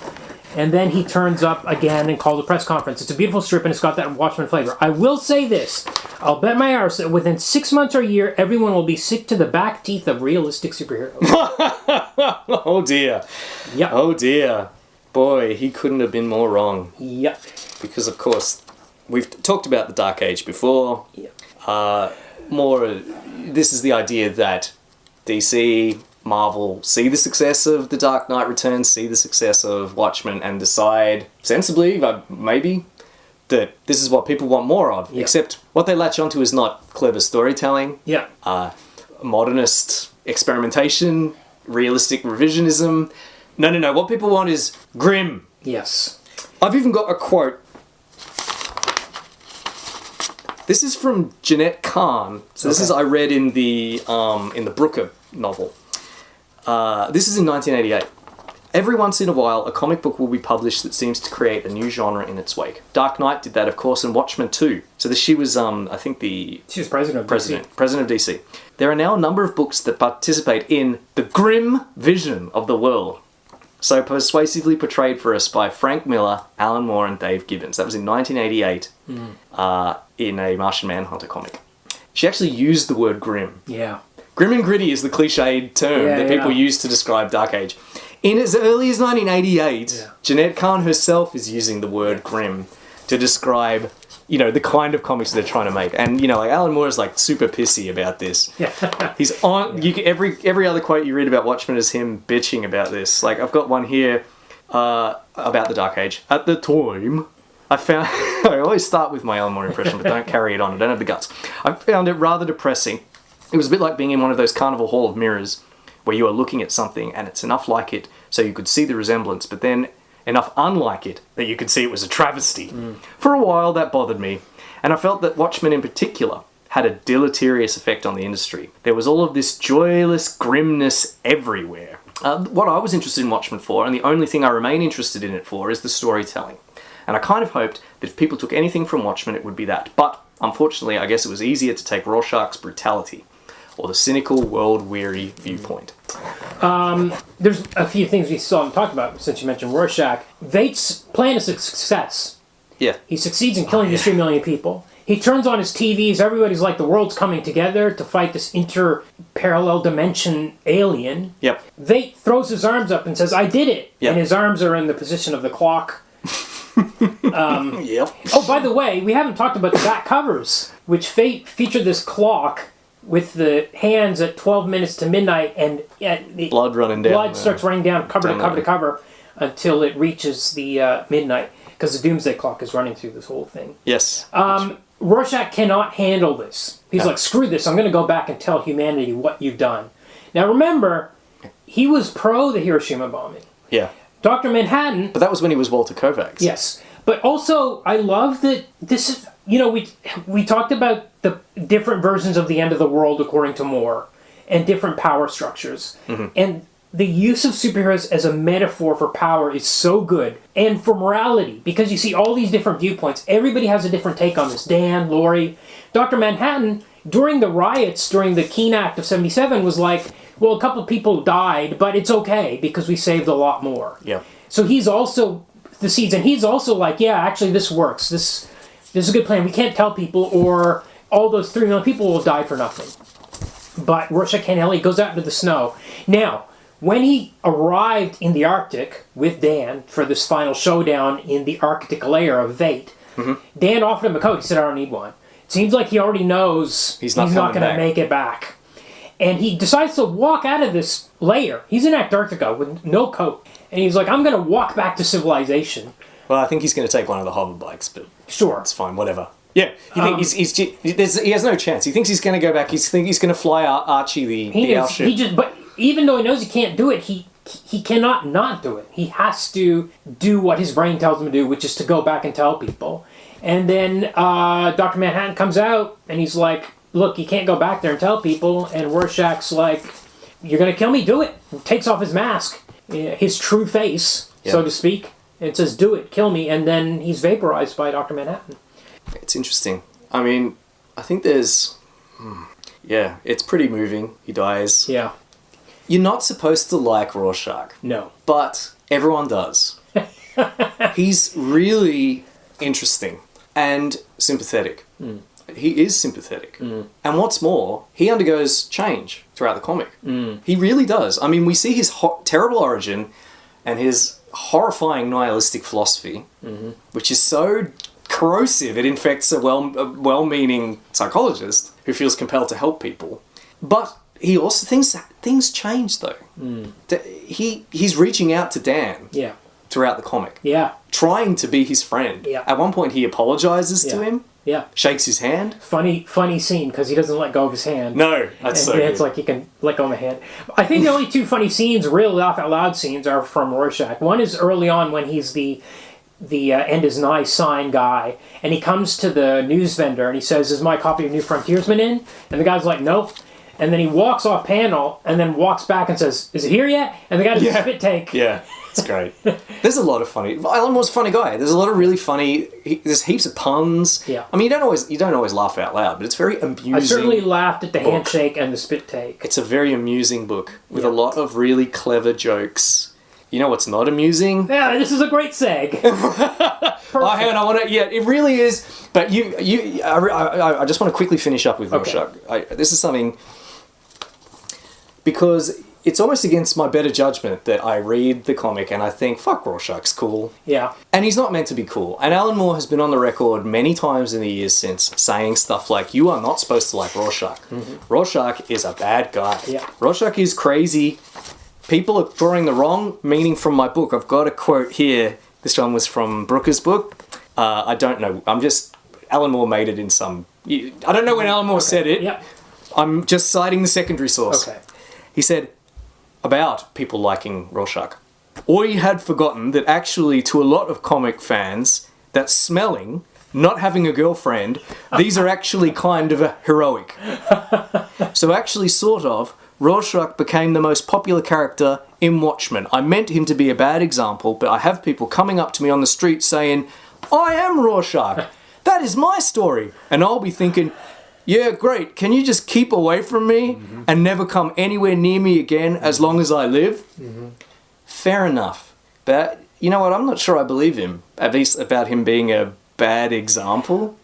and then he turns up again and calls a press conference. It's a beautiful strip, and it's got that Watchmen flavor. I will say this. I'll bet my arse that within 6 months or a year, everyone will be sick to the back teeth of realistic superheroes." Oh, dear. Yep. Oh, dear. Boy, he couldn't have been more wrong. Yep. Because, of course, we've talked about the Dark Age before. Yep. This is the idea that DC... Marvel see the success of The Dark Knight Returns, see the success of Watchmen, and decide, sensibly, maybe, that this is what people want more of. Yeah. Except what they latch onto is not clever storytelling, modernist experimentation, realistic revisionism. No. What people want is grim. Yes. I've even got a quote. This is from Jeanette Kahn. So this is I read in the Brooker novel. This is in 1988. Every once in a while, a comic book will be published that seems to create a new genre in its wake. Dark Knight did that, of course, and Watchmen too. So she was, I think She was president of DC. President of DC. There are now a number of books that participate in the grim vision of the world, so persuasively portrayed for us by Frank Miller, Alan Moore, and Dave Gibbons. That was in 1988 in a Martian Manhunter comic. She actually used the word grim. Yeah. Grim and gritty is the cliched term that people use to describe Dark Age. In as early as 1988, Jeanette Kahn herself is using the word grim to describe, the kind of comics they're trying to make. And, like Alan Moore is like super pissy about this. He's on, every other quote you read about Watchmen is him bitching about this. Like, I've got one here about the Dark Age. At the time, I found, I always start with my Alan Moore impression, but don't carry it on. I don't have the guts. I found it rather depressing. It was a bit like being in one of those Carnival Hall of Mirrors where you are looking at something and it's enough like it so you could see the resemblance, but then enough unlike it that you could see it was a travesty. For a while, that bothered me, and I felt that Watchmen in particular had a deleterious effect on the industry. There was all of this joyless grimness everywhere. What I was interested in Watchmen for, and the only thing I remain interested in it for, is the storytelling. And I kind of hoped that if people took anything from Watchmen, it would be that. But, unfortunately, I guess it was easier to take Rorschach's brutality, or the cynical, world-weary viewpoint. There's a few things we still haven't talked about since you mentioned Rorschach. Vaight's plan is a success. Yeah. He succeeds in killing these 3 million people. He turns on his TVs, everybody's like the world's coming together to fight this inter-parallel dimension alien. Yep. Veight throws his arms up and says, I did it! Yep. And his arms are in the position of the clock. Yep. Oh, by the way, we haven't talked about the back covers, which feature this clock with the hands at 12 minutes to midnight, and the blood running down. Blood starts running down cover to cover to cover until it reaches the midnight, because the Doomsday Clock is running through this whole thing. Yes. Rorschach cannot handle this. He's like, screw this, I'm going to go back and tell humanity what you've done. Now remember, he was pro the Hiroshima bombing. Yeah. Dr. Manhattan... But that was when he was Walter Kovacs. Yes. But also, I love that this is... we talked about the different versions of the end of the world according to Moore, and different power structures. And the use of superheroes as a metaphor for power is so good. And for morality, because you see all these different viewpoints. Everybody has a different take on this. Dan, Laurie, Dr. Manhattan, during the riots, during the Keene Act of 77, was like, well, a couple of people died, but it's okay because we saved a lot more. Yeah. So he's also the seeds, and he's also like, yeah, actually this works. This is a good plan. We can't tell people, or all those 3 million people will die for nothing. But Rorschach can't handle it. He goes out into the snow. Now, when he arrived in the Arctic with Dan for this final showdown in the Arctic layer of Veight, Dan offered him a coat. He said, I don't need one. It seems like he already knows he's not going to make it back. And he decides to walk out of this layer. He's in Antarctica with no coat. And he's like, I'm going to walk back to civilization. Well, I think he's going to take one of the hover bikes, but sure, it's fine, whatever. Yeah, he has no chance. He thinks he's going to go back. He's going to fly Archie the airship. But even though he knows he can't do it, he cannot not do it. He has to do what his brain tells him to do, which is to go back and tell people. And then Dr. Manhattan comes out, and he's like, look, you can't go back there and tell people. And Rorschach's like, you're going to kill me? Do it. He takes off his mask, his true face, so to speak, and says, do it, kill me. And then he's vaporized by Dr. Manhattan. It's interesting. I mean, I think there's... Yeah, it's pretty moving. He dies. Yeah. You're not supposed to like Rorschach. No. But everyone does. He's really interesting and sympathetic. He is sympathetic. And what's more, he undergoes change throughout the comic. He really does. I mean, we see his terrible origin and his horrifying nihilistic philosophy, which is so corrosive it infects a well-meaning psychologist who feels compelled to help people. But he also things change though. He's reaching out to Dan throughout the comic. Yeah. Trying to be his friend. Yeah. At one point he apologizes to him. Yeah. Shakes his hand. Funny scene because he doesn't let go of his hand. No, that's so good. It's like he can let go of my hand. I think the only 2 funny scenes, real laugh out loud scenes, are from Rorschach. One is early on when he's the End is Nigh sign guy, and he comes to the news vendor and he says, is my copy of New Frontiersman in? And the guy's like, nope. and then he walks off panel, and then walks back and says, "Is it here yet?" And the guy does a spit take. Yeah, it's great. There's a lot of funny. Alan Moore's a funny guy. There's a lot of really funny. There's heaps of puns. Yeah. I mean, you don't always laugh out loud, but it's very amusing. I certainly laughed at the handshake and the spit take. It's a very amusing book with a lot of really clever jokes. You know what's not amusing? Yeah, this is a great seg. Oh, hang on, I want to. Yeah, it really is. But I just want to quickly finish up with Rorschach. This is something because it's almost against my better judgment that I read the comic and I think, fuck, Rorschach's cool. Yeah. And he's not meant to be cool. And Alan Moore has been on the record many times in the years since saying stuff like, you are not supposed to like Rorschach. Rorschach is a bad guy. Yeah. Rorschach is crazy. People are drawing the wrong meaning from my book. I've got a quote here. This one was from Brooker's book. I don't know. Alan Moore made it in some... I don't know when Alan Moore said it. Yep. I'm just citing the secondary source. Okay. He said, about people liking Rorschach. Or he had forgotten that actually to a lot of comic fans, that smelling, not having a girlfriend, these are actually kind of heroic. So actually, sort of, Rorschach became the most popular character in Watchmen. I meant him to be a bad example, but I have people coming up to me on the street saying, I am Rorschach. That is my story. And I'll be thinking, yeah, great. Can you just keep away from me and never come anywhere near me again as long as I live? Fair enough. But you know what? I'm not sure I believe him, at least about him being a bad example.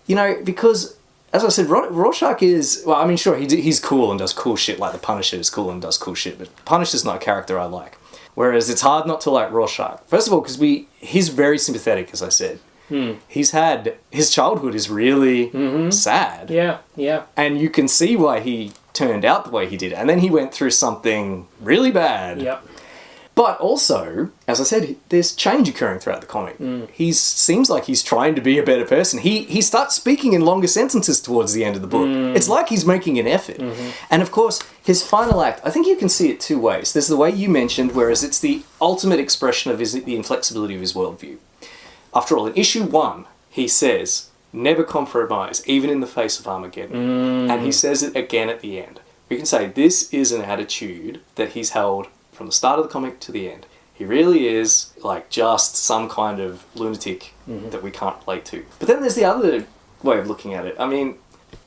You know, because, as I said, Rorschach is... Well, I mean, sure, he's cool and does cool shit, like the Punisher is cool and does cool shit, but Punisher's not a character I like. Whereas it's hard not to like Rorschach. First of all, because he's very sympathetic, as I said. He's had... His childhood is really sad. Yeah, yeah. And you can see why he turned out the way he did. And then he went through something really bad. Yep. But also, as I said, there's change occurring throughout the comic. He seems like he's trying to be a better person. He starts speaking in longer sentences towards the end of the book. It's like he's making an effort. And of course, his final act, I think you can see it two ways. There's the way you mentioned, whereas it's the ultimate expression of the inflexibility of his worldview. After all, in issue 1, he says, never compromise, even in the face of Armageddon. And he says it again at the end. We can say this is an attitude that he's held from the start of the comic to the end. He really is like just some kind of lunatic that we can't relate to. But then there's the other way of looking at it. I mean,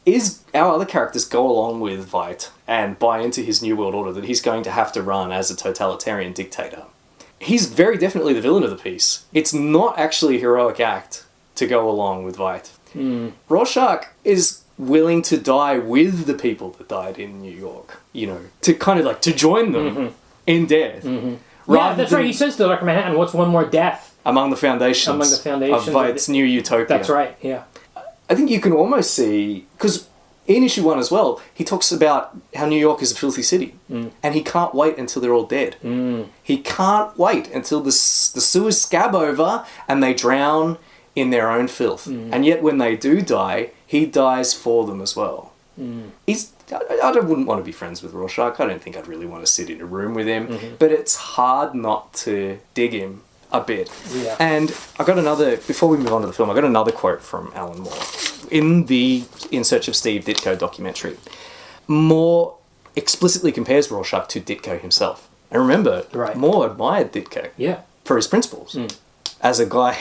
is our other characters go along with Veidt and buy into his new world order that he's going to have to run as a totalitarian dictator? He's very definitely the villain of the piece. It's not actually a heroic act to go along with Veidt. Rorschach is willing to die with the people that died in New York, you know, to kind of like to join them in death. Yeah, that's right. He says to Dr. Manhattan, what's one more death? Among the foundations of Veidt's new utopia. That's right, yeah. I think you can almost see, because in issue 1 as well, he talks about how New York is a filthy city, and he can't wait until they're all dead. He can't wait until the sewers scab over and they drown in their own filth. And yet when they do die, he dies for them as well. I wouldn't want to be friends with Rorschach. I don't think I'd really want to sit in a room with him. But it's hard not to dig him a bit. Yeah. And I got another, before we move on to the film, I got another quote from Alan Moore in the In Search of Steve Ditko documentary. Moore explicitly compares Rorschach to Ditko himself. And remember, Moore admired Ditko for his principles. As a guy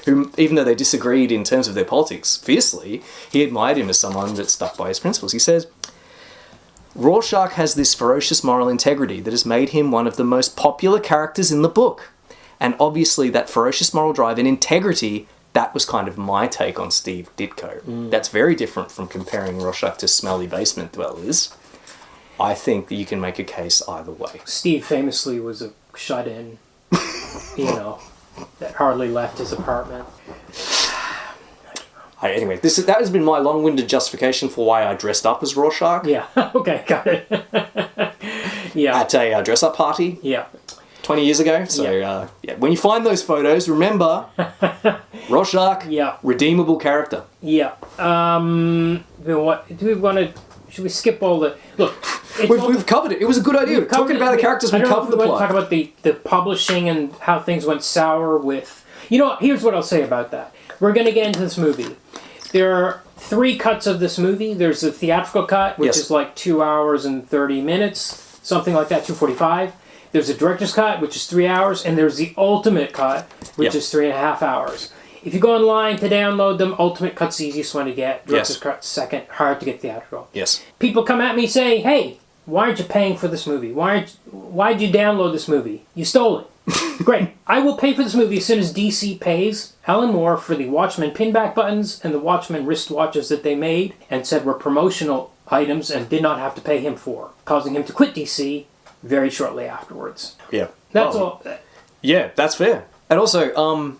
who, even though they disagreed in terms of their politics fiercely, he admired him as someone that stuck by his principles. He says, Rorschach has this ferocious moral integrity that has made him one of the most popular characters in the book. And obviously that ferocious moral drive and integrity, that was kind of my take on Steve Ditko. That's very different from comparing Rorschach to smelly basement dwellers. I think that you can make a case either way. Steve famously was a shut-in, you know, that hardly left his apartment. Anyway, that has been my long-winded justification for why I dressed up as Rorschach. Yeah, okay, got it. At a dress-up party. 20 years ago. So, when you find those photos, remember, Rorschach, redeemable character. What do we want to... Should we skip all the... Look, we've covered it. It was a good idea. Talking about the characters, we covered the plot. Talk about the publishing and how things went sour with... You know what? Here's what I'll say about that. We're going to get into this movie. There are 3 cuts of this movie. There's the theatrical cut, which Yes. is like 2 hours and 30 minutes, something like that, 2:45. There's a director's cut, which is 3 hours, and there's the ultimate cut, which is 3.5 hours. If you go online to download them, ultimate cut's the easiest one to get. Director's cut second, hard to get theatrical. Yes. People come at me and say, "Hey, why aren't you paying for this movie? Why'd you download this movie? You stole it." Great. I will pay for this movie as soon as DC pays Alan Moore for the Watchmen pinback buttons and the Watchmen wristwatches that they made and said were promotional items and did not have to pay him for, causing him to quit DC very shortly afterwards. Yeah. That's Well, all. Yeah, that's fair. And also,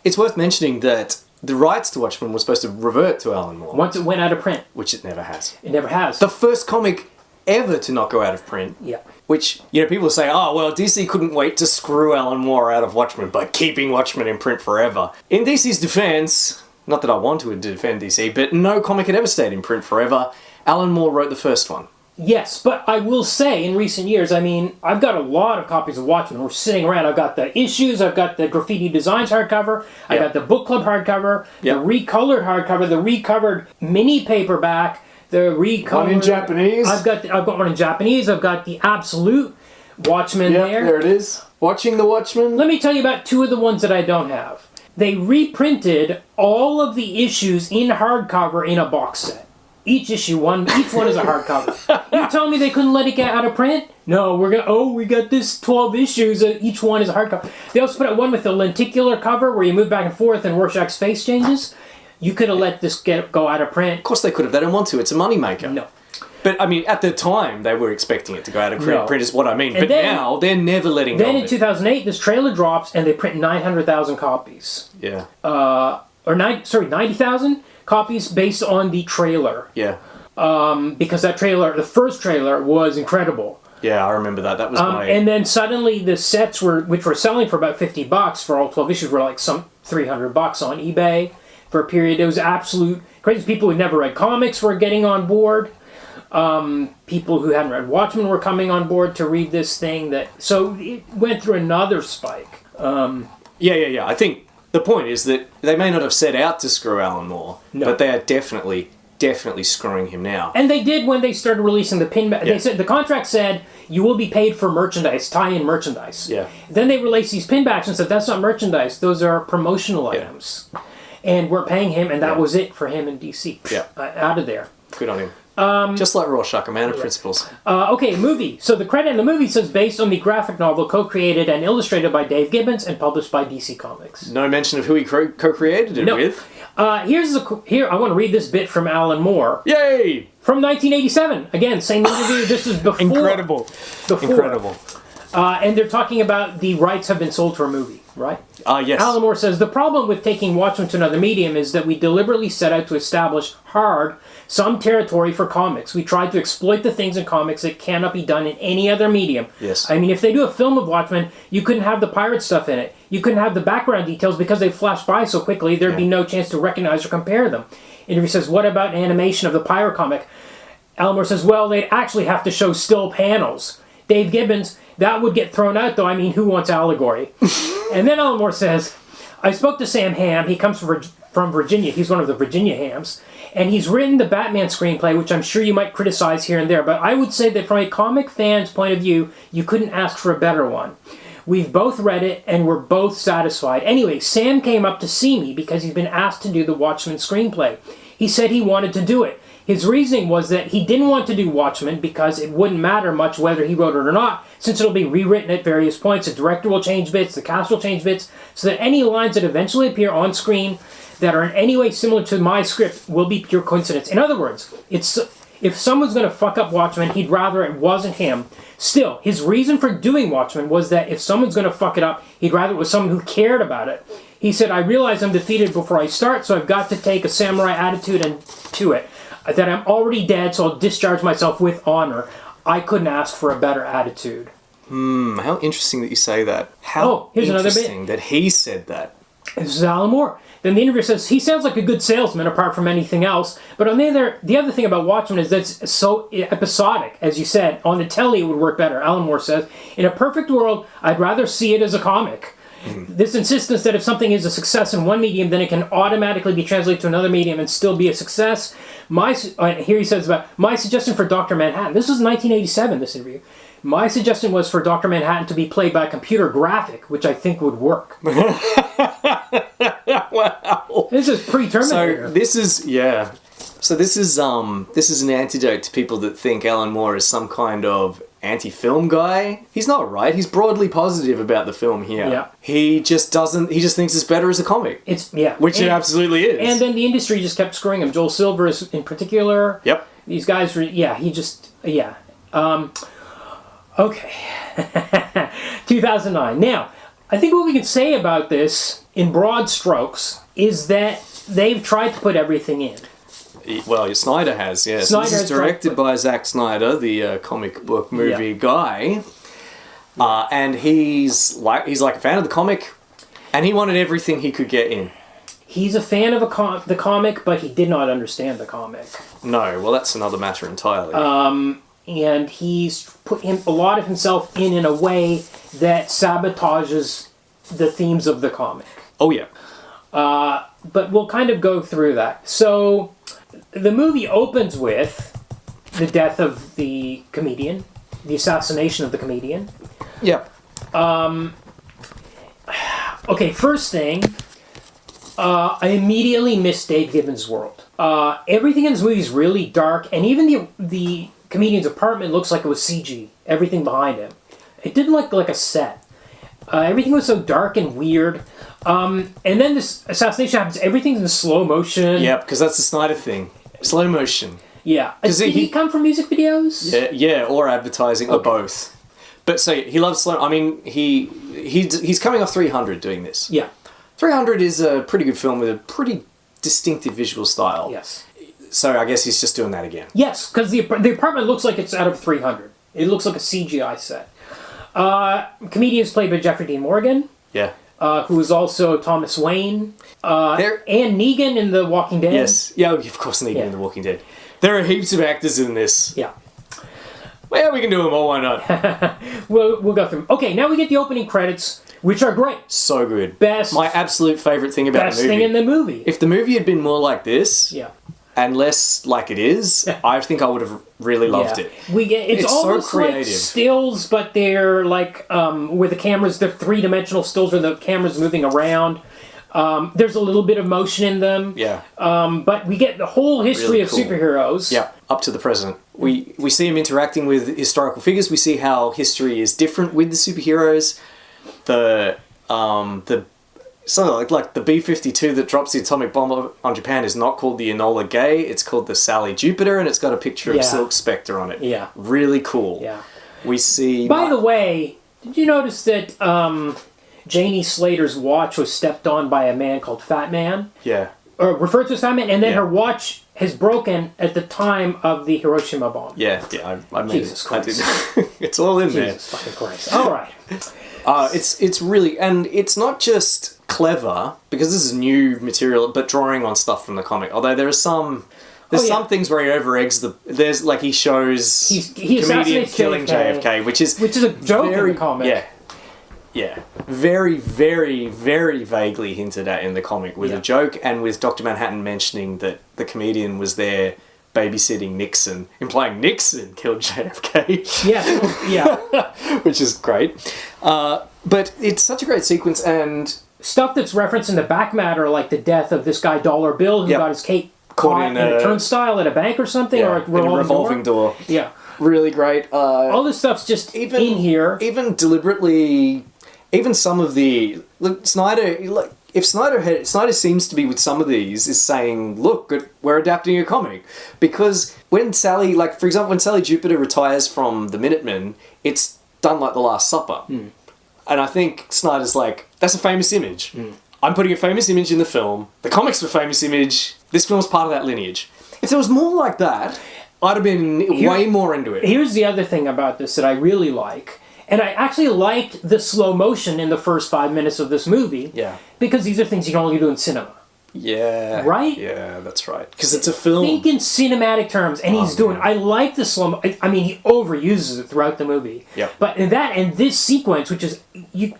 it's worth mentioning that the rights to Watchmen were supposed to revert to Alan Moore, Once it went out of print, which it never has. it never has. The first comic ever to not go out of print. Yeah. Which, people say, oh, well, DC couldn't wait to screw Alan Moore out of Watchmen by keeping Watchmen in print forever. In DC's defense, not that I want to defend DC, but no comic had ever stayed in print forever. Alan Moore wrote the first one. Yes, but I will say, in recent years, I mean, I've got a lot of copies of Watchmen. We're sitting around. I've got the issues, I've got the Graffiti Designs hardcover, I've got the Book Club hardcover, the recolored hardcover, the recovered mini paperback, the recolored... One in Japanese. I've got one in Japanese. I've got the Absolute Watchmen there. There it is. Watching the Watchmen. Let me tell you about 2 of the ones that I don't have. They reprinted all of the issues in hardcover in a box set. Each one is a hardcover. You tell me they couldn't let it get out of print? No, we got this 12 issues, each one is a hardcover. They also put out one with a lenticular cover where you move back and forth and Rorschach's face changes. You could have let this go out of print. Of course they could have. They don't want to. It's a moneymaker. No. But, I mean, at the time, they were expecting it to go out of print. No. Print is what I mean. And But then- now, they're never letting go Then of in it. 2008, this trailer drops and they print 900,000 copies. Yeah. 90,000 copies based on the trailer. Yeah. Because that trailer, the first trailer, was incredible. Yeah, I remember that. That was my... And then suddenly the sets which were selling for about $50 for all 12 issues were like some $300 on eBay for a period. It was absolute crazy. People who never read comics were getting on board. People who hadn't read Watchmen were coming on board to read this thing. So it went through another spike. Yeah. I think the point is that they may not have set out to screw Alan Moore, but they are definitely screwing him now. And they did when they started releasing the pinback. They said the contract said you will be paid for merchandise, tie-in merchandise. Yeah. Then they released these pinbacks and said that's not merchandise; those are promotional items. And we're paying him, and that was it for him in DC. Yeah. Out of there. Good on him. Just like Rorschach, a man of principles. Okay, movie. So the credit in the movie says based on the graphic novel co-created and illustrated by Dave Gibbons and published by DC Comics. No mention of who he co-created it with. Here, I want to read this bit from Alan Moore. Yay! From 1987. Again, same interview. This is before. Incredible. Incredible. And they're talking about the rights have been sold to a movie, right? Yes. Alan Moore says, the problem with taking Watchmen to another medium is that we deliberately set out to establish some territory for comics. We tried to exploit the things in comics that cannot be done in any other medium. Yes. I mean, if they do a film of Watchmen, you couldn't have the pirate stuff in it. You couldn't have the background details because they flash by so quickly, there'd be no chance to recognize or compare them. And he says, what about animation of the pirate comic? Alan Moore says, well, they'd actually have to show still panels. Dave Gibbons, that would get thrown out, though. I mean, who wants allegory? And then Alan Moore says, I spoke to Sam Hamm. He comes from Virginia. He's one of the Virginia Hams. And he's written the Batman screenplay, which I'm sure you might criticize here and there. But I would say that from a comic fan's point of view, you couldn't ask for a better one. We've both read it, and we're both satisfied. Anyway, Sam came up to see me because he's been asked to do the Watchmen screenplay. He said he wanted to do it. His reasoning was that he didn't want to do Watchmen because it wouldn't matter much whether he wrote it or not, since it'll be rewritten at various points. The director will change bits, the cast will change bits, so that any lines that eventually appear on screen that are in any way similar to my script will be pure coincidence. In other words, if someone's going to fuck up Watchmen, he'd rather it wasn't him. Still, his reason for doing Watchmen was that if someone's going to fuck it up, he'd rather it was someone who cared about it. He said, I realize I'm defeated before I start, so I've got to take a samurai attitude to it. That I'm already dead, so I'll discharge myself with honor. I couldn't ask for a better attitude. How interesting that you say that. How here's another bit. interesting that he said that. This is Alan Moore. Then the interviewer says, he sounds like a good salesman apart from anything else. But on the other thing about Watchmen is that it's so episodic, as you said. On the telly, it would work better. Alan Moore says, in a perfect world, I'd rather see it as a comic. This insistence that if something is a success in one medium, then it can automatically be translated to another medium and still be a success. Here he says about my suggestion for Dr. Manhattan. This was 1987, this interview. My suggestion was for Dr. Manhattan to be played by a computer graphic, which I think would work. Wow. This is pre-Terminator. So this is an antidote to people that think Alan Moore is some kind of anti-film guy. He's not, right? He's broadly positive about the film here. Yeah. He just thinks it's better as a comic. Which it absolutely is. And then the industry just kept screwing him. Joel Silver is in particular. Yep. These guys were, okay. 2009. Now, I think what we can say about this, in broad strokes, is that they've tried to put everything in. Well, Snyder has, yes. This is directed by Zack Snyder, the comic book movie guy. And he's like a fan of the comic, and he wanted everything he could get in. He's a fan of the comic, but he did not understand the comic. No, well, that's another matter entirely. And he's put a lot of himself in a way that sabotages the themes of the comic. Oh, yeah. But we'll kind of go through that. So, the movie opens with the death of the comedian, the assassination of the comedian. Yeah. Okay, first thing, I immediately missed Dave Gibbons' world. Everything in this movie is really dark, and even the comedian's apartment looks like it was CG. Everything behind him. It didn't look like a set. Everything was so dark and weird. And then this assassination happens. Everything's in slow motion. Yeah, because that's the Snyder thing. Slow motion. Yeah. Did he come from music videos? Yeah, or advertising, or both. But so he loves slow. I mean, he's coming off 300 doing this. Yeah. 300 is a pretty good film with a pretty distinctive visual style. Yes. So I guess he's just doing that again. Yes, because the apartment looks like it's out of 300. It looks like a CGI set. Comedian is played by Jeffrey Dean Morgan. Yeah. Who is also Thomas Wayne. And Negan in The Walking Dead. Yes. Yeah, of course Negan in The Walking Dead. There are heaps of actors in this. Yeah. Well, we can do them all, why not? We'll go through them. Okay, now we get the opening credits, which are great. So good. My absolute favourite thing about the movie. Best thing in the movie. If the movie had been more like this... Yeah. And less like it is, I think I would have really loved it. It's almost so creative. Like stills, but they're like where the cameras, they're three-dimensional stills where the camera's moving around. There's a little bit of motion in them. Yeah. But we get the whole history of superheroes. Yeah, up to the present. We see him interacting with historical figures. We see how history is different with the superheroes. Something like the B-52 that drops the atomic bomb on Japan is not called the Enola Gay, it's called the Sally Jupiter, and it's got a picture of Silk Spectre on it. Yeah. Really cool. Yeah. We see... By the way, did you notice that Janie Slater's watch was stepped on by a man called Fat Man? Yeah. Or referred to as Fat Man, and then her watch has broken at the time of the Hiroshima bomb. Yeah, I mean... Jesus Christ. It's all in there. Jesus fucking Christ. All right. It's really... And it's not just... clever, because this is new material, but drawing on stuff from the comic. Although there are some things where he over-eggs there's like he shows comedian killing JFK, which is a joke in the comic. Yeah. Very, very, very vaguely hinted at in the comic with a joke, and with Dr. Manhattan mentioning that the comedian was there babysitting Nixon, implying Nixon killed JFK. Yeah. Which is great. But it's such a great sequence, and stuff that's referenced in the back matter, like the death of this guy Dollar Bill, who got his cake caught in a turnstile at a bank or something, or a revolving door. Yeah. Really great. All this stuff's just in here. Even deliberately, even some of the... Look, Snyder seems to be with some of these, is saying, look, we're adapting a comic. Because when Sally, like, for example, when Sally Jupiter retires from the Minutemen, it's done like The Last Supper. And I think Snyder's like, that's a famous image. I'm putting a famous image in the film. The comic's a famous image. This film's part of that lineage. If there was more like that, I'd have been way more into it. Here's the other thing about this that I really like. And I actually liked the slow motion in the first 5 minutes of this movie. Yeah. Because these are things you can only do in cinema. Yeah. Right? Yeah, that's right. Because it's a film. Think in cinematic terms, and he's doing. man. I like the slow. I mean, he overuses it throughout the movie. Yep. But in this sequence, which is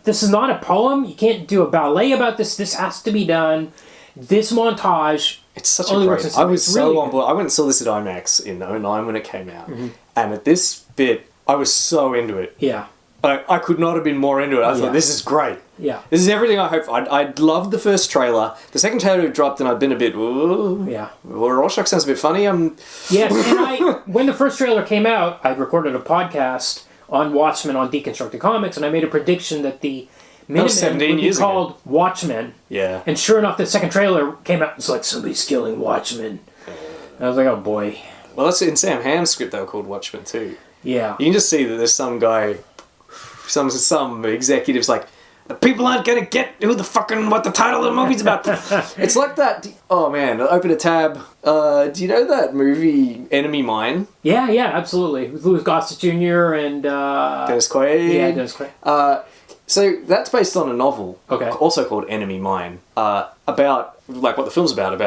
this is not a poem. You can't do a ballet about this. This has to be done. This montage. It's such a only works in great... I was it's so really on good. board. I went and saw this at IMAX in '09 when it came out. Mm-hmm. And at this bit, I was so into it. Yeah. I could not have been more into it. I was Yeah. like, this is great. Yeah. This is everything I hoped. I loved the first trailer. The second trailer dropped and I'd been a bit... Ooh. Yeah. Well, Rorschach sounds a bit funny. Yes, and when the first trailer came out, I recorded a podcast on Watchmen on Deconstructed Comics, and I made a prediction that the Minutemen 17 would be years ago. called Watchmen. Yeah. And sure enough, the second trailer came out. It's like, somebody's killing Watchmen. And I was like, oh boy. Well, that's in Sam Hamm's script. They were called Watchmen too. Yeah. You can just see that there's some guy, some executives like, the people aren't gonna get what the title of the movie's about. It's like that. Oh man, open a tab. Do you know that movie Enemy Mine? Yeah, absolutely. With Louis Gossett Jr. and... Dennis Quaid. Yeah, Dennis Quaid. So that's based on a novel, Okay. also called Enemy Mine, about like what the film's about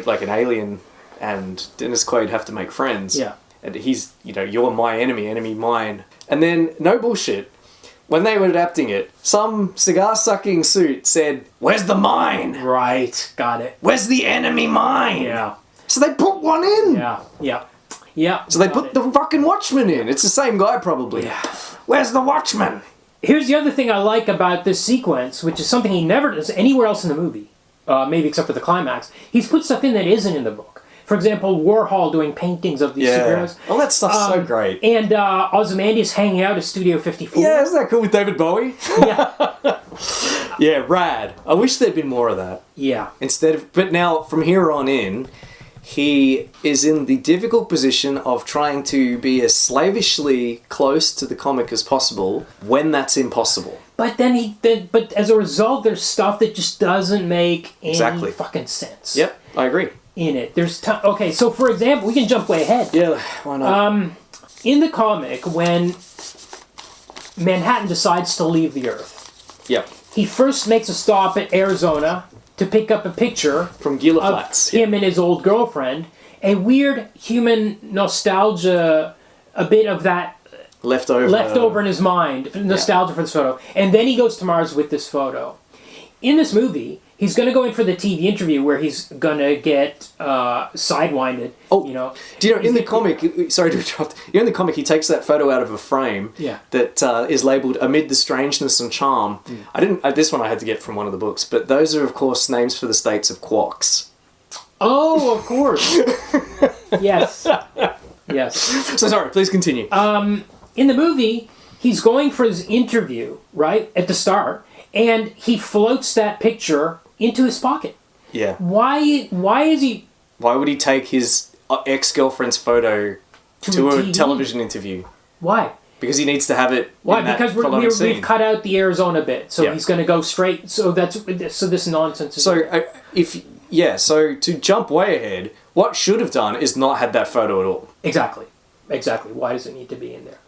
like an alien and Dennis Quaid have to make friends. Yeah. And he's, you're my enemy mine. And then, no bullshit, when they were adapting it, some cigar-sucking suit said, "Where's the mine? Right, got it. Where's the enemy mine?" Yeah. So they put one in. Yeah. So they got put it. the fucking Watchman in. It's the same guy, probably. Yeah. Where's the Watchman? Here's the other thing I like about this sequence, which is something he never does anywhere else in the movie, maybe except for the climax. He's put stuff in that isn't in the book. For example, Warhol doing paintings of these superheroes. All that stuff's so great. And Ozymandias hanging out at Studio 54. Yeah, isn't that cool with David Bowie? Yeah. Yeah, rad. I wish there'd been more of that. Yeah. But now, from here on in, he is in the difficult position of trying to be as slavishly close to the comic as possible when that's impossible. But then but as a result, there's stuff that just doesn't make any fucking sense. Yep, I agree. In it. There's okay, so for example, we can jump way ahead. Yeah, why not? In the comic, when Manhattan decides to leave the Earth, Yep. he first makes a stop at Arizona to pick up a picture From Gila of Flats. him and his old girlfriend. A weird human nostalgia, a bit of that Left over in his mind, nostalgia for this photo. And then he goes to Mars with this photo. In this movie, he's going to go in for the TV interview where he's going to get sidewinded. Oh, do you know, in the comic, sorry to interrupt, in the comic he takes that photo out of a frame that is labelled Amid the Strangeness and Charm. This one I had to get from one of the books, but those are, of course, names for the states of quarks. Oh, of course. Yes. Yes. So sorry, please continue. In the movie, he's going for his interview, right, at the start, and he floats that picture into his pocket. Yeah. Why is he... Why would he take his ex-girlfriend's photo to a TV? television interview? Why? Because he needs to have it. Why? In that Because following scene. we've cut out the Arizona bit, so he's going to go straight. So this nonsense. So to jump way ahead, what should have done is not had that photo at all. Exactly. Why does it need to be in there?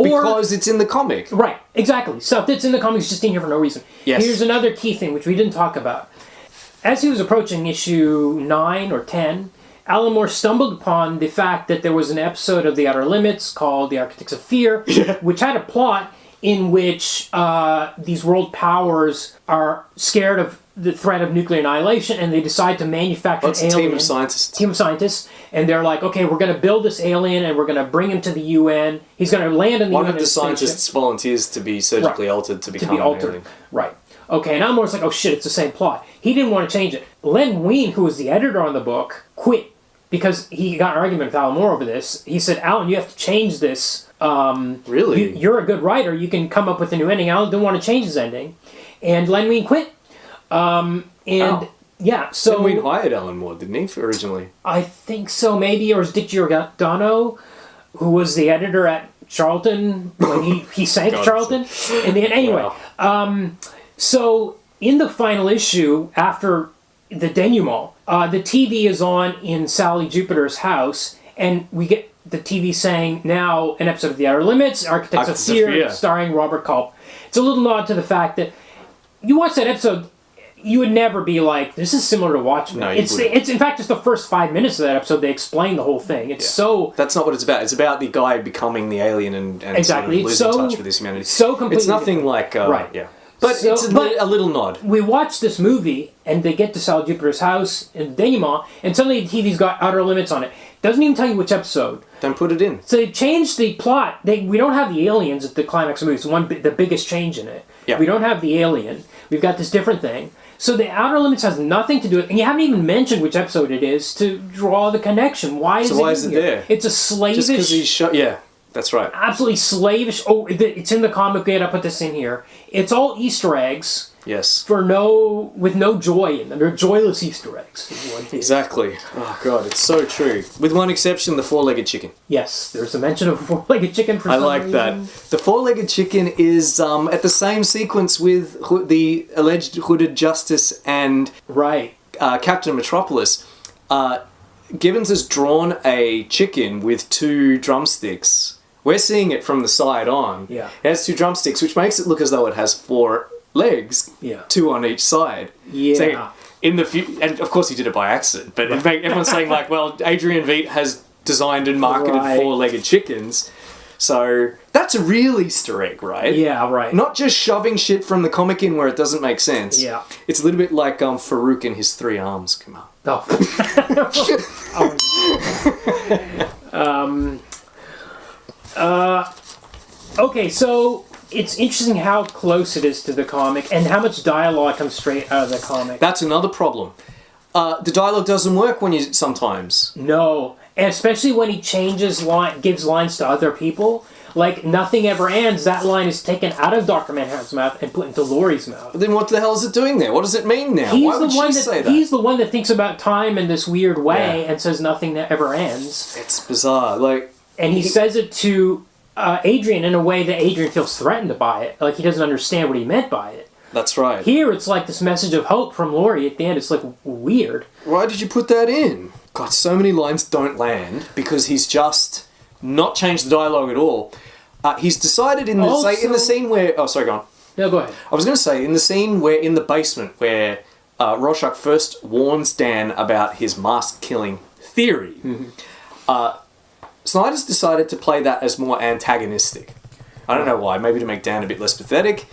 Because it's in the comic. Right. Exactly. Stuff that's in the comics is just in here for no reason. Yes. Here's another key thing which we didn't talk about. As he was approaching issue 9 or 10, Alan Moore stumbled upon the fact that there was an episode of The Outer Limits called The Architects of Fear, which had a plot in which these world powers are scared of the threat of nuclear annihilation, and they decide to manufacture an alien. Team of scientists. And they're like, okay, we're going to build this alien, and we're going to bring him to the UN. He's going to land in the UN. One of the scientists volunteers to be surgically altered to become an alien. Right. Okay, and Alan Moore's like, oh shit, it's the same plot. He didn't want to change it. Len Wein, who was the editor on the book, quit because he got an argument with Alan Moore over this. He said, Alan, you have to change this. Really? You're a good writer. You can come up with a new ending. Alan didn't want to change his ending. And Len Wein quit. Yeah, so... Len Wein hired Alan Moore, didn't he, originally? I think so, maybe. Or was Dick Giordano, who was the editor at Charlton, when he sank Charlton. And then, anyway, so in the final issue, after the denouement, the TV is on in Sally Jupiter's house, and we get the TV saying, now an episode of The Outer Limits, Architects of Fear, starring Robert Culp. It's a little nod to the fact that you watch that episode, you would never be like, this is similar to Watchmen. No, you it's wouldn't. in fact just the first 5 minutes of that episode they explain the whole thing. It's so That's not what it's about. It's about the guy becoming the alien and Exactly. sort of losing touch with his humanity. so completely It's nothing different. like... Right. Yeah. But So- it's but- a little nod. we watch this movie and they get to Sal Jupiter's house in denouement, and suddenly the TV's got Outer Limits on it. Doesn't even tell you which episode. Don't put it in. So they changed the plot. We don't have the aliens at the climax of the movie. It's the biggest change in it. Yeah. We don't have the alien. We've got this different thing. So the Outer Limits has nothing to do with, and you haven't even mentioned which episode it is to draw the connection. Why is why it is in it here? there? It's a slavish, Just because he's yeah, that's right. absolutely slavish. Oh, it's in the comic. We had to put this in here. It's all Easter eggs Yes. with no joy in them. They're joyless Easter eggs. Is what it is. Exactly. Oh, God, it's so true. With one exception, the four-legged chicken. Yes, there's a mention of a four-legged chicken for I some like reason. that. The four-legged chicken is at the same sequence with the alleged hooded justice and Right. Captain Metropolis. Gibbons has drawn a chicken with two drumsticks. We're seeing it from the side on. Yeah. It has two drumsticks, which makes it look as though it has four legs. Yeah. Two on each side. Yeah. So in the and of course he did it by accident, but everyone's saying like, well, Adrian Veidt has designed and marketed Right. four-legged chickens. So that's a real Easter egg, right? Yeah, right. Not just shoving shit from the comic in where it doesn't make sense. Yeah. It's a little bit like Farouk and his three arms, Kumar. Oh. Okay, so it's interesting how close it is to the comic and how much dialogue comes straight out of the comic. That's another problem. The dialogue doesn't work when you sometimes. No, and especially when he gives lines to other people. Like, nothing ever ends. That line is taken out of Dr. Manhattan's mouth and put into Laurie's mouth. But then what the hell is it doing there? What does it mean now? He's Why the would one she say that? He's the one that thinks about time in this weird way Yeah. and says nothing that ever ends. It's bizarre. Like, And he says it to Adrian in a way that Adrian feels threatened by it. Like, he doesn't understand what he meant by it. that's right. Here, it's like this message of hope from Laurie at the end. It's like weird. Why did you put that in? God, so many lines don't land because he's just not changed the dialogue at all. He's decided in the scene where... Oh, sorry, go on. No, go ahead. I was going to say, in the scene where in the basement where Rorschach first warns Dan about his mask-killing theory, Snyder's decided to play that as more antagonistic. I don't know why, maybe to make Dan a bit less pathetic,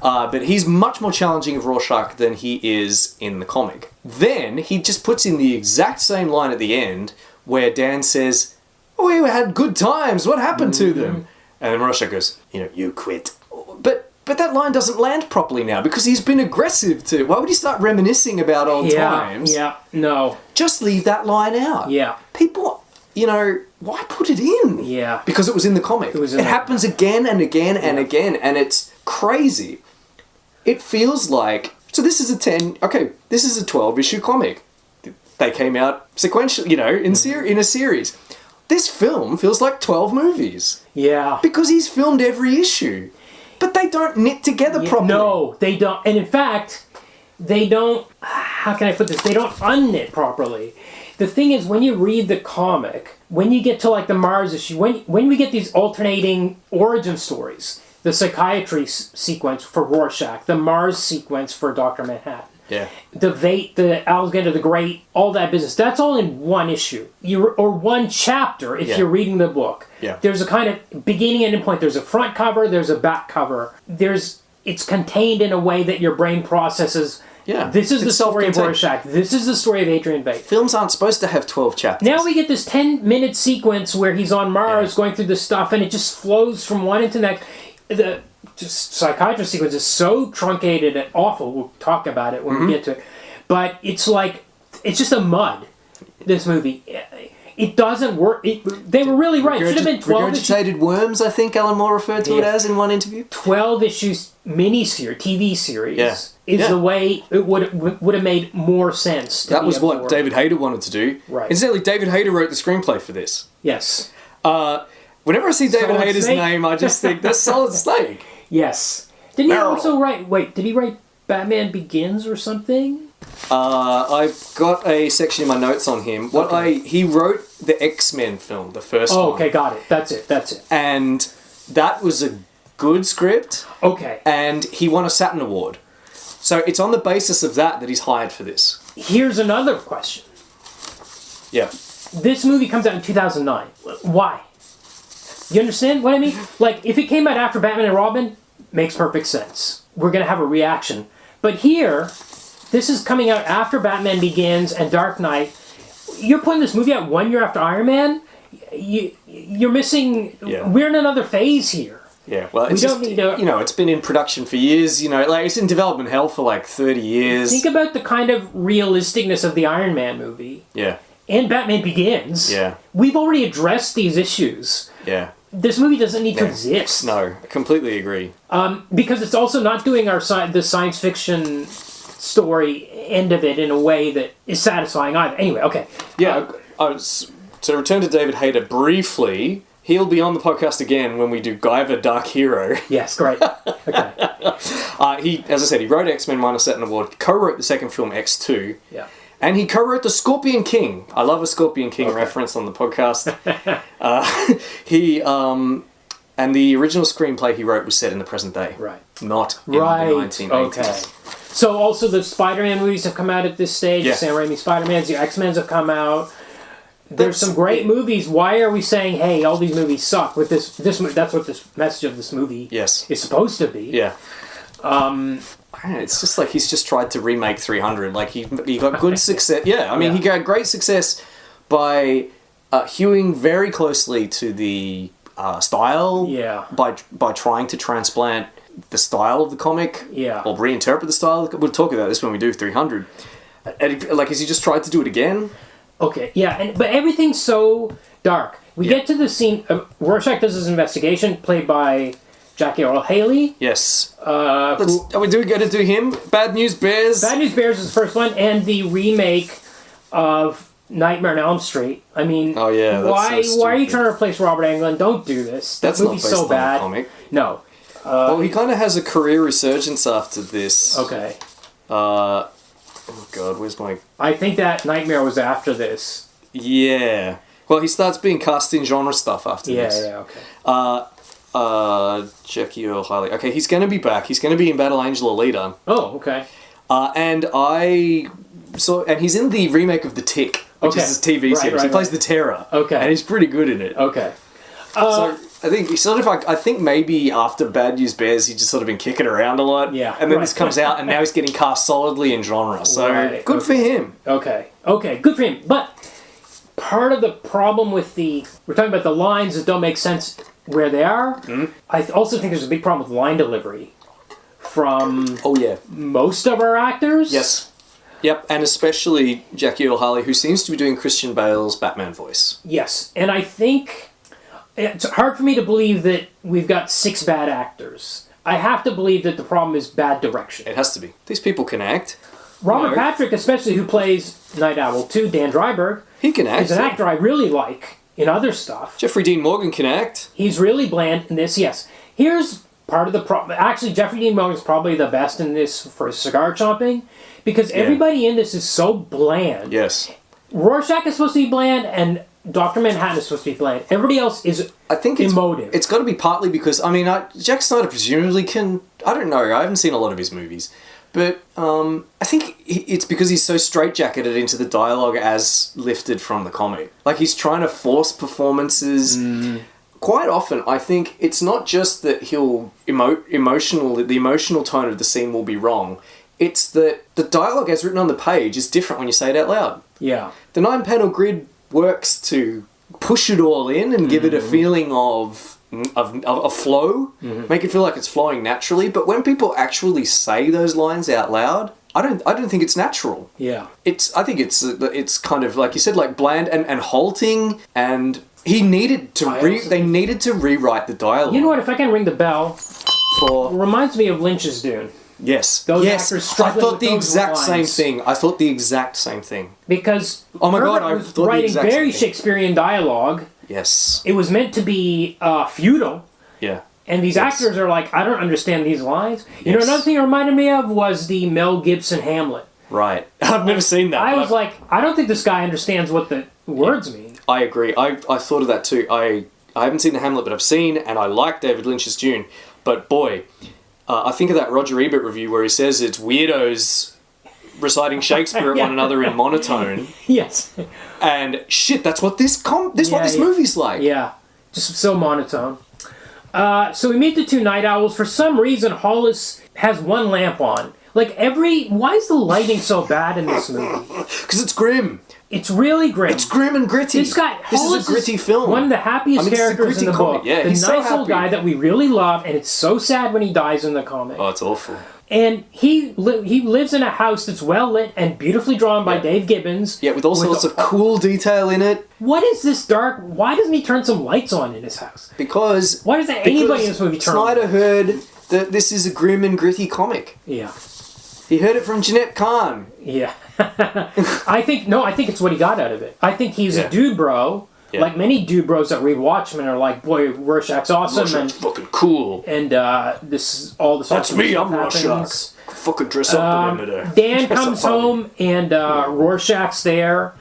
but he's much more challenging of Rorschach than he is in the comic. Then he just puts in the exact same line at the end where Dan says, "Oh, we had good times, what happened to them?" And then Rorschach goes, "You quit." But that line doesn't land properly now because he's been aggressive to... Why would he start reminiscing about old times? Yeah, no. Just leave that line out. Yeah. People, why put it in? Yeah. Because it was in the comic. It happens again and again and again, and it's crazy. It feels like... So this is a 12-issue comic. They came out sequentially, in a series. This film feels like 12 movies. Yeah. Because he's filmed every issue. But they don't knit together properly. No, they don't. And in fact, they don't... How can I put this? They don't unknit properly. The thing is, when you read the comic, when you get to like the Mars issue, when we get these alternating origin stories, the psychiatry sequence for Rorschach, the Mars sequence for Dr. Manhattan, Yeah. the Veidt, the Alexander the Great, all that business, that's all in one issue. Or one chapter if you're reading the book. Yeah. There's a kind of beginning and end point. There's a front cover, there's a back cover. It's contained in a way that your brain processes. Yeah. This is the It's story of self-contained. Rorschach. This is the story of Adrian Veidt. Films aren't supposed to have 12 chapters. Now we get this 10-minute sequence where he's on Mars going through this stuff, and it just flows from one into the next. The psychiatrist sequence is so truncated and awful. We'll talk about it when we get to it. But it's like, it's just a mud, this movie. It doesn't work. They were really right. It should have been 12 issues. Regurgitated worms, I think Alan Moore referred to it as in one interview. 12 issues mini-series, TV series, is Yeah. the way it would have made more sense. That was what David Hayter wanted to do. Right. Incidentally, David Hayter wrote the screenplay for this. Yes. Whenever I see David Solid Hayter's Snake. name, I just think, that's Solid Snake. Yes. Didn't he Earle. also write... Wait, did he write Batman Begins or something? I've got a section in my notes on him. He wrote the X-Men film, the first one. Oh, okay, got it. That's it. And that was a good script. Okay. And he won a Saturn Award. So it's on the basis of that he's hired for this. Here's another question. Yeah. This movie comes out in 2009. Why? You understand what I mean? Like, if it came out after Batman and Robin, makes perfect sense. We're going to have a reaction. But here, this is coming out after Batman Begins and Dark Knight. You're putting this movie out 1 year after Iron Man? You're missing... Yeah. We're in another phase here. Yeah, well, it's don't need to... it's been in production for years, like, it's in development hell for, like, 30 years. Think about the kind of realisticness of the Iron Man movie. Yeah. And Batman Begins. Yeah. We've already addressed these issues. Yeah. This movie doesn't need to exist. No, I completely agree. Because it's also not doing the science fiction story end of it in a way that is satisfying either. Anyway, okay. Yeah, to return to David Hayter briefly, he'll be on the podcast again when we do Guyver Dark Hero. Yes, great. Okay. He, as I said, he wrote X-Men minus that award, co-wrote the second film X2. Yeah. And he co-wrote The Scorpion King. I love a Scorpion King reference on the podcast. And the original screenplay he wrote was set in the present day. Right. Not in the 1980s. Okay. So also the Spider-Man movies have come out at this stage. Yeah. The Sam Raimi Spider-Mans, the X-Men's have come out. There's some great movies. Why are we saying, hey, all these movies suck? With this, that's what this message of this movie is supposed to be. Yeah. I don't know, it's just like he's just tried to remake 300. Like he got good success. Yeah, I mean, he got great success by hewing very closely to the style. Yeah. By trying to transplant the style of the comic. Yeah. Or reinterpret the style. We'll talk about this when we do 300. And has he just tried to do it again? Okay, yeah, but everything's so dark. We get to the scene. Rorschach does his investigation, played by Jackie Earle Haley. Yes. Are we going to do him? Bad News Bears? Bad News Bears is the first one, and the remake of Nightmare on Elm Street. I mean, oh, yeah, that's why are you trying to replace Robert Englund? Don't do this. That's movie's not based so bad. on the comic. No. Well, he kind of has a career resurgence after this. Okay. Oh god, where's my... I think that Nightmare was after this. Yeah. Well, he starts being cast in genre stuff after this. Yeah, okay. Jackie Earle Haley. Okay, he's going to be back. He's going to be in Battle Angel Alita. Oh, okay. And he's in the remake of The Tick, which is his TV series. He plays the Terror. Okay. And he's pretty good in it. Okay. So I think he sort of I think maybe after Bad News Bears he's just sort of been kicking around a lot. Yeah. And then this comes out and now he's getting cast solidly in genre. So good for him. Okay. Okay, good for him. But part of the problem with we're talking about the lines that don't make sense where they are. Mm-hmm. I also think there's a big problem with line delivery from most of our actors. Yes. Yep, and especially Jackie Earle Haley, who seems to be doing Christian Bale's Batman voice. Yes, and I think it's hard for me to believe that we've got 6 bad actors. I have to believe that the problem is bad direction. It has to be. These people can act. Robert Patrick, especially, who plays Night Owl 2, Dan Dryberg, he can act. He's an actor I really like in other stuff. Jeffrey Dean Morgan can act. He's really bland in this, yes. Here's part of the problem. Actually, Jeffrey Dean Morgan's probably the best in this for cigar chomping, because everybody in this is so bland. Yes. Rorschach is supposed to be bland, and Dr. Manhattan is supposed to be bland. Everybody else is emotive. It's got to be partly because, I mean, Zack Snyder presumably can... I don't know, I haven't seen a lot of his movies. But I think it's because he's so straitjacketed into the dialogue as lifted from the comic. Like, he's trying to force performances. Quite often, I think it's not just that he'll the emotional tone of the scene will be wrong. It's that the dialogue as written on the page is different when you say it out loud. Yeah. The 9-panel grid works to push it all in and give it a feeling of flow, make it feel like it's flowing naturally. But when people actually say those lines out loud, I don't think it's natural. Yeah. I think it's kind of like you said, like bland and halting, and they needed to rewrite the dialogue. You know what? If I can ring the bell, it reminds me of Lynch's Dune. Yes. Those actors struggling I thought the exact same thing. Because oh my God, I was writing very Shakespearean dialogue. Yes. It was meant to be feudal. Yeah. And these actors are like, I don't understand these lines. You know, another thing it reminded me of was the Mel Gibson Hamlet. Right. I've never seen that. I was like, I don't think this guy understands what the words mean. I agree. I thought of that too. I haven't seen the Hamlet, but I've seen, and I like David Lynch's Dune. But boy, I think of that Roger Ebert review where he says it's weirdos reciting Shakespeare at one another in monotone. Yes. And shit, that's what this movie's like. Yeah, just so monotone. So we meet the two night owls. For some reason, Hollis has one lamp on. Why is the lighting so bad in this movie? Because it's grim. It's really grim. It's grim and gritty. This guy, this Hollis is a gritty film. One of the happiest characters in the book. Yeah, the he's nice so old happy. guy that we really love, and it's so sad when he dies in the comic. Oh, it's awful. And he lives in a house that's well lit and beautifully drawn by Dave Gibbons. Yeah, with all sorts of cool detail in it. What is this dark? Why doesn't he turn some lights on in his house? Because why doesn't anybody in this movie turn Snyder on? heard that this is a grim and gritty comic. Yeah. He heard it from Jeanette Kahn. Yeah. I think it's what he got out of it. I think he's a dude bro. Yeah. Like many dude bros that read Watchmen are like, boy, Rorschach's awesome. Rorschach's fucking cool. And this is all the That's me, I'm Rorschach. Fucking dress up with him today. Dan comes home and Rorschach's there.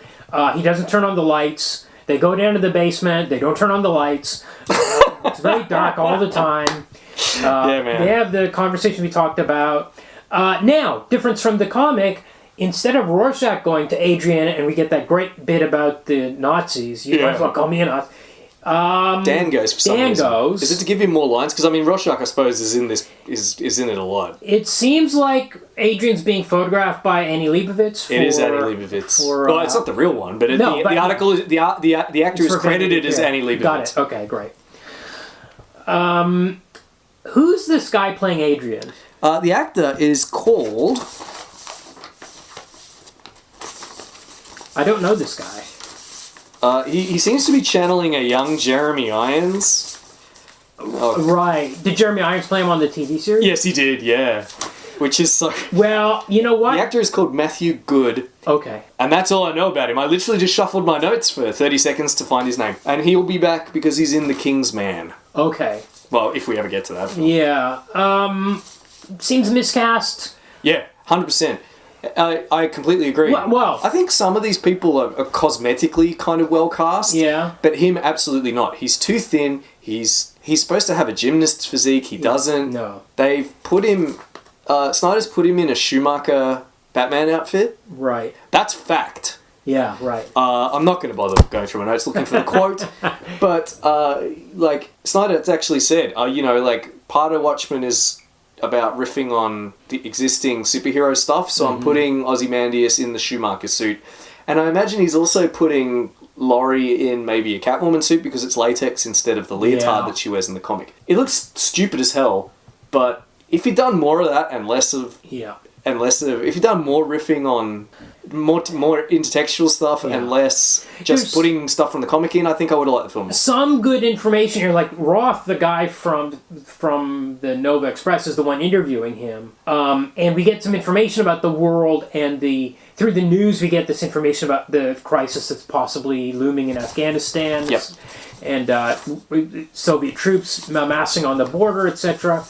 He doesn't turn on the lights. They go down to the basement. They don't turn on the lights. It's very dark all the time. Yeah, man. They have the conversation we talked about. Now, difference from the comic, instead of Rorschach going to Adrian and we get that great bit about the Nazis, you might as well call me a Nazi. Dan goes for some reason. Goes. Is it to give him more lines? Because I mean, Rorschach, I suppose, is in this is in it a lot. It seems like Adrian's being photographed by Annie Leibovitz. It is Annie Leibovitz. Well, it's not the real one, but the article is the actor is credited as Annie Leibovitz. Got it. Okay, great. Who's this guy playing Adrian? The actor is called... I don't know this guy. He seems to be channeling a young Jeremy Irons. Oh. Right. Did Jeremy Irons play him on the TV series? Yes, he did, yeah. Which is so... Well, you know what? The actor is called Matthew Goode. Okay. And that's all I know about him. I literally just shuffled my notes for 30 seconds to find his name. And he'll be back because he's in The King's Man. Okay. Well, if we ever get to that film. Yeah. Seems miscast. Yeah, 100%. I completely agree. Well, I think some of these people are cosmetically kind of well cast. Yeah. But him, absolutely not. He's too thin. He's supposed to have a gymnast's physique. He doesn't. No. They've put him... Snyder's put him in a Schumacher Batman outfit. Right. That's fact. Yeah, right. I'm not going to bother going through my notes looking for the quote. But, Snyder actually said, part of Watchmen is about riffing on the existing superhero stuff, so I'm putting Ozymandias in the Schumacher suit. And I imagine he's also putting Laurie in maybe a Catwoman suit because it's latex instead of the leotard that she wears in the comic. It looks stupid as hell, but if you'd done more of that and less of... if you'd done more riffing on more intertextual stuff and less just putting stuff from the comic in, I think I would have liked the film. Some good information here, like Roth, the guy from the Nova Express, is the one interviewing him, and we get some information about the world, and through the news we get this information about the crisis that's possibly looming in Afghanistan, and Soviet troops amassing on the border, etc.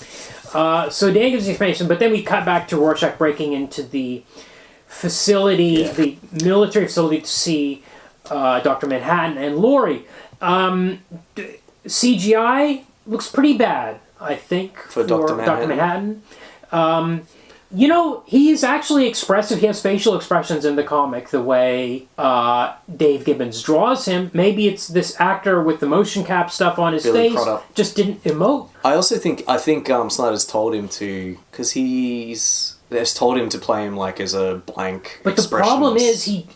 So Dan gives the information, but then we cut back to Rorschach breaking into the facility, the military facility, to see Dr. Manhattan and Laurie. CGI looks pretty bad, I think, for Dr. Manhattan. He's actually expressive. He has facial expressions in the comic the way Dave Gibbons draws him. Maybe it's this actor with the motion cap stuff on his face Crudup just didn't emote. I think Snyder's told him to, because they've told him to play him like as a blank. But the problem is he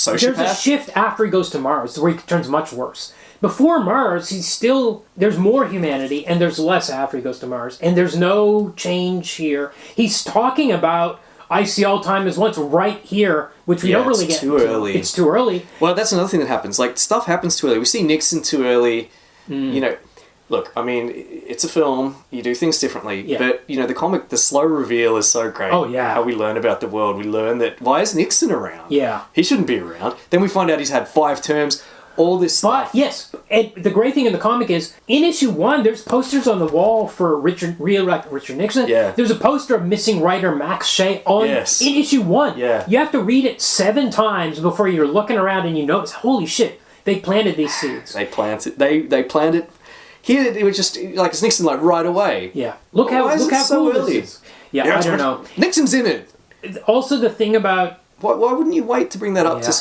there's a shift after he goes to Mars where he turns much worse. Before Mars, there's more humanity, and there's less after he goes to Mars. And there's no change here. He's talking about, I see all time as once, right here, which we don't really get too early. It's too early. Well, that's another thing that happens. Like, stuff happens too early. We see Nixon too early. Look, I mean, it's a film. You do things differently. Yeah. But, the comic, the slow reveal is so great. Oh, yeah. How we learn about the world. We learn that, why is Nixon around? Yeah. He shouldn't be around. Then we find out he's had 5 terms. All this stuff. But, yes, and the great thing in the comic is, in issue 1, there's posters on the wall for Richard Nixon. Yeah. There's a poster of missing writer Max Shea in issue 1. Yeah. You have to read it 7 times before you're looking around and you notice, holy shit, they planted these seeds. They planted Here it was just like it's Nixon like right away. Yeah. Look how Why is it cool so this early? is. Yeah, I don't know. Nixon's in it. Also, the thing about Why wouldn't you wait to bring that up? Yeah.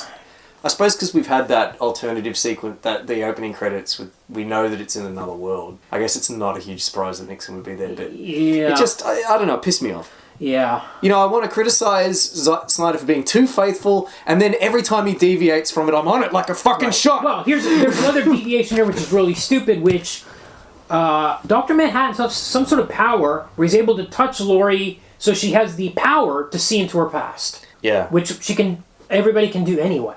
I suppose because we've had that alternative sequence, that the opening credits, we know that it's in another world. I guess it's not a huge surprise that Nixon would be there, but yeah, it just, I don't know, it pissed me off. yeah. You know, I want to criticise Snyder for being too faithful, and then every time he deviates from it, I'm on it like a fucking shot. Well, there's another deviation here, which is really stupid. Which Dr. Manhattan has some sort of power where he's able to touch Laurie, so she has the power to see into her past. Yeah. Which everybody can do anyway.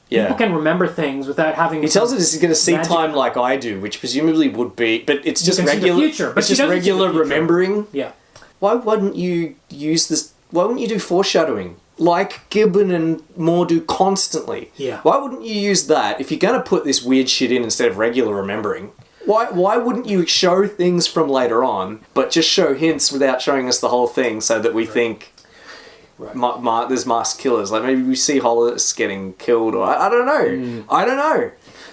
Yeah. People can remember things without having. He tells us he's going to see magic. time like I do, which presumably would be, but it's just can see the regular. future, but it's she just doesn't see the regular future. remembering. Yeah. Why wouldn't you use this? Why wouldn't you do foreshadowing like Gibbon and Moore do constantly? Yeah. Why wouldn't you use that if you're going to put this weird shit in instead of regular remembering? Why wouldn't you show things from later on, but just show hints without showing us the whole thing so that we think there's masked killers? Like maybe we see Hollis getting killed, or I don't know. I don't know.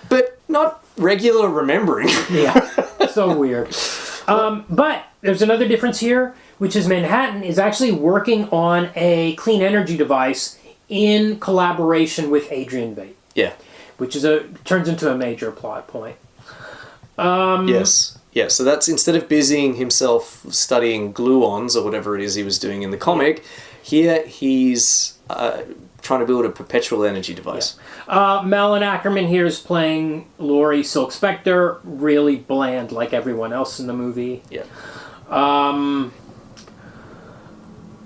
But not regular remembering. Yeah. So weird. But there's another difference here, which is Manhattan is actually working on a clean energy device in collaboration with Adrian Veidt. Yeah. Which turns into a major plot point. Yes. Yeah, so that's instead of busying himself studying gluons or whatever it is he was doing in the comic, here he's trying to build a perpetual energy device. Malin Åkerman here is playing Laurie Silk Spectre, really bland like everyone else in the movie. Yeah.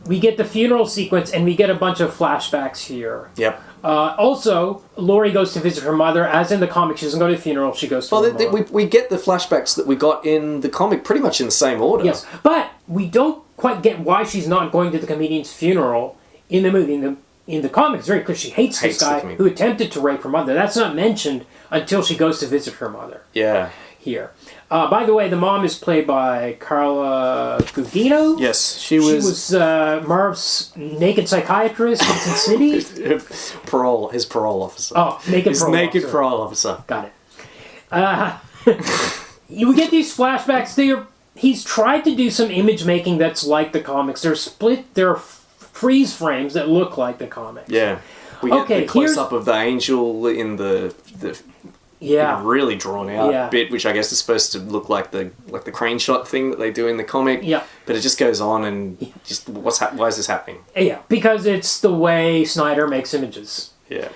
We get the funeral sequence and we get a bunch of flashbacks here. Yep. Also, Laurie goes to visit her mother. As in the comic, she doesn't go to the funeral, she goes to her mom. We get the flashbacks that we got in the comic pretty much in the same order. Yes, but we don't quite get why she's not going to the comedian's funeral in the movie. In the comic, it's very clear she hates this guy who attempted to rape her mother. That's not mentioned until she goes to visit her mother. Yeah. Here. By the way, the mom is played by Carla Gugino. Yes, she was Marv's naked psychiatrist in Sin City. his parole officer. Oh, naked parole officer. Got it. We get these flashbacks. He's tried to do some image making that's like the comics. There are freeze frames that look like the comics. Yeah. We get the close-up of the angel in the really drawn out bit, which I guess is supposed to look like the crane shot thing that they do in the comic. Yeah. But it just goes on and just why is this happening? Yeah, because it's the way Snyder makes images. Yeah.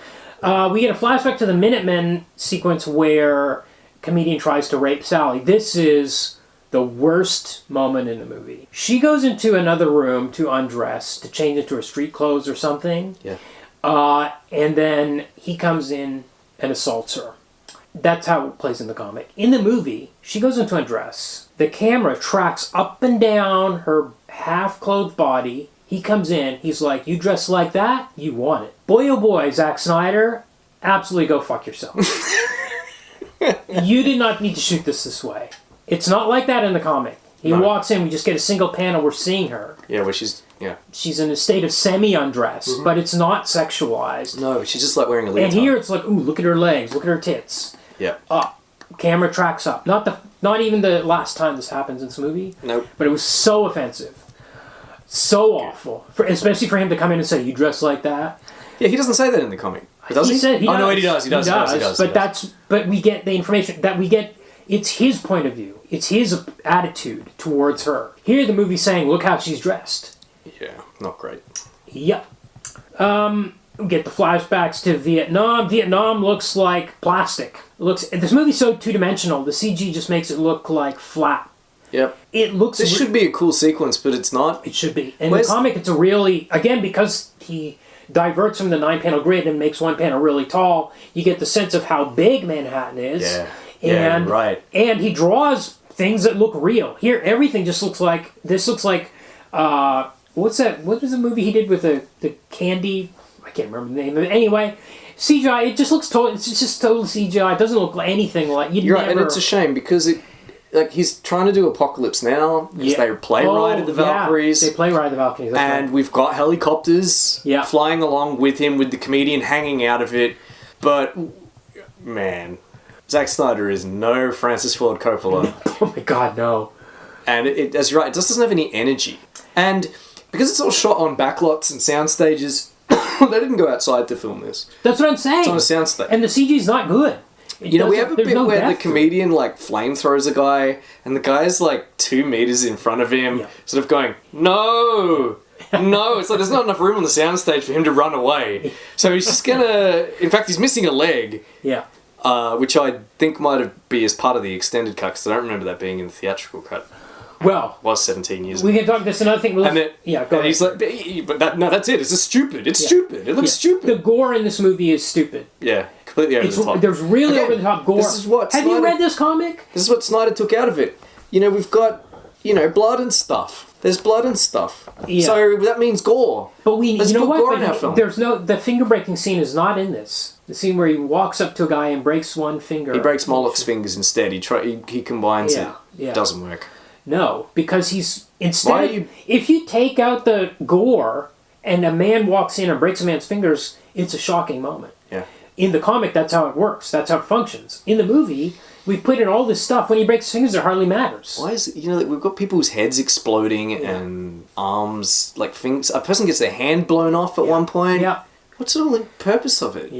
We get a flashback to the Minutemen sequence where comedian tries to rape Sally. This is the worst moment in the movie. She goes into another room to undress, to change into her street clothes or something. Yeah. And then he comes in and assaults her. That's how it plays in the comic. In the movie, she goes into undress. The camera tracks up and down her half-clothed body. He comes in. He's like, you dress like that? You want it. Boy, oh boy, Zack Snyder, absolutely go fuck yourself. You did not need to shoot this way. It's not like that in the comic. He walks in, we just get a single panel, we're seeing her. Yeah, where she's in a state of semi-undress, but it's not sexualized. No, she's just like wearing a leotard. And here it's like, ooh, look at her legs, look at her tits. Yeah. Camera tracks up. Not even the last time this happens in this movie. Nope. But it was so offensive. So awful. Especially for him to come in and say, you dress like that. Yeah, he doesn't say that in the comic. Does he? Said he does. No, he does. But we get the information that we get. It's his point of view. It's his attitude towards her. Here the movie's saying, look how she's dressed. Yeah, not great. Yep. We get the flashbacks to Vietnam. Vietnam looks like plastic. This movie's so two-dimensional. The CG just makes it look like flat. Yep. It looks. This should be a cool sequence, but it's not. It should be. In the comic, it's a really, again, because he diverts from the 9-panel grid and makes one panel really tall, you get the sense of how big Manhattan is. Yeah. And, right. And he draws things that look real. Here, everything just looks like, this looks like, what's that, what was the movie he did with the candy, I can't remember the name of it. Anyway, CGI, it just looks it's just total CGI. It doesn't look like anything like, You're right, and it's a shame because he's trying to do Apocalypse Now, because they playwrighted the Valkyries. They playwright the Valkyries, and we've got helicopters flying along with him, with the comedian hanging out of it. But, man, Zack Snyder is no Francis Ford Coppola. Oh my God, no. And as you're right, it just doesn't have any energy. And because it's all shot on backlots and sound stages, they didn't go outside to film this. That's what I'm saying. It's on a soundstage. And the CG's not good. You know, we have a bit where the comedian, like, flamethrowers a guy, and the guy's, like, 2 meters in front of him, sort of going, no! No! It's like there's not enough room on the soundstage for him to run away. So he's just gonna... In fact, he's missing a leg. Yeah. Which I think might be as part of the extended cut, because I don't remember that being in the theatrical cut. Well... It was 17 years we ago. can talk this another thing. Go And ahead. He's like, no, that's it. It's just stupid. It's stupid. It looks stupid. The gore in this movie is stupid. Yeah, completely over the top. There's really over the top gore. This is what Have you read this comic? This is what Snyder took out of it. You know, we've got, blood and stuff. There's blood and stuff. Yeah. So that means gore. But Let's you know put what? gore in our film. The finger breaking scene is not in this. The scene where he walks up to a guy and breaks one finger. He breaks Moloch's fingers instead. He combines it. Yeah. Doesn't work. No, because if you take out the gore and a man walks in and breaks a man's fingers, it's a shocking moment. Yeah. In the comic, that's how it works. That's how it functions. In the movie, we've put in all this stuff. When he breaks his fingers, it hardly matters. Why is it, we've got people's heads exploding and arms, like things. A person gets their hand blown off at one point. Yeah. What's all the purpose of it?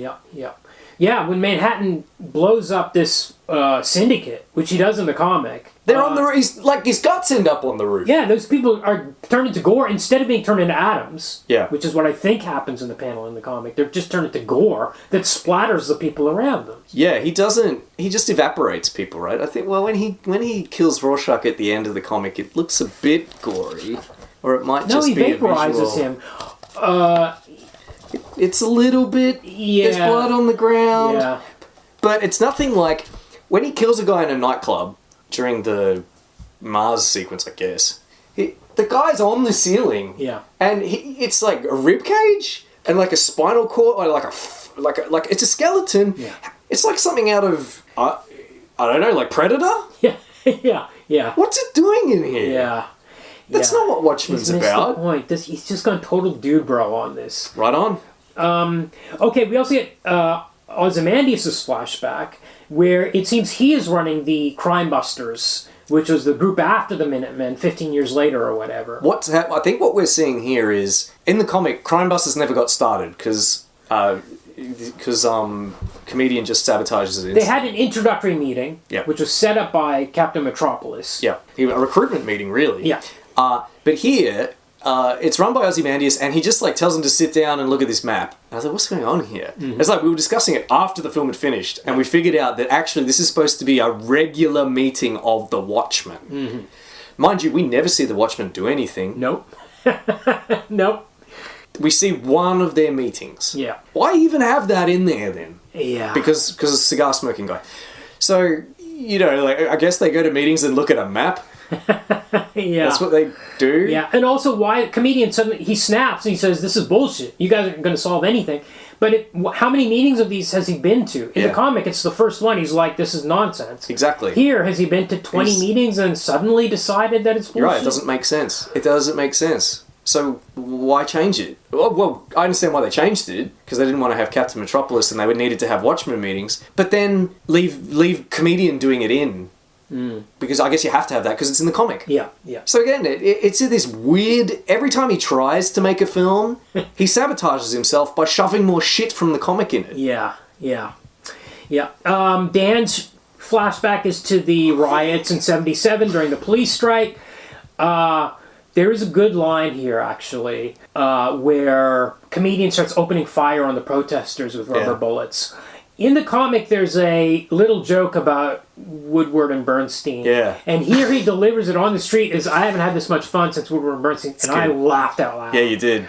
Yeah, when Manhattan blows up this syndicate, which he does in the comic. They're on the roof. His guts end up on the roof. Yeah, those people are turned into gore instead of being turned into atoms. Yeah. Which is what I think happens in the panel in the comic. They're just turned into gore that splatters the people around them. Yeah, he just evaporates people, right? I think, well, when he kills Rorschach at the end of the comic, it looks a bit gory. Or it might just be a visual... No, he vaporizes him. It's a little bit... Yeah. There's blood on the ground. Yeah. But it's nothing like... When he kills a guy in a nightclub, during the Mars sequence, I guess, the guy's on the ceiling. Yeah. And it's like a rib cage and like a spinal cord, or like it's a skeleton. Yeah. It's like something out of, I don't know, like Predator? Yeah. Yeah. What's it doing in here? Yeah. That's not what Watchmen's about. The point. He's just gone total dude bro on this. Right on. Okay, we also get Ozymandias' flashback, where it seems he is running the Crime Busters, which was the group after the Minutemen 15 years later or whatever. I think what we're seeing here is, in the comic, Crime Busters never got started because comedian just sabotages it. They had an introductory meeting, which was set up by Captain Metropolis. Yeah, a recruitment meeting, really. Yeah. But here, it's run by Ozymandias, and he just tells them to sit down and look at this map. And I was like, what's going on here? Mm-hmm. It's like we were discussing it after the film had finished, and we figured out that actually this is supposed to be a regular meeting of the Watchmen. Mm-hmm. Mind you, we never see the Watchmen do anything. Nope. Nope. We see one of their meetings. Yeah. Why even have that in there then? Yeah. Because it's a cigar smoking guy. So, I guess they go to meetings and look at a map. Yeah. That's what they do. Yeah. And also why a comedian suddenly, he snaps and he says, this is bullshit. You guys aren't going to solve anything. But how many meetings of these has he been to? In the comic, it's the first one. He's like, this is nonsense. Exactly. Here, has he been to 20 meetings and suddenly decided that it's bullshit? You're right. It doesn't make sense. It doesn't make sense. So why change it? Well, I understand why they changed it, because they didn't want to have Captain Metropolis and they needed to have Watchmen meetings. But then leave comedian doing it in. Mm. Because I guess you have to have that because it's in the comic. Yeah, yeah. So again, it's this weird... Every time he tries to make a film, he sabotages himself by shoving more shit from the comic in it. Yeah, yeah. Yeah. Dan's flashback is to the riots in 77 during the police strike. There is a good line here, actually, where comedian starts opening fire on the protesters with rubber bullets. In the comic, there's a little joke about Woodward and Bernstein. Yeah. And here he delivers it on the street as, I haven't had this much fun since Woodward and Bernstein. And I laughed out loud. Yeah, you did.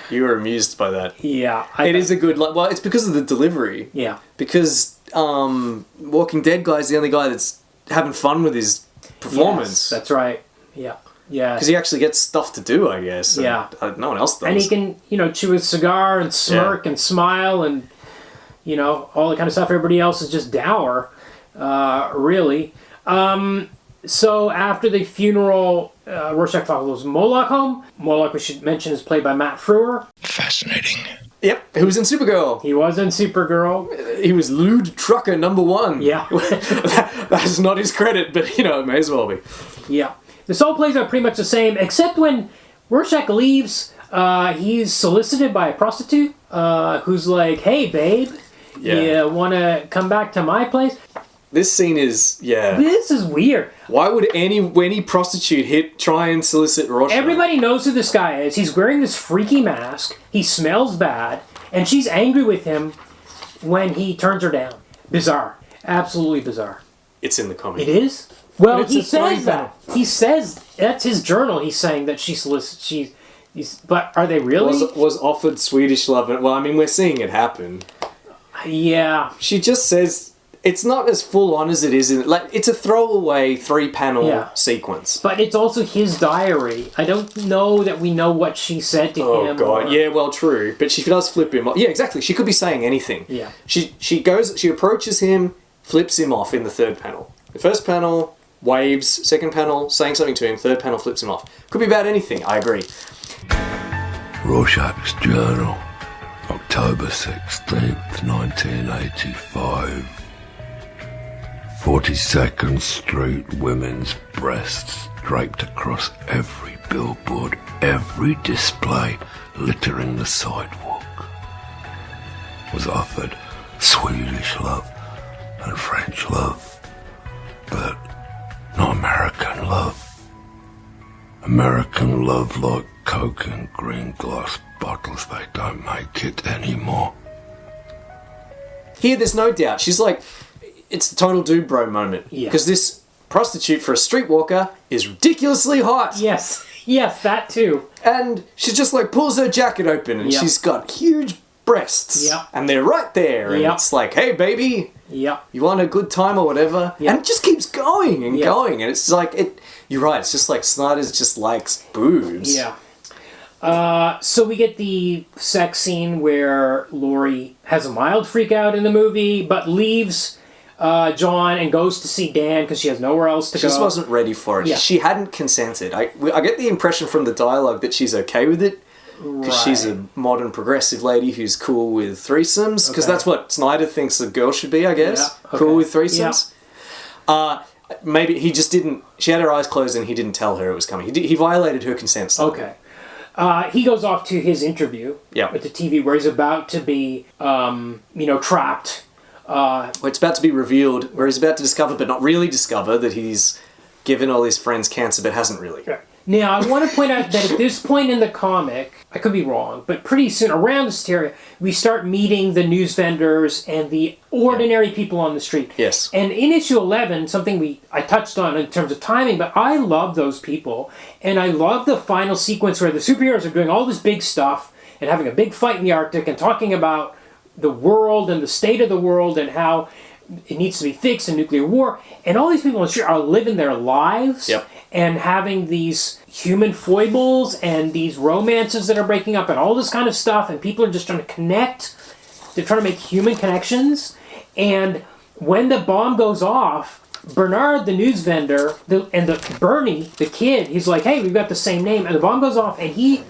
You were amused by that. Yeah. It is a good... Well, it's because of the delivery. Yeah. Because Walking Dead guy's the only guy that's having fun with his performance. Yes, that's right. Yeah. Yeah. Because he actually gets stuff to do, I guess. Yeah. No one else does. And he can, chew his cigar and smirk and smile and... all the kind of stuff. Everybody else is just dour, really. So after the funeral, Rorschach follows Moloch home. Moloch, we should mention, is played by Matt Frewer. Fascinating. Yep, who was in Supergirl. He was in Supergirl. He was lewd trucker number 1. Yeah. That's not his credit, but, it may as well be. Yeah. This all plays out pretty much the same, except when Rorschach leaves, he's solicited by a prostitute who's like, hey, babe, you want to come back to my place? This scene is, This is weird. Why would any prostitute try and solicit Rorschach? Everybody knows who this guy is. He's wearing this freaky mask. He smells bad. And she's angry with him when he turns her down. Bizarre. Absolutely bizarre. It's in the comic. It is? Well, It's he a says three-panel. that. He says, that's his journal. He's saying that she solicits, but are they really? Was offered Swedish love. Well, I mean, we're seeing it happen. Yeah. She just says... It's not as full on as it is in... it's a throwaway 3-panel sequence. But it's also his diary. I don't know that we know what she said to him. Oh, God. Yeah, well, true. But she does flip him off. Yeah, exactly. She could be saying anything. Yeah. She approaches him, flips him off in the 3rd panel. The 1st panel, waves. 2nd panel, saying something to him. 3rd panel, flips him off. Could be about anything. I agree. Rorschach's Journal, October 16th, 1985. 42nd Street women's breasts draped across every billboard, every display littering the sidewalk. Was offered Swedish love and French love, but not American love. American love like Coke in green glass bottles, they don't make it anymore. Here, there's no doubt. She's like... It's the total dude bro moment. Yeah. Because this prostitute for a streetwalker is ridiculously hot. Yes, that too. And she just like pulls her jacket open and she's got huge breasts. Yep. And they're right there. And it's like, hey, baby, you want a good time or whatever? Yep. And it just keeps going and going. And it's like, you're right, it's just like Snyder's just likes boobs. Yeah. So we get the sex scene where Laurie has a mild freak out in the movie, but leaves... John and goes to see Dan because she has nowhere else to go. She just wasn't ready for it. Yeah. She hadn't consented. I get the impression from the dialogue that she's okay with it because she's a modern progressive lady who's cool with threesomes because that's what Snyder thinks a girl should be, I guess. Yeah. Okay. Cool with threesomes. Yeah. Maybe he just didn't... She had her eyes closed and he didn't tell her it was coming. He violated her consent. Slightly. Okay. He goes off to his interview with the TV where he's about to be, trapped. Where it's about to be revealed, where he's about to discover, but not really discover, that he's given all his friends cancer, but hasn't really. Right. Now, I want to point out that at this point in the comic, I could be wrong, but pretty soon, around this area, we start meeting the news vendors and the ordinary people on the street. Yes. And in issue 11, something I touched on in terms of timing, but I love those people, and I love the final sequence where the superheroes are doing all this big stuff and having a big fight in the Arctic and talking about the world and the state of the world and how it needs to be fixed in nuclear war. And all these people on the street are living their lives and having these human foibles and these romances that are breaking up and all this kind of stuff. And people are just trying to connect. They're trying to make human connections. And when the bomb goes off, Bernard, the news vendor, Bernie, the kid, he's like, hey, we've got the same name. And the bomb goes off and he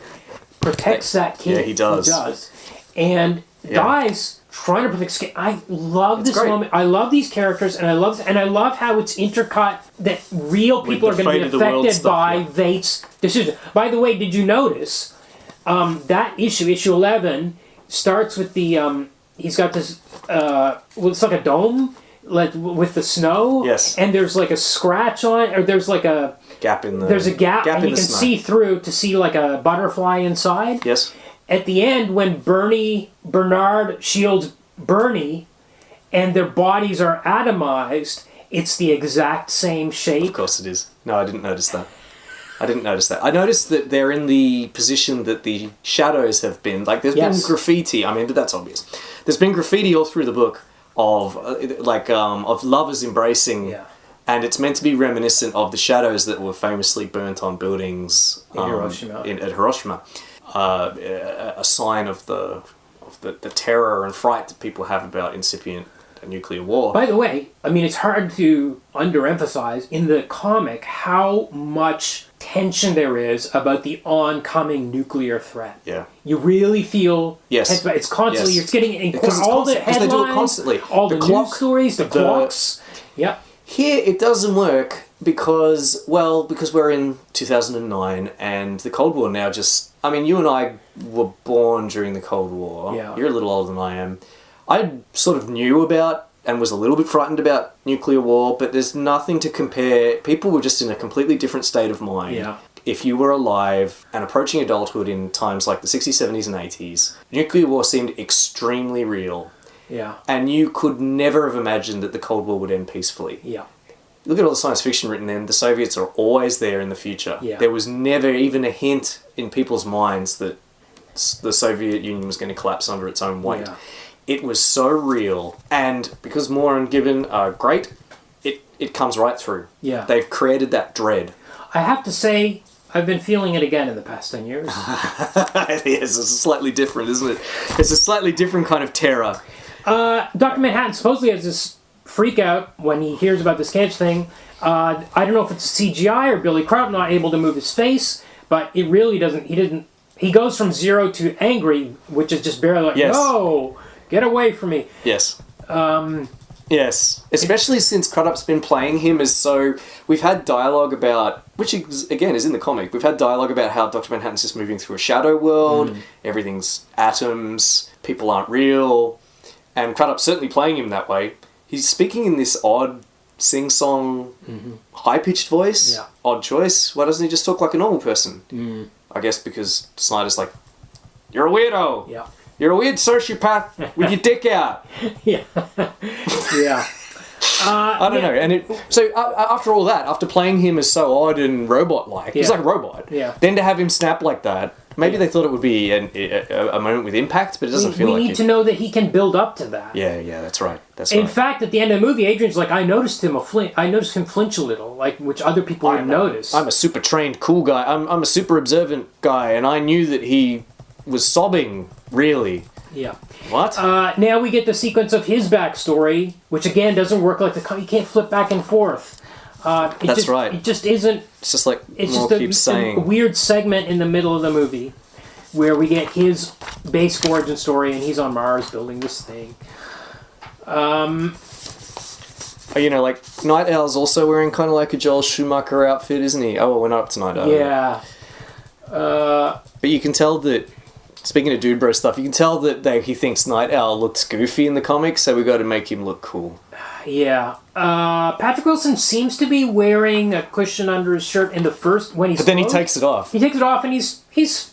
protects that kid. Yeah, he does. He does. And dies trying to protect Skate. I love this moment. I love these characters, and I love how it's intercut that real people are going to be affected by Vaight's decision. By the way, did you notice that issue 11, starts with the he's got this it's like a dome, like with the snow. Yes. And there's like a scratch on it, or there's like a gap in the. There's a gap and you can snow. see through to see like a butterfly inside. Yes. At the end, when Bernard shields Bernie, and their bodies are atomized, it's the exact same shape. Of course it is. No, I didn't notice that. I noticed that they're in the position that the shadows have been. Like, there's been graffiti. I mean, but that's obvious. There's been graffiti all through the book of lovers embracing, and it's meant to be reminiscent of the shadows that were famously burnt on buildings at Hiroshima. A sign of the terror and fright that people have about incipient a nuclear war. By the way, I mean, it's hard to underemphasize in the comic how much tension there is about the oncoming nuclear threat. Yeah. You really feel Yes. tense about it. It's constantly, Yes. it's getting Because it's all the constant, 'cause headlines, they do it constantly. all The the clock, news stories, the clocks. Yep. Here, it doesn't work because we're in 2009 and the Cold War now just... I mean, you and I were born during the Cold War. Yeah. You're a little older than I am. I sort of knew about and was a little bit frightened about nuclear war, but there's nothing to compare. People were just in a completely different state of mind. Yeah. If you were alive and approaching adulthood in times like the 60s, 70s and 80s, nuclear war seemed extremely real. Yeah. And you could never have imagined that the Cold War would end peacefully. Yeah. Look at all the science fiction written then. The Soviets are always there in the future. Yeah. There was never even a hint in people's minds that the Soviet Union was going to collapse under its own weight. Yeah. It was so real. And because Moore and Gibbon are great, it comes right through. Yeah. They've created that dread. I have to say, I've been feeling it again in the past 10 years. Yes, it's slightly different, isn't it? It's a slightly different kind of terror. Dr. Manhattan supposedly has this freak out when he hears about this cancer thing. I don't know if it's CGI or Billy Crudup not able to move his face, but it really doesn't. He goes from 0 to angry, which is just barely like, Yes. no, get away from me. Yes. Yes. Especially since Crudup's been playing him as so... We've had dialogue about... Which, again, is in the comic. We've had dialogue about how Dr. Manhattan's just moving through a shadow world. Everything's atoms. People aren't real. And Crudup's certainly playing him that way. He's speaking in this odd sing-song, high-pitched voice. Yeah. Odd choice. Why doesn't he just talk like a normal person? I guess because Snyder's like, you're a weirdo. Yeah. You're a weird sociopath with your dick out. Yeah. Yeah. I don't know. And so after all that, after playing him as so odd and robot-like, he's like a robot. Yeah. Then to have him snap like that, maybe they thought it would be a moment with impact, but it doesn't feel we like it. need to know that he can build up to that. Yeah, that's right. That's In right. fact, at the end of the movie, Adrian's like, I noticed him flinch a little, like which other people wouldn't notice. I'm a super trained, cool guy. I'm a super observant guy, and I knew that he was sobbing, really. Yeah. What? Now we get the sequence of his backstory, which again doesn't work like you can't flip back and forth. That's right. It just isn't. It's just like It's Moore just keeps a saying. weird segment in the middle of the movie where we get his base origin story, and he's on Mars building this thing. You know, like Night Owl's also wearing kind of like a Joel Schumacher outfit, isn't he? Oh, well, we're not up to Night Owl. Yeah. But you can tell that, speaking of Dude Bro stuff, you can tell that he thinks Night Owl looks goofy in the comics, so we got to make him look cool. Yeah. Patrick Wilson seems to be wearing a cushion under his shirt in the first when he's. But then he clothed. takes it off. He takes it off, and he's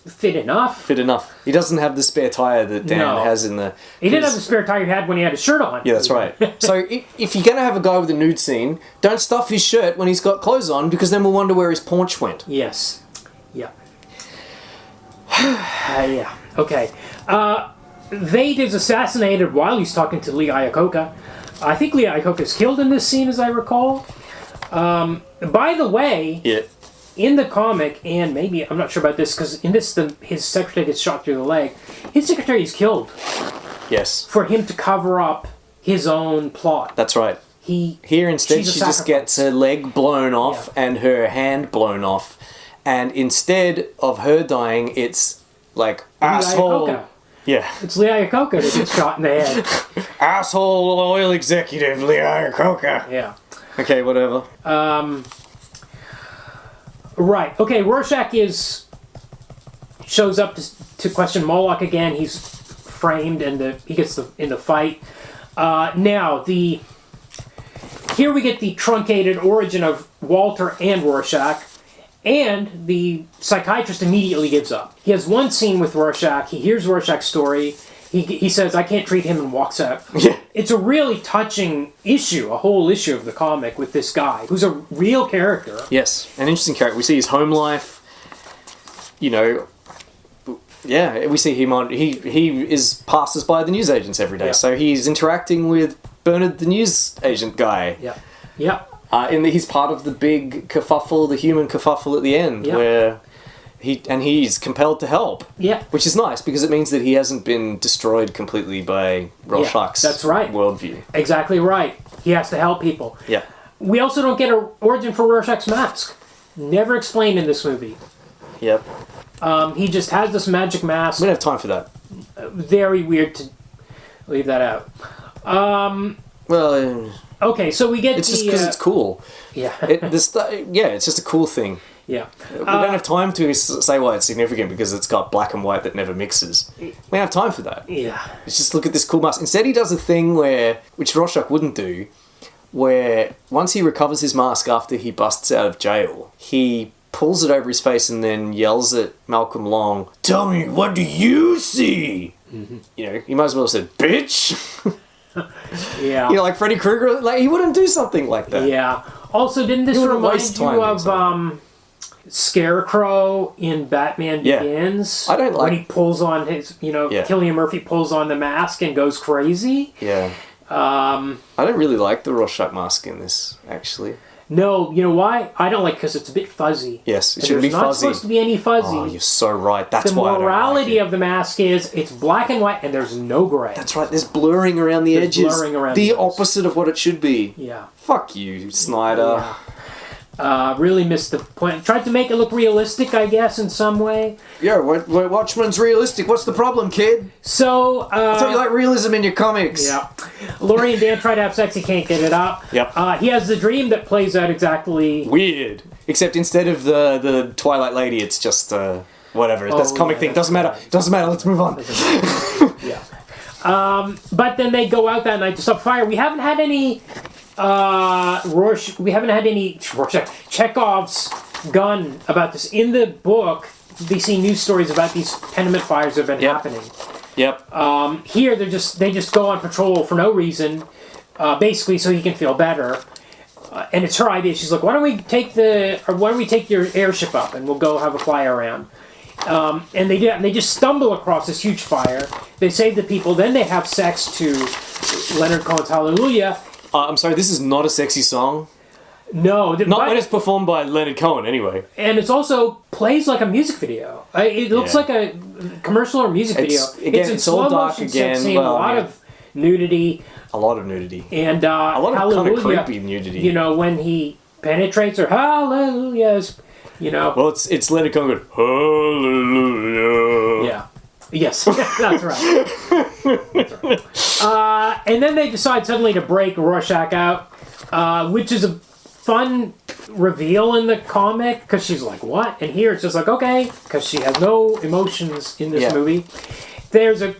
fit enough. Fit enough. He doesn't have the spare tire that Dan No. has in the... He didn't have the spare tire he had when he had his shirt on. Yeah, that's right. So if you're going to have a guy with a nude scene, don't stuff his shirt when he's got clothes on, because then we'll wonder where his paunch went. Yes. Yeah. Yeah. Okay. Vade is assassinated while he's talking to Lee Iacocca. I think Lee Iacocca is killed in this scene, as I recall. By the way, Yeah. in the comic, and maybe I'm not sure about this, because in this, his secretary gets shot through the leg. His secretary is killed Yes. for him to cover up his own plot. That's right. Here instead she's a she just sacrifice. gets her leg blown off and her hand blown off. And instead of her dying, it's like, asshole. Iacocca. Yeah. It's Lee Iacocca that gets shot in the head. Asshole oil executive Lee Iacocca. Yeah. Okay, whatever. Right. Okay. Rorschach shows up to question Moloch again. He's framed, and he gets in the fight. Now here we get the truncated origin of Walter and Rorschach, and the psychiatrist immediately gives up. He has one scene with Rorschach. He hears Rorschach's story. He says, "I can't treat him," and walks out. Yeah. It's a really touching issue, a whole issue of the comic with this guy, who's a real character. Yes, an interesting character. We see his home life. You know, yeah, we see him on. He passes by the newsagents every day, Yeah. so he's interacting with Bernard, the news agent guy. Yeah. Yeah. He's part of the big kerfuffle, the human kerfuffle at the end, Yeah. where He's compelled to help. Yeah. Which is nice because it means that he hasn't been destroyed completely by Rorschach's that's right. worldview. Exactly right. He has to help people. Yeah. We also don't get an origin for Rorschach's mask. Never explained in this movie. Yep. He just has this magic mask. We don't have time for that. Very weird to leave that out. Well, Okay, so we get it's just because it's cool. Yeah. It's just a cool thing. Yeah. We don't have time to say why it's significant because it's got black and white that never mixes. We don't have time for that. Yeah. Let's just look at this cool mask. Instead, he does a thing which Rorschach wouldn't do, where once he recovers his mask after he busts out of jail, he pulls it over his face and then yells at Malcolm Long, "Tell me, what do you see?" Mm-hmm. You know, he might as well have said, "Bitch." Yeah. You know, like Freddy Krueger, like he wouldn't do something like that. Yeah. Also, didn't this remind you of Scarecrow in Batman Begins? I don't like... when he pulls on his, Cillian Murphy pulls on the mask and goes crazy. Yeah. I don't really like the Rorschach mask in this, actually. No, you know why? I don't like because it's a bit fuzzy. Yes, it should be fuzzy. There's not supposed to be any fuzzy. Oh, you're so right. That's the why I don't like morality it. of the mask is it's black and white and there's no gray. That's right. There's blurring around the edges. Blurring around the the edges. opposite of what it should be. Yeah. Fuck you, Snyder. Yeah. Really missed the point. Tried to make it look realistic, I guess, in some way. Yeah, Watchmen's realistic. What's the problem, kid? So, I thought you like realism in your comics. Yeah. Laurie and Dan try to have sex, he can't get it up. Yep. He has the dream that plays out exactly... Weird. Except instead of the Twilight Lady, it's just, whatever. That's comic thing. Doesn't matter. Doesn't matter. Let's move on. Yeah. But then they go out that night to stop fire. We haven't had any... Chekhov's gun about this. In the book, they see news stories about these tenement fires that have been happening. Yep. Here, they just go on patrol for no reason, basically so he can feel better. And it's her idea. She's like, why don't we take your airship up and we'll go have a fly around. And they do that, and they just stumble across this huge fire. They save the people. Then they have sex to Leonard Cohen's Hallelujah. I'm sorry, this is not a sexy song. No. Not when it's performed by Leonard Cohen, anyway. And it's also plays like a music video. It looks like a commercial or music video. Again, in it's all dark motion again. Scene, a lot of nudity. A lot of nudity. And a lot of Hallelujah, kind of creepy nudity. You know, when he penetrates her, Hallelujahs, you know. Well, it's Leonard Cohen going, Hallelujah. Yeah. Yes, that's right. And then they decide suddenly to break Rorschach out, which is a fun reveal in the comic, because she's like, what? And here it's just like, okay, because she has no emotions in this movie. There's a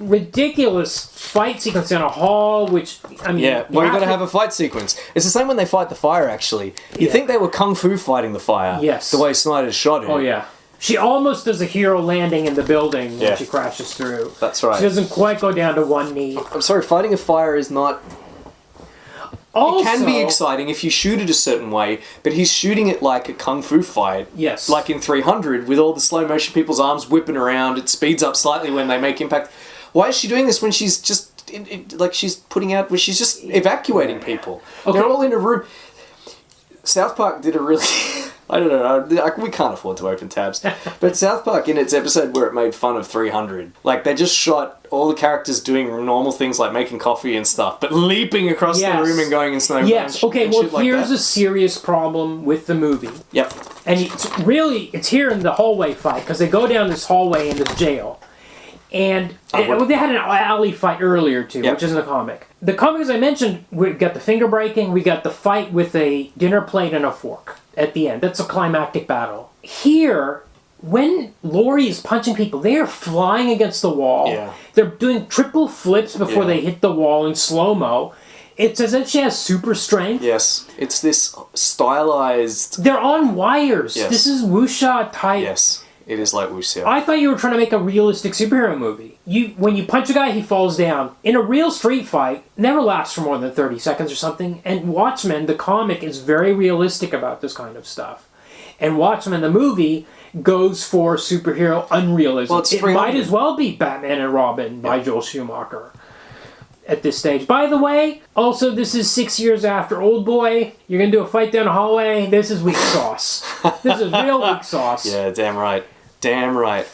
ridiculous fight sequence in a hall, which, I mean... Yeah, well, you got to have a fight sequence. It's the same when they fight the fire, actually. You'd think they were kung fu fighting the fire. Yes. The way Snyder shot it. Oh, yeah. She almost does a hero landing in the building when she crashes through. That's right. She doesn't quite go down to one knee. I'm sorry, fighting a fire is not... Also, it can be exciting if you shoot it a certain way, but he's shooting it like a kung fu fight. Yes. Like in 300, with all the slow motion people's arms whipping around. It speeds up slightly when they make impact. Why is she doing this when she's just... she's putting out... She's just evacuating people. Okay. They're all in a room. South Park did a really... I don't know, we can't afford to open tabs. But South Park, in its episode where it made fun of 300, like, they just shot all the characters doing normal things like making coffee and stuff, but leaping across the room and going in slow motion. Yes, okay, well, here's a serious problem with the movie. Yep. And it's here in the hallway fight, because they go down this hallway in this jail. And they had an alley fight earlier, too, which is in the comic. The comic, as I mentioned, we got the finger breaking, we got the fight with a dinner plate and a fork at the end. That's a climactic battle. Here, when Laurie is punching people, they are flying against the wall. Yeah. They're doing triple flips before they hit the wall in slow-mo. It's as if she has super strength. Yes. It's this stylized... They're on wires. Yes. This is wuxia type. Yes. It is like wuxia. I thought you were trying to make a realistic superhero movie. When you punch a guy, he falls down. In a real street fight, never lasts for more than 30 seconds or something. And Watchmen, the comic, is very realistic about this kind of stuff. And Watchmen, the movie, goes for superhero unrealism. Well, it might as well be Batman and Robin by Joel Schumacher. at this stage. By the way, also this is 6 years after Old Boy. You're going to do a fight down a hallway. This is weak sauce. This is real weak sauce. Yeah, damn right. Damn right.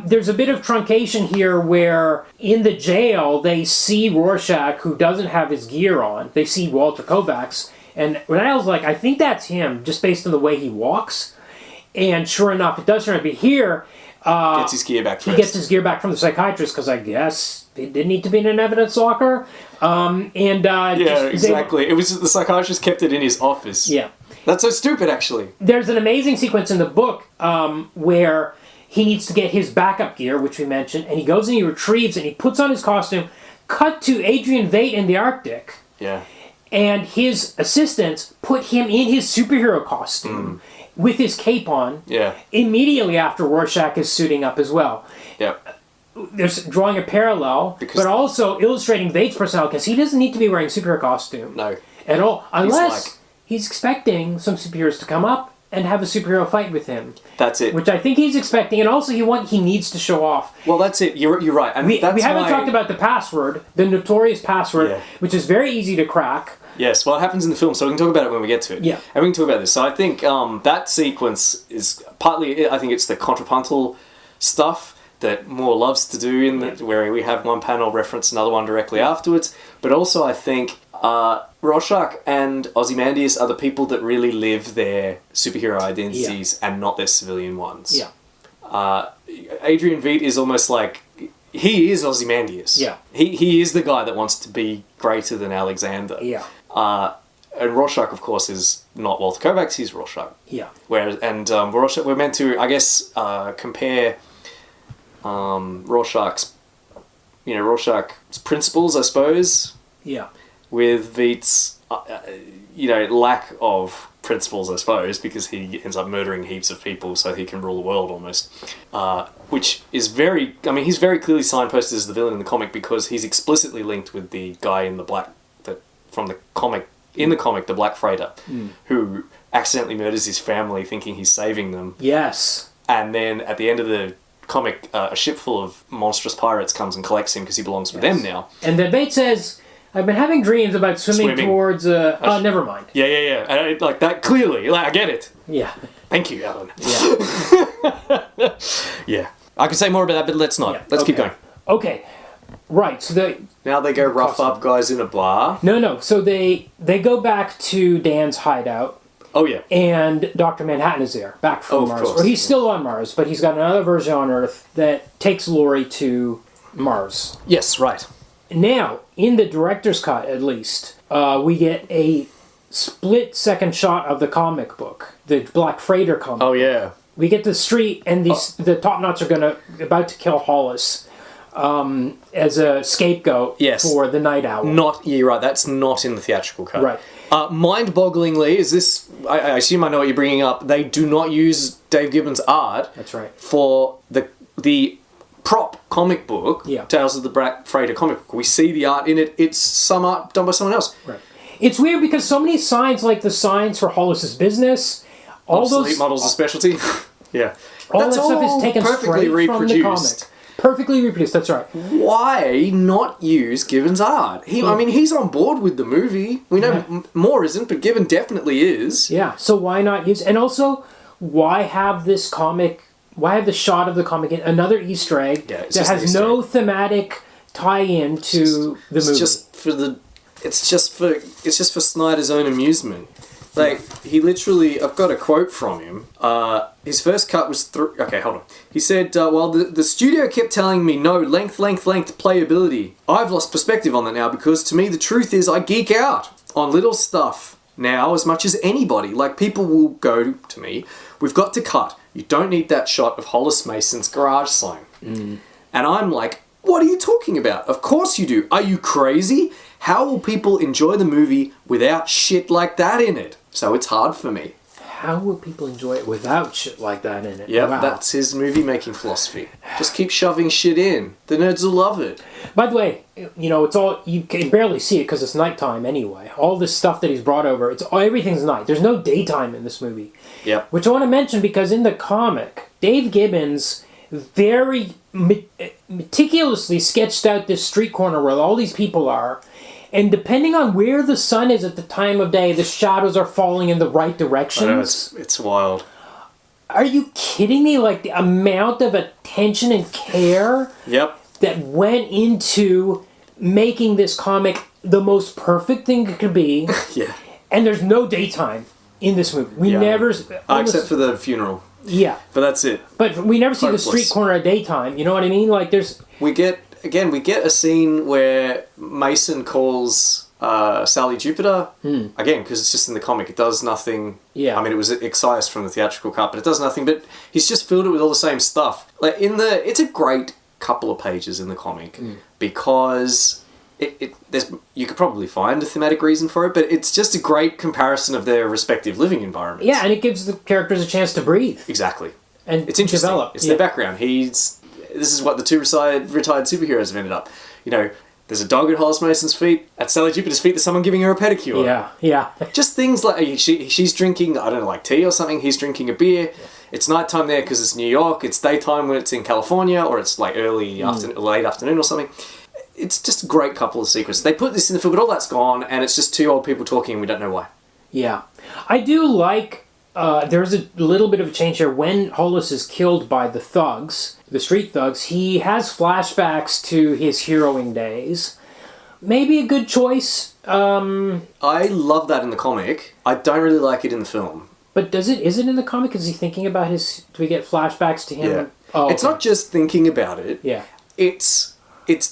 There's a bit of truncation here where in the jail they see Rorschach, who doesn't have his gear on. They see Walter Kovacs. And Renatel's like, I think that's him, just based on the way he walks. And sure enough, it does turn out to be here. Gets his gear back first. He gets his gear back from the psychiatrist, because I guess it did need to be in an evidence locker. Exactly. It was the psychiatrist kept it in his office. Yeah. That's so stupid, actually. There's an amazing sequence in the book where he needs to get his backup gear, which we mentioned, and he goes and he retrieves and he puts on his costume. Cut to Adrian Veidt in the Arctic. Yeah. And his assistants put him in his superhero costume with his cape on. Yeah. Immediately after Rorschach is suiting up as well. Yeah. There's drawing a parallel, but also illustrating Veight's personality, because he doesn't need to be wearing a superhero costume. No. At all. Unless he's expecting some superheroes to come up and have a superhero fight with him. That's it. Which I think he's expecting, and also he needs to show off. Well, that's it. You're right. And we haven't talked about the password, the notorious password, which is very easy to crack. Yes, well, it happens in the film, so we can talk about it when we get to it. Yeah. And we can talk about this. So I think that sequence is partly, I think it's the contrapuntal stuff that Moore loves to do, where we have one panel reference another one directly afterwards. But also I think Rorschach and Ozymandias are the people that really live their superhero identities and not their civilian ones. Yeah. Adrian Veidt is almost like... He is Ozymandias. Yeah. He is the guy that wants to be greater than Alexander. Yeah. And Rorschach, of course, is not Walter Kovacs, he's Rorschach. Yeah. Rorschach, we're meant to, I guess, compare Rorschach's principles, I suppose. Yeah. With Veidt's, lack of principles, I suppose, because he ends up murdering heaps of people so he can rule the world almost. Which is he's very clearly signposted as the villain in the comic because he's explicitly linked with the guy in the black, the Black Freighter, who accidentally murders his family thinking he's saving them. Yes. And then at the end of the comic, a ship full of monstrous pirates comes and collects him because he belongs with them now. And then Veidt says, I've been having dreams about swimming. Towards never mind. Yeah. And like that, clearly. I get it. Yeah. Thank you, Alan. Yeah. Yeah. I could say more about that, but let's not. Let's keep going. Okay. Right, so now they go rough up guys in a bar. No. So they go back to Dan's hideout. Oh, yeah. And Dr. Manhattan is there, back from Mars. Or he's still on Mars, but he's got another version on Earth that takes Laurie to Mars. Yes, right. Now, in the director's cut, at least, we get a split-second shot of the comic book, the Black Freighter comic book. Oh, yeah. We get to the street, and the Top Knots are about to kill Hollis as a scapegoat for the Night Owl. You're right, that's not in the theatrical cut. Right. Mind-bogglingly, is this... I assume I know what you're bringing up. They do not use Dave Gibbons' art. That's right. For the prop comic book, Tales of the Black Freighter comic book. We see the art in it. It's some art done by someone else. Right. It's weird because so many signs, like the signs for Hollis's business, all Obsolete those models of specialty. Yeah. All that stuff is taken perfectly straight reproduced. from the comic. Perfectly reproduced, that's right. Why not use Gibbons' art? I mean, he's on board with the movie. We know Moore isn't, but Gibbon definitely is. Yeah, so why not use... And also, why have this comic... Why have the shot of the comic in another Easter egg that has no thematic tie-in to the movie? It's just for Snyder's own amusement. Like, he literally... I've got a quote from him. His first cut was... Okay, hold on. He said, well, the studio kept telling me, no, length, playability. I've lost perspective on that now because to me the truth is I geek out on little stuff now as much as anybody. Like, people will go to me, we've got to cut. You don't need that shot of Hollis Mason's garage sign. And I'm like, what are you talking about? Of course you do. Are you crazy? How will people enjoy the movie without shit like that in it? So it's hard for me. How will people enjoy it without shit like that in it? Yeah, that's his movie-making philosophy. Just keep shoving shit in. The nerds will love it. By the way, it's all... You can barely see it because it's nighttime anyway. All this stuff that he's brought over, everything's night. There's no daytime in this movie. Yep. Which I want to mention because in the comic, Dave Gibbons very meticulously sketched out this street corner where all these people are. And depending on where the sun is at the time of day, the shadows are falling in the right directions. I know, it's wild. Are you kidding me? Like, the amount of attention and care that went into making this comic the most perfect thing it could be. Yeah. And there's no daytime in this movie. We never... except for the funeral. Yeah. But that's it. But we never see the street corner at daytime. You know what I mean? Like, there's... We get a scene where Mason calls Sally Jupiter. Again, because it's just in the comic. It does nothing. Yeah. I mean, it was excised from the theatrical cut, but it does nothing. But he's just filled it with all the same stuff. Like, it's a great couple of pages in the comic because... you could probably find a thematic reason for it, but it's just a great comparison of their respective living environments. Yeah, and it gives the characters a chance to breathe. Exactly. And it's interesting. Develop. It's their background. This is what the two retired superheroes have ended up. You know, there's a dog at Hollis Mason's feet. At Sally Jupiter's feet, there's someone giving her a pedicure. Yeah. Just things like she's drinking, I don't know, like tea or something. He's drinking a beer. It's nighttime there because it's New York. It's daytime when it's in California, or it's like late afternoon or something. It's just a great couple of sequences. They put this in the film, but all that's gone, and it's just two old people talking, and we don't know why. Yeah. I do like... there's a little bit of a change here. When Hollis is killed by the thugs, the street thugs, he has flashbacks to his heroing days. Maybe a good choice. I love that in the comic. I don't really like it in the film. But is it in the comic? Is he thinking about his... Do we get flashbacks to him? Yeah. Oh, it's not just thinking about it. Yeah. It's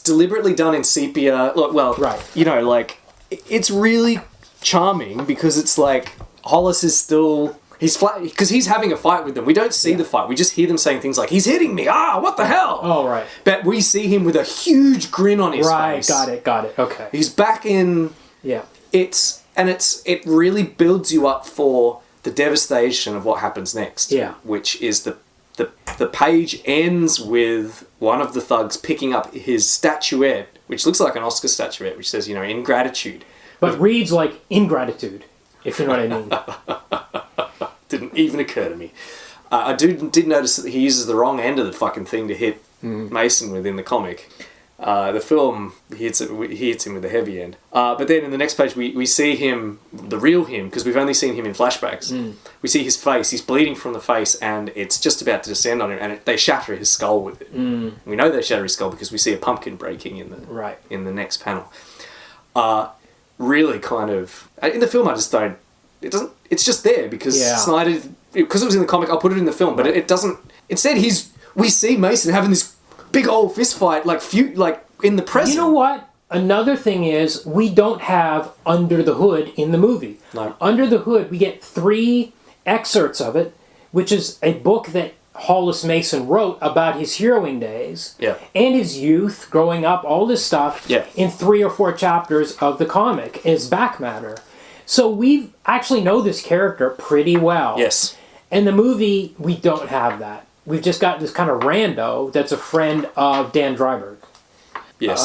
deliberately done in sepia. Right. You know, like, it's really charming because it's like Hollis is still... He's flat because he's having a fight with them. We don't see the fight. We just hear them saying things like, "He's hitting me! Ah, what the hell?" Oh, right. But we see him with a huge grin on his face. Right, got it. Okay. He's back in... Yeah. It really builds you up for the devastation of what happens next. Yeah. Which is the page ends with one of the thugs picking up his statuette, which looks like an Oscar statuette, which says, "In gratitude." But reads like ingratitude, if you know what I mean. Didn't even occur to me. I did notice that he uses the wrong end of the fucking thing to hit Mason with in the comic. The film, he hits him with the heavy end. But then in the next page, we see him, the real him, because we've only seen him in flashbacks. We see his face. He's bleeding from the face, and it's just about to descend on him, and they shatter his skull with it. We know they shatter his skull because we see a pumpkin breaking in the next panel. Really kind of... In the film, I just don't... It's just there because Snyder... Because it was in the comic, I'll put it in the film, but it doesn't... Instead, we see Mason having this big old fist fight, like in the present. You know what? Another thing is, we don't have Under the Hood in the movie. No. Under the Hood, we get 3 excerpts of it, which is a book that Hollis Mason wrote about his heroing days and his youth, growing up, all this stuff in 3 or 4 chapters of the comic as back matter. So we actually know this character pretty well. Yes. In the movie, we don't have that. We've just got this kind of rando that's a friend of Dan Dryberg. Yes.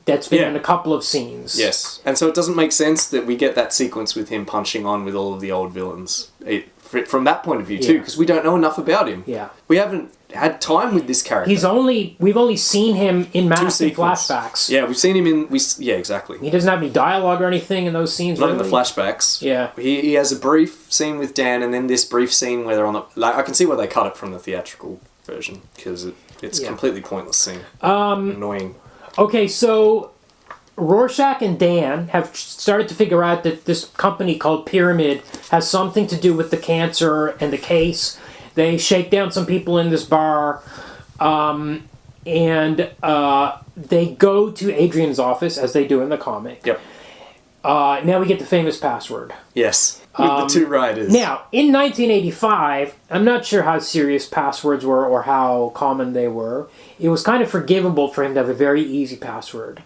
That's been in a couple of scenes. Yes. And so it doesn't make sense that we get that sequence with him punching on with all of the old villains. From that point of view, too, because we don't know enough about him. Yeah. We haven't had time with this character. We've only seen him in massive flashbacks. Yeah, we've seen him in... Yeah, exactly. He doesn't have any dialogue or anything in those scenes, Not in the flashbacks. Yeah. He has a brief scene with Dan, and then this brief scene where they're on the... I can see why they cut it from the theatrical version, because it's a completely pointless scene. Annoying. Okay, so Rorschach and Dan have started to figure out that this company called Pyramid has something to do with the cancer and the case. They shake down some people in this bar, and they go to Adrian's office, as they do in the comic. Yep. Now we get the famous password. Yes, with the 2 writers. Now, in 1985, I'm not sure how serious passwords were or how common they were. It was kind of forgivable for him to have a very easy password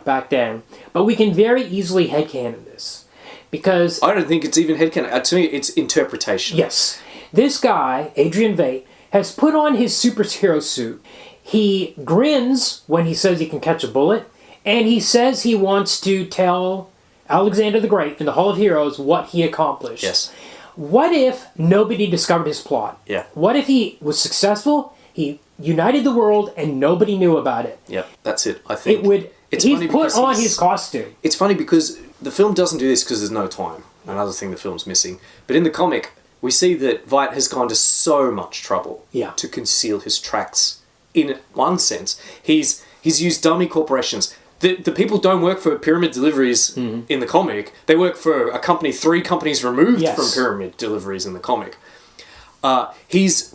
back then. But we can very easily headcanon this. Because... I don't think it's even headcanon. To me, it's interpretation. Yes. This guy, Adrian Veidt, has put on his superhero suit. He grins when he says he can catch a bullet. And he says he wants to tell Alexander the Great in the Hall of Heroes what he accomplished. Yes. What if nobody discovered his plot? Yeah. What if he was successful, he united the world and nobody knew about it. Yep, that's it. I think He's put on his costume. It's funny because the film doesn't do this because there's no time. Another thing the film's missing. But in the comic, we see that Veidt has gone to so much trouble to conceal his tracks. In one sense, he's used dummy corporations. The people don't work for Pyramid Deliveries in the comic. They work for a company 3 companies removed from Pyramid Deliveries in the comic. He's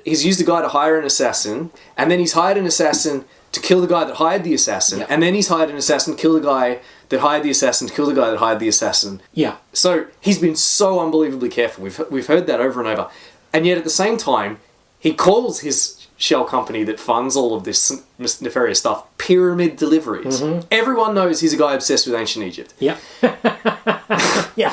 used a guy to hire an assassin, and then he's hired an assassin to kill the guy that hired the assassin, and then he's hired an assassin to kill the guy that hired the assassin to kill the guy that hired the assassin. Yeah. So he's been so unbelievably careful. We've heard that over and over. And yet at the same time, he calls his shell company that funds all of this nefarious stuff Pyramid Deliveries. Everyone knows he's a guy obsessed with ancient Egypt. Yeah. Yeah.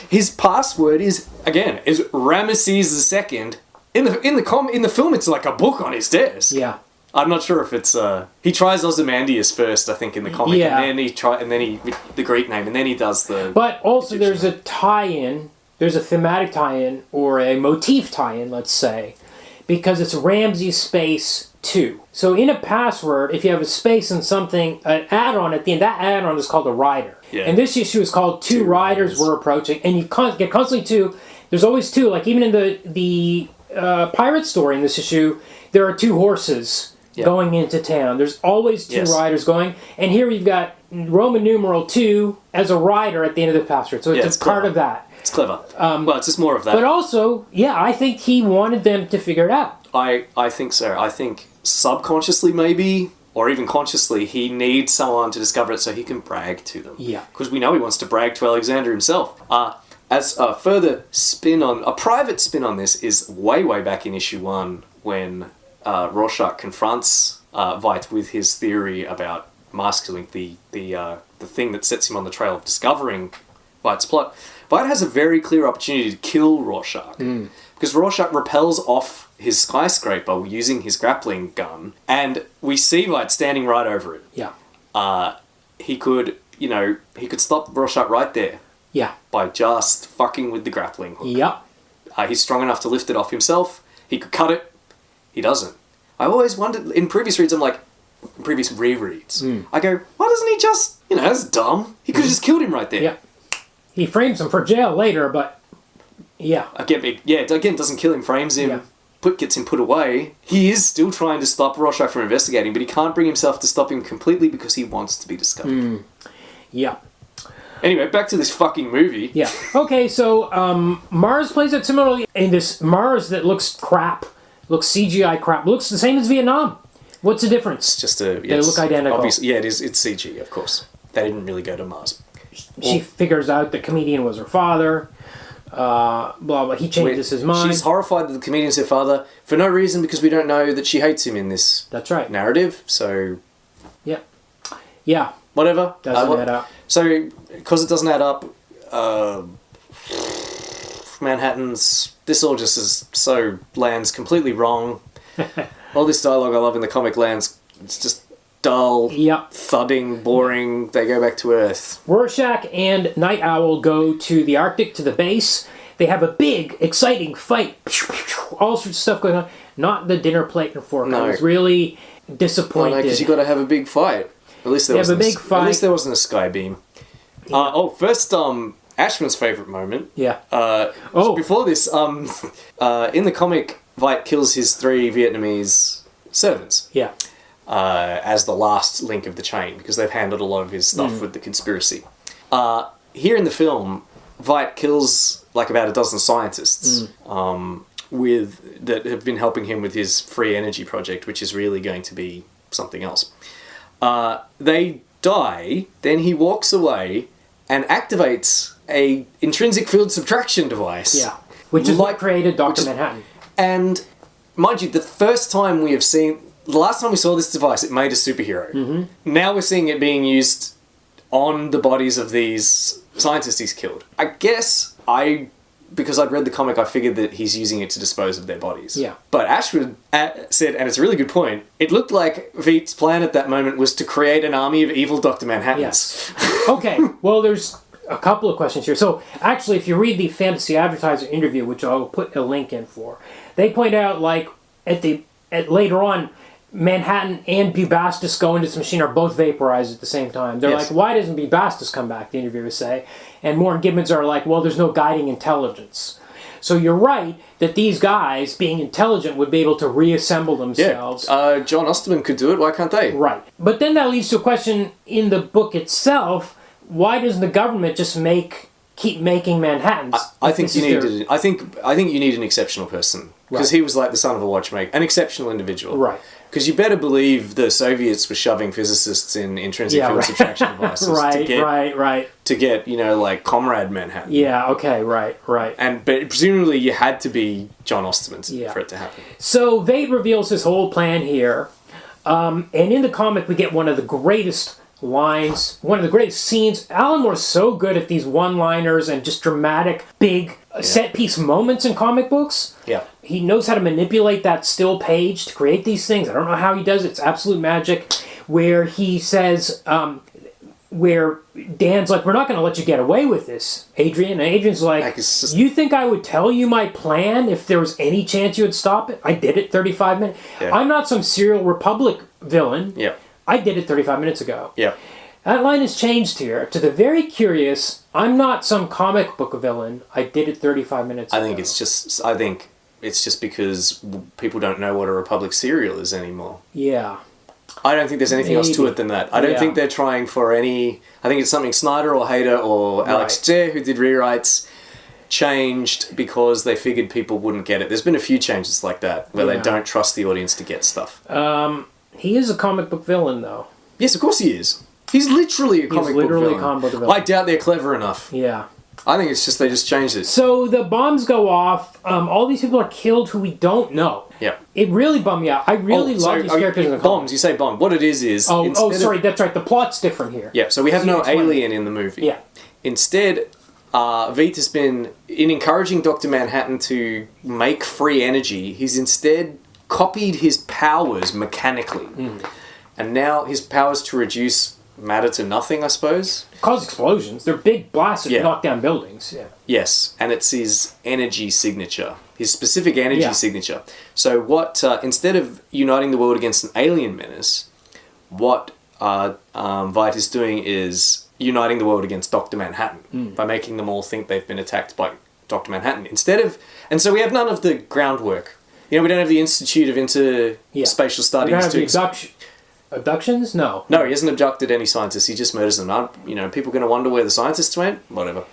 His password is Ramesses II. In the film, it's like a book on his desk. Yeah. I'm not sure if it's he tries Ozymandias first, I think, in the comic, and then he the Greek name, and then he does the. But also, there's a tie-in. There's a thematic tie-in or a motif tie-in, let's say, because it's Ramses space 2. So in a password, if you have a space and something, an add-on at the end, that add-on is called a rider. Yeah. And this issue is called Two Riders Were Approaching, and you get constantly two. There's always two. Like even in the pirate story in this issue, there are 2 horses. Going into town. There's always 2 riders going. And here you've got Roman numeral 2 as a rider at the end of the password. So it's a part of that. It's clever. Well, it's just more of that. But also, I think he wanted them to figure it out. I think so. I think subconsciously maybe, or even consciously, he needs someone to discover it so he can brag to them. Yeah. Because we know he wants to brag to Alexander himself. As a further a private spin on this is way back in issue 1 when Rorschach confronts Veidt with his theory about masculine, the thing that sets him on the trail of discovering Veidt's plot. Veidt has a very clear opportunity to kill Rorschach because Rorschach repels off his skyscraper using his grappling gun, and we see Veidt standing right over it. Yeah. He could stop Rorschach right there. Yeah. By just fucking with the grappling hook. Yeah. He's strong enough to lift it off himself. He could cut it. He doesn't. I always wondered, in previous reads, previous rereads, I go, why doesn't he just, that's dumb. He could have just killed him right there. Yeah. He frames him for jail later, but, Again, doesn't kill him, frames him, gets him put away. He is still trying to stop Rorschach from investigating, but he can't bring himself to stop him completely because he wants to be discovered. Yeah. Anyway, back to this fucking movie. Yeah. Okay, so Mars plays out similarly in this Mars that looks crap. Looks CGI crap. Looks the same as Vietnam. What's the difference? It's just they look identical. Obviously, it is. It's CG, of course. They didn't really go to Mars. She figures out the comedian was her father. Blah blah. He changes his mind. She's horrified that the comedian's her father for no reason because we don't know that she hates him in this. That's right. Narrative. So. Yeah. Whatever. Doesn't add up. So, because it doesn't add up, this all just lands completely wrong. All this dialogue I love in the comic lands, it's just dull, thudding, boring. They go back to Earth. Rorschach and Night Owl go to the Arctic, to the base. They have a big, exciting fight. All sorts of stuff going on. Not the dinner plate and fork. I was really disappointed. Because you got to have a big fight. At least there wasn't At least there wasn't a sky beam. Yeah. First, Ashman's favourite moment. Yeah. Before this, in the comic, Veidt kills his 3 Vietnamese servants. Yeah. As the last link of the chain, because they've handled a lot of his stuff with the conspiracy. Here in the film, Veidt kills about a dozen scientists that have been helping him with his free energy project, which is really going to be something else. They die, then he walks away and activates a intrinsic field subtraction device. Yeah, which is what created Dr. Manhattan. And mind you, the last time we saw this device, it made a superhero. Now we're seeing it being used on the bodies of these scientists he's killed. I guess because I'd read the comic, I figured that he's using it to dispose of their bodies. Yeah. But Ashwood said, and it's a really good point, it looked like Veidt's plan at that moment was to create an army of evil Dr. Manhattans. Yes. Okay, well, there's a couple of questions here. So, actually, if you read the Fantasy Advertiser interview, which I'll put a link in for, they point out, at the later on, Manhattan and Bubastis go into this machine are both vaporized at the same time. They're Yes. like, why doesn't Bubastis come back, the interviewers say. And Moore and Gibbons are like, well, there's no guiding intelligence. So you're right that these guys, being intelligent, would be able to reassemble themselves. John Osterman could do it. Why can't they? Right. But then that leads to a question in the book itself. Why doesn't the government just keep making Manhattans? I think you need. I think you need an exceptional person because he was like the son of a watchmaker, an exceptional individual. Right. Because you better believe the Soviets were shoving physicists in intrinsic field subtraction devices to get like Comrade Manhattan. Yeah. Okay. Right. But presumably you had to be John Osterman for it to happen. So Veidt reveals his whole plan here, and in the comic we get one of the greatest lines, one of the greatest scenes. Alan Moore's so good at these one-liners and just dramatic, big set-piece moments in comic books. Yeah. He knows how to manipulate that still page to create these things. I don't know how he does it. It's absolute magic. Where he says, where Dan's like, we're not going to let you get away with this, Adrian. And Adrian's like, you think I would tell you my plan if there was any chance you would stop it? I did it 35 minutes. Yeah. I'm not some serial Republic villain. Yeah. I did it 35 minutes ago. Yeah. That line has changed here to the very curious, I'm not some comic book villain. I did it 35 minutes ago. I think it's just because people don't know what a Republic serial is anymore. Yeah. I don't think there's anything else to it than that. I don't think they're trying for any... I think it's something Snyder or Hayter or Alex J, who did rewrites, changed because they figured people wouldn't get it. There's been a few changes like that where they don't trust the audience to get stuff. He is a comic book villain, though. Yes, of course he is. He's literally a comic book villain. A comic book villain. I doubt they're clever enough. Yeah. I think it's just they just changed it. So the bombs go off. All these people are killed who we don't know. Yeah. It really bummed me out. I really love these characters in the bombs. You say bomb. What it is... sorry, that's right. The plot's different here. Yeah, so we have no alien in the movie. Yeah. Instead, Veidt has been, in encouraging Dr. Manhattan to make free energy, he's instead copied his powers mechanically. And now his powers to reduce matter to nothing, I suppose. Cause explosions. They're big blasts that knock down buildings. Yeah. Yes, and it's his energy signature. His specific energy signature. So what, instead of uniting the world against an alien menace, what Veidt is doing is uniting the world against Dr. Manhattan by making them all think they've been attacked by Dr. Manhattan. And so we have none of the groundwork. We don't have the Institute of Interspatial Studies. We don't have the abductions? No. No, he hasn't abducted any scientists. He just murders them. People are going to wonder where the scientists went? Whatever.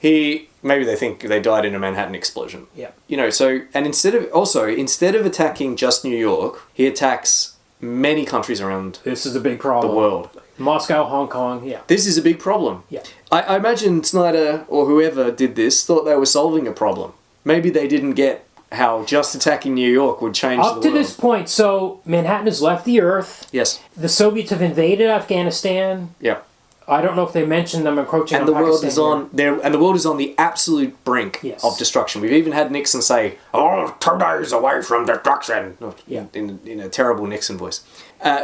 Maybe they think they died in a Manhattan explosion. Yeah. And instead of attacking just New York, he attacks many countries around this is a big problem. The world. Moscow, Hong Kong, yeah. This is a big problem. Yeah. I imagine Snyder or whoever did this thought they were solving a problem. Maybe they didn't get how just attacking New York would change the world. Up to this point, so Manhattan has left the Earth. Yes. The Soviets have invaded Afghanistan. Yeah. I don't know if they mentioned them encroaching on Pakistan. And the world is on the absolute brink of destruction. We've even had Nixon say, 2 days away from destruction, in a terrible Nixon voice.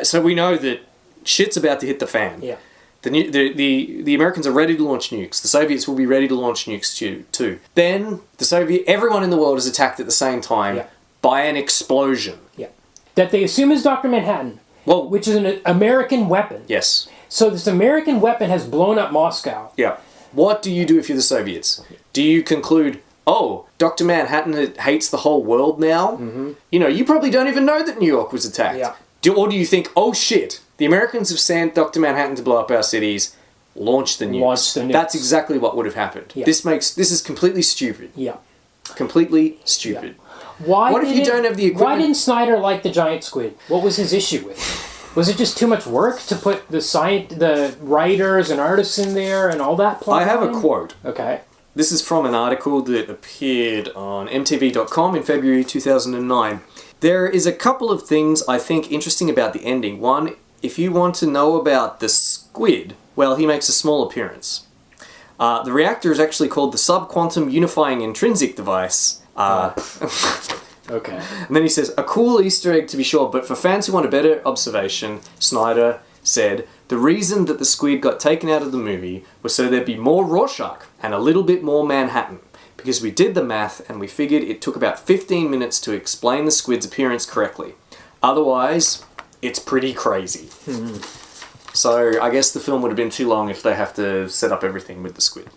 So we know that shit's about to hit the fan. Yeah. The Americans are ready to launch nukes. The Soviets will be ready to launch nukes too. Then everyone in the world is attacked at the same time by an explosion. Yeah. That they assume is Dr. Manhattan, which is an American weapon. Yes. So this American weapon has blown up Moscow. Yeah. What do you do if you're the Soviets? Do you conclude, Dr. Manhattan hates the whole world now? Mm-hmm. You probably don't even know that New York was attacked. Yeah. Or do you think, oh shit, the Americans have sent Dr. Manhattan to blow up our cities, launch the nukes. That's exactly what would have happened. Yeah. This is completely stupid. Yeah. Completely stupid. Yeah. What if you don't have the equipment? Why didn't Snyder like the giant squid? What was his issue with it? Was it just too much work to put the writers and artists in there and all that plot? I have a quote. Okay. This is from an article that appeared on MTV.com in February 2009. There is a couple of things I think interesting about the ending. One, if you want to know about the squid, well, he makes a small appearance. The reactor is actually called the Subquantum Unifying Intrinsic Device. Okay. And then he says, a cool Easter egg to be sure, but for fans who want a better observation, Snyder said, the reason that the squid got taken out of the movie was so there'd be more Rorschach and a little bit more Manhattan. Because we did the math and we figured it took about 15 minutes to explain the squid's appearance correctly. Otherwise, it's pretty crazy. So I guess the film would have been too long if they have to set up everything with the squid.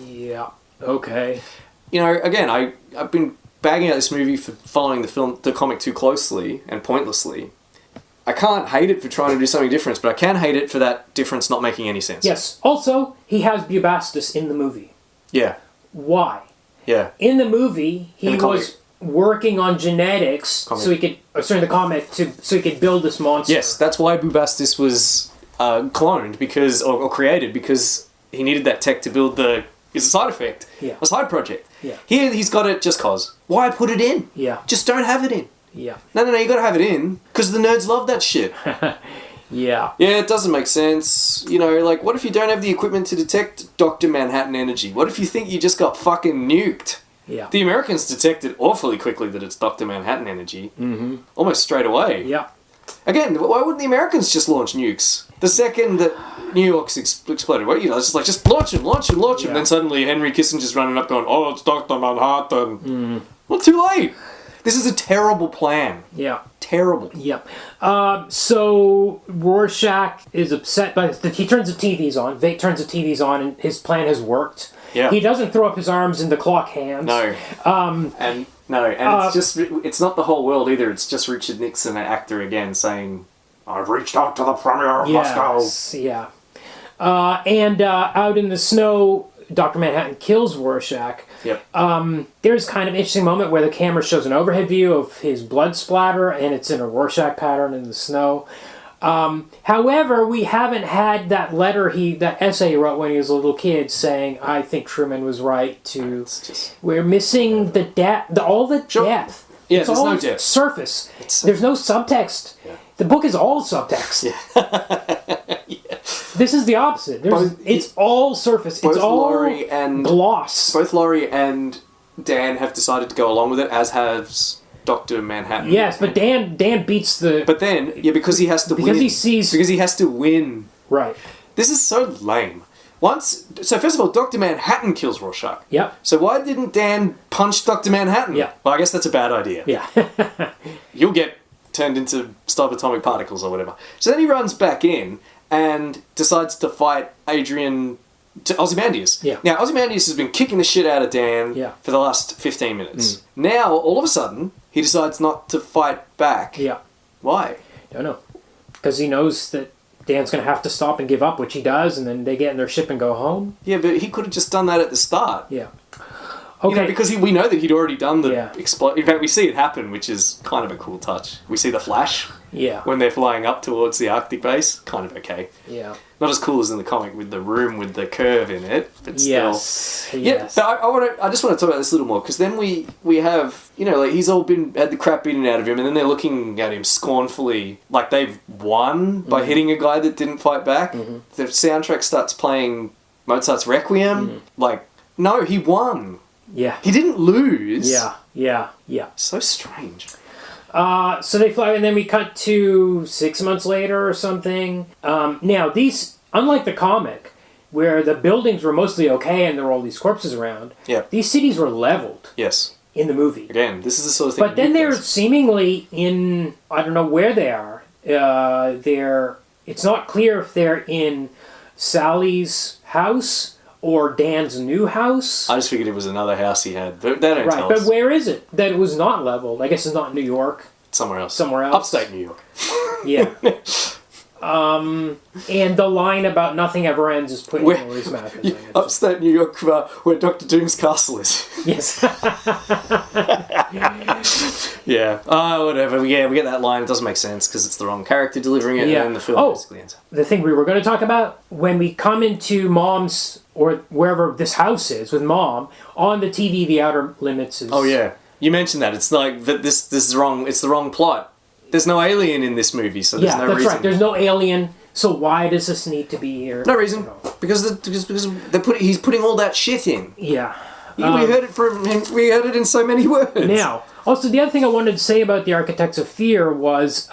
Yeah. Okay. You know, again, I've been bagging out this movie for following the comic too closely and pointlessly. I can't hate it for trying to do something different, but I can hate it for that difference not making any sense. Yes. Also, he has Bubastis in the movie. Yeah. Why? Yeah. In the movie, he was working on genetics so he could, sorry, the comic, so he could build this monster. Yes, that's why Bubastis was cloned because, or created because he needed that tech to build it's a side effect. Yeah. A side project. Yeah. Here, he's got it just cause. Why put it in? Yeah. Just don't have it in. Yeah. No, you gotta have it in because the nerds love that shit. Yeah. Yeah, it doesn't make sense. You know, like, what if you don't have the equipment to detect Dr. Manhattan energy? What if you think you just got fucking nuked? Yeah. The Americans detected awfully quickly that it's Dr. Manhattan energy. Mm-hmm. Almost straight away. Yeah. Again, why wouldn't the Americans just launch nukes? The second that New York's exploded, well, you know, it's just like, just launch them. Yeah. Then suddenly Henry Kissinger's running up going, oh, it's Dr. Manhattan. Well, too late. This is a terrible plan. Yeah. Terrible. Yep. So Rorschach is upset, but he turns the TVs on. Vake turns the TVs on, and his plan has worked. Yeah. He doesn't throw up his arms in the clock hands. No. It's not the whole world either. It's just Richard Nixon, an actor again, saying, I've reached out to the Premier of Moscow. Yeah. And out in the snow, Dr. Manhattan kills Rorschach. Yep. There's kind of an interesting moment where the camera shows an overhead view of his blood splatter, and it's in a Rorschach pattern in the snow. However, we haven't had that essay he wrote when he was a little kid saying, I think Truman was right to... We're missing the depth, all the depth. Yeah, it's there's all no depth. Surface. There's no subtext. Yeah. The book is all subtext. Yeah. This is the opposite. It's all surface. It's all Laurie and gloss. Both Laurie and Dan have decided to go along with it, as has Dr. Manhattan. Yes, but Dan beats the... But then, because he has to win. Because he sees... Because he has to win. Right. This is so lame. So first of all, Dr. Manhattan kills Rorschach. Yep. So why didn't Dan punch Dr. Manhattan? Yeah. Well, I guess that's a bad idea. Yeah. You'll get turned into subatomic particles or whatever. So then he runs back in and decides to fight Ozymandias. Yeah. Now, Ozymandias has been kicking the shit out of Dan for the last 15 minutes. Now, all of a sudden, he decides not to fight back. Yeah. Why? Don't know. Because he knows that Dan's going to have to stop and give up, which he does, and then they get in their ship and go home. Yeah, but he could have just done that at the start. Yeah. Okay. You know, because we know that he'd already done the Yeah. In fact, we see it happen, which is kind of a cool touch. We see the flash Yeah. when they're flying up towards the Arctic base. Kind of okay. Yeah. Not as cool as in the comic with the room with the curve in it, but still. Yes. Yeah, but I just want to talk about this a little more, because then we have, you know, like, he's all had the crap beaten out of him, and then they're looking at him scornfully like they've won by hitting a guy that didn't fight back. The soundtrack starts playing Mozart's Requiem. Like, no, he won. Yeah. He didn't lose. Yeah. So strange. So they fly, and then we cut to 6 months later or something. Now, these, unlike the comic, where the buildings were mostly okay and there were all these corpses around, these cities were leveled. Yes. In the movie. Again, this is the sort of thing. But then they're seemingly in, I don't know where they are. It's not clear if they're in Sally's house or Dan's new house. I just figured it was another house he had. They don't tell us. But where is it? That it was not leveled. I guess it's not New York. Somewhere else. Upstate New York. Yeah. And the line about nothing ever ends is put in Laurie's mouth. Upstate New York, where Dr. Doom's castle is. Yes. Yeah. Whatever. Yeah, we get that line. It doesn't make sense because it's the wrong character delivering it, and then the film basically ends. The thing we were going to talk about, when we come into Mom's, or wherever this house is with Mom, on the TV, The Outer Limits is... Oh, yeah. You mentioned that. It's like, this is wrong. It's the wrong plot. There's no alien in this movie, so there's no reason. Yeah, that's right. There's no alien, so why does this need to be here? No reason. Because he's putting all that shit in. Yeah. We heard it from him. We heard it in so many words. Now, also, the other thing I wanted to say about the Architects of Fear was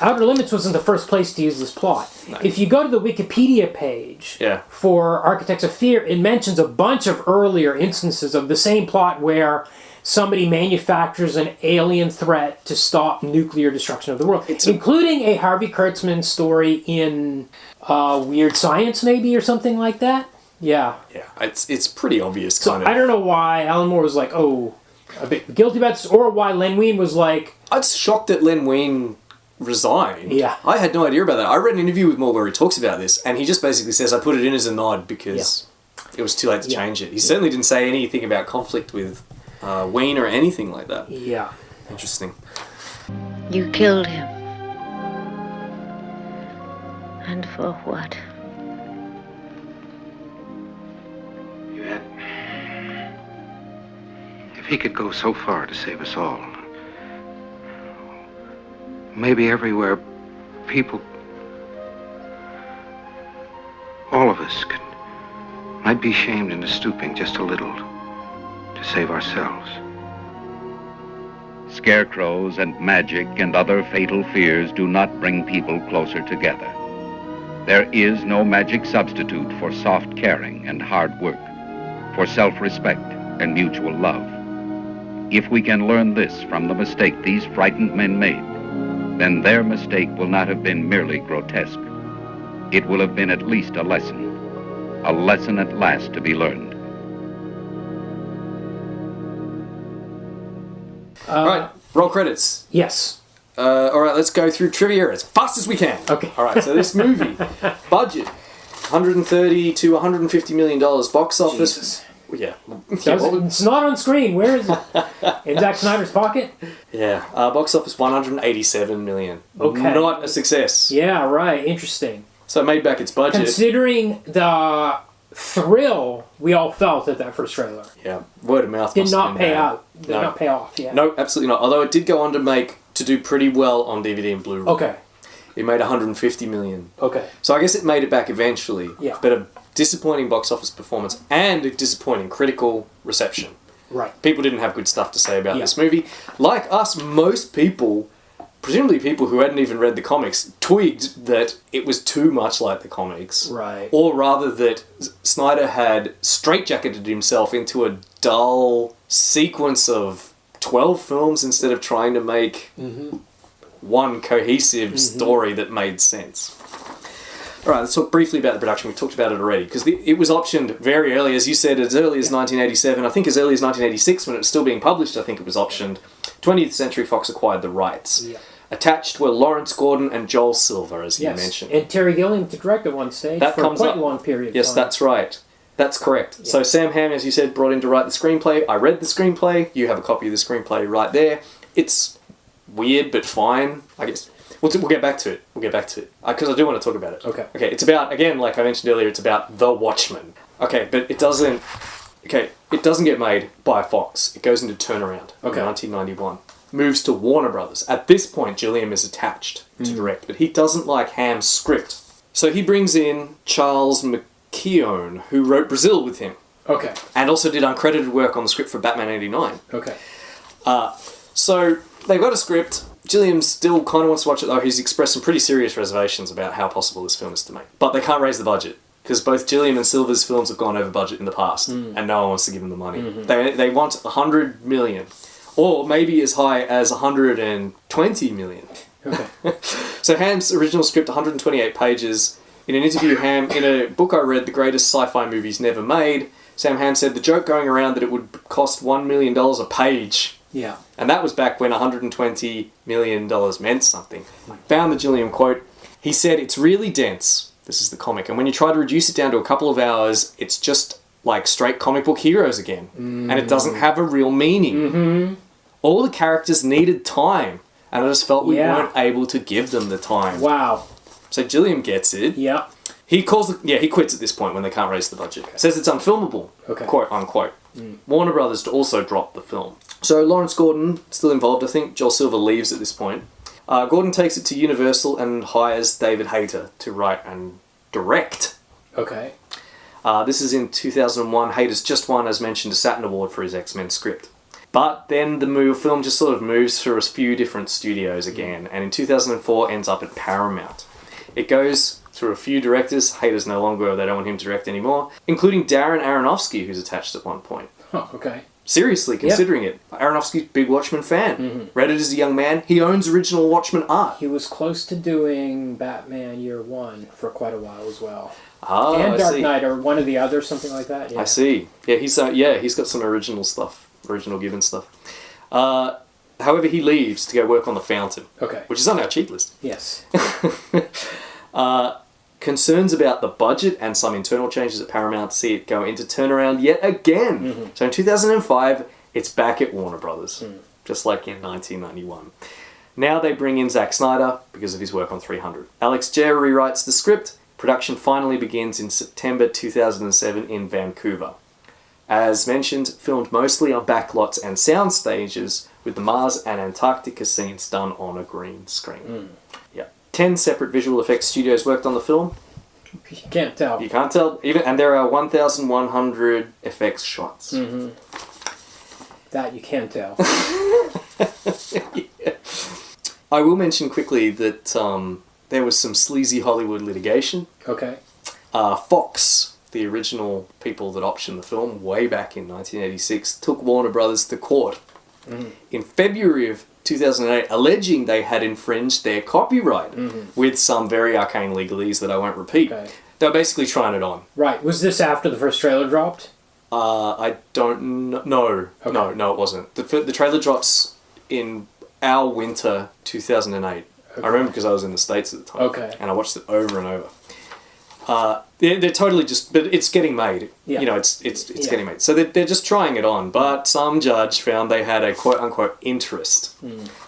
Outer Limits wasn't the first place to use this plot. No. If you go to the Wikipedia page for Architects of Fear, it mentions a bunch of earlier instances of the same plot where somebody manufactures an alien threat to stop nuclear destruction of the world, including a Harvey Kurtzman story in Weird Science, maybe, or something like that. Yeah. Yeah, it's pretty obvious, So kind of. I don't know why Alan Moore was like, oh, a bit guilty about this, or why Len Wein was like... I was shocked that Len Wein resigned. Yeah. I had no idea about that. I read an interview with Moore where he talks about this, and he just basically says, I put it in as a nod because it was too late to change it. He certainly didn't say anything about conflict with Wein or anything like that. Yeah. Interesting. You killed him. And for what? If he could go so far to save us all, maybe everywhere people, all of us, might be shamed into stooping just a little to save ourselves. Scarecrows and magic and other fatal fears do not bring people closer together. There is no magic substitute for soft caring and hard work, for self-respect and mutual love. If we can learn this from the mistake these frightened men made, then their mistake will not have been merely grotesque. It will have been at least a lesson at last to be learned. All right, roll credits. Yes. All right, let's go through trivia as fast as we can. Okay. All right, so this movie, budget, $130 to $150 million, box office. Jesus. Yeah. It's not on screen. Where is it? In Zack Snyder's pocket? Yeah. Box office $187 million. Okay. Not a success. Yeah, right. Interesting. So it made back its budget. Considering the thrill we all felt at that first trailer. Yeah. Word of mouth Did not pay out. Did not pay off. Yeah. No, absolutely not. Although it did go on to do pretty well on DVD and Blu-ray. Okay. It made $150 million. Okay. So I guess it made it back eventually. Yeah. But a disappointing box office performance and a disappointing critical reception. Right. People didn't have good stuff to say about this movie. Like us, most people, presumably people who hadn't even read the comics, twigged that it was too much like the comics. Right. Or rather that Snyder had straitjacketed himself into a dull sequence of 12 films instead of trying to make one cohesive story that made sense. Alright, let's talk briefly about the production. We talked about it already, because it was optioned very early, as you said, as early as 1987. I think as early as 1986, when it was still being published, I think it was optioned. 20th Century Fox acquired the rights. Yeah. Attached were Lawrence Gordon and Joel Silver, as you mentioned. And Terry Gilliam to direct at one stage for quite a long period of time. Yes, that's right. That's correct. Yeah. So Sam Hamm, as you said, brought in to write the screenplay. I read the screenplay. You have a copy of the screenplay right there. It's weird, but fine, I guess. We'll get back to it. Because I do want to talk about it. Okay. Okay, it's about, again, like I mentioned earlier, it's about The Watchmen. Okay, but it doesn't get made by Fox. It goes into turnaround in 1991. Moves to Warner Brothers. At this point, Gilliam is attached to direct, but he doesn't like Hamm's script. So he brings in Charles McKeown, who wrote Brazil with him. Okay. And also did uncredited work on the script for Batman 89. Okay. So they've got a script. Gilliam still kind of wants to watch it, though. He's expressed some pretty serious reservations about how possible this film is to make. But they can't raise the budget, because both Gilliam and Silver's films have gone over budget in the past, and no one wants to give them the money. They want $100 million, or maybe as high as $120 million. Okay. So Hamm's original script, 128 pages. In an interview, in a book I read, The Greatest Sci-Fi Movies Never Made, Sam Hamm said the joke going around that it would cost $1 million a page. Yeah. And that was back when $120 million meant something. I found the Gilliam quote. He said, "It's really dense." This is the comic. "And when you try to reduce it down to a couple of hours, it's just like straight comic book heroes again. And it doesn't have a real meaning. All the characters needed time. And I just felt we weren't able to give them the time." Wow. So Gilliam gets it. Yeah. He quits at this point when they can't raise the budget. Says it's unfilmable, quote unquote. Warner Brothers to also drop the film. So Lawrence Gordon, still involved, I think. Joel Silver leaves at this point. Gordon takes it to Universal and hires David Hayter to write and direct. Okay. This is in 2001. Hayter's just won, as mentioned, a Saturn Award for his X-Men script. But then the film just sort of moves through a few different studios again, and in 2004 ends up at Paramount. It goes through a few directors. Hayter's no longer, they don't want him to direct anymore, including Darren Aronofsky, who's attached at one point. Oh, okay. Seriously, considering it. Aronofsky's big Watchmen fan. Read it as a young man. He owns original Watchmen art. He was close to doing Batman Year One for quite a while as well. Oh, and I Dark see. Knight or one of the others, something like that. Yeah. I see. Yeah, he's got some original stuff, original Gibbons stuff. However, he leaves to go work on The Fountain. Okay. Which is on our cheat list. Yes. Concerns about the budget and some internal changes at Paramount see it go into turnaround yet again. So in 2005, it's back at Warner Brothers, just like in 1991. Now they bring in Zack Snyder because of his work on 300. Alex Jer rewrites the script. Production finally begins in September 2007 in Vancouver. As mentioned, filmed mostly on backlots and sound stages, with the Mars and Antarctica scenes done on a green screen. 10 separate visual effects studios worked on the film. You can't tell. You can't tell. And there are 1,100 effects shots. That you can tell. Yeah. I will mention quickly that there was some sleazy Hollywood litigation. Okay. Fox, the original people that optioned the film way back in 1986, took Warner Brothers to court in February of 2008, alleging they had infringed their copyright with some very arcane legalese that I won't repeat. Okay. They were basically trying it on. Right. Was this after the first trailer dropped? I don't know. No, Okay. no, it wasn't. The trailer drops in our winter 2008. Okay. I remember because I was in the States at the time. Okay. And I watched it over and over. They're totally just, but it's getting made. Yeah. You know, it's getting made. So they're just trying it on. But some judge found they had a quote unquote interest.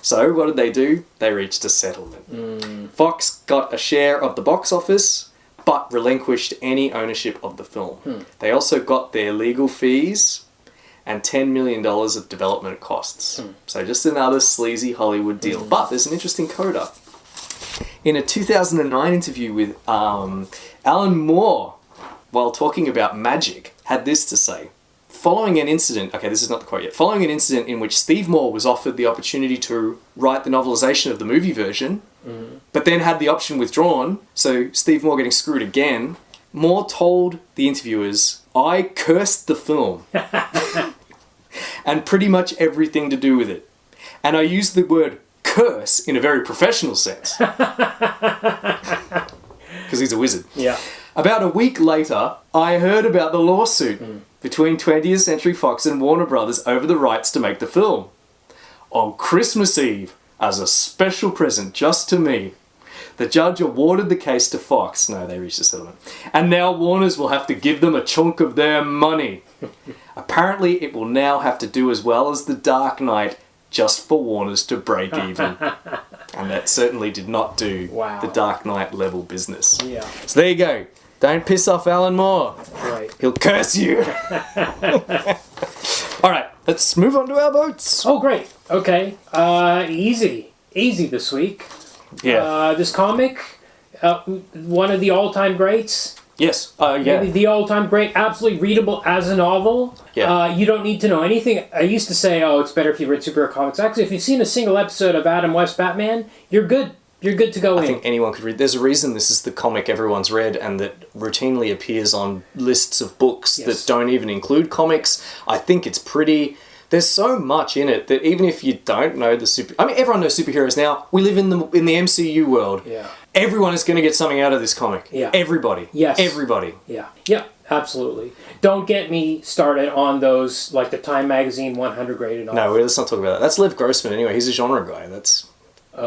So what did they do? They reached a settlement. Fox got a share of the box office, but relinquished any ownership of the film. They also got their legal fees and $10 million of development costs. So just another sleazy Hollywood deal. But there's an interesting coda. In a 2009 interview with Alan Moore, while talking about magic, had this to say. Following an incident, okay, this is not the quote yet, following an incident in which Steve Moore was offered the opportunity to write the novelization of the movie version, but then had the option withdrawn, so Steve Moore getting screwed again, Moore told the interviewers, "I cursed the film and pretty much everything to do with it. And I used the word curse in a very professional sense." Because he's a wizard. Yeah. About a week later, I heard about the lawsuit between 20th Century Fox and Warner Brothers over the rights to make the film. On Christmas Eve, as a special present just to me, the judge awarded the case to Fox. No, they reached a settlement. And now Warner's will have to give them a chunk of their money. Apparently, it will now have to do as well as The Dark Knight just for Warner's to break even. And that certainly did not do Wow. The Dark Knight level business. Yeah. So there you go. Don't piss off Alan Moore. Right. He'll curse you. All right, let's move on to our boats. Oh, great. Okay. Easy this week. Yeah. This comic, one of the all-time greats. Yes. Yeah. Maybe the all-time great, absolutely readable as a novel. Yeah. You don't need to know anything. I used to say, oh, it's better if you read superhero comics. Actually, if you've seen a single episode of Adam West Batman, you're good. You're good to go in. I think anyone could read. There's a reason this is the comic everyone's read and that routinely appears on lists of books that don't even include comics. I think it's pretty... There's so much in it that even if you don't know the super... I mean, everyone knows superheroes now. We live in the MCU world. Yeah. Everyone is going to get something out of this comic. Yeah. Everybody. Yes. Everybody. Yeah. Yeah, absolutely. Don't get me started on those, like the Time Magazine 100 graded novels. No, let's not talk about that. That's Lev Grossman anyway. He's a genre guy.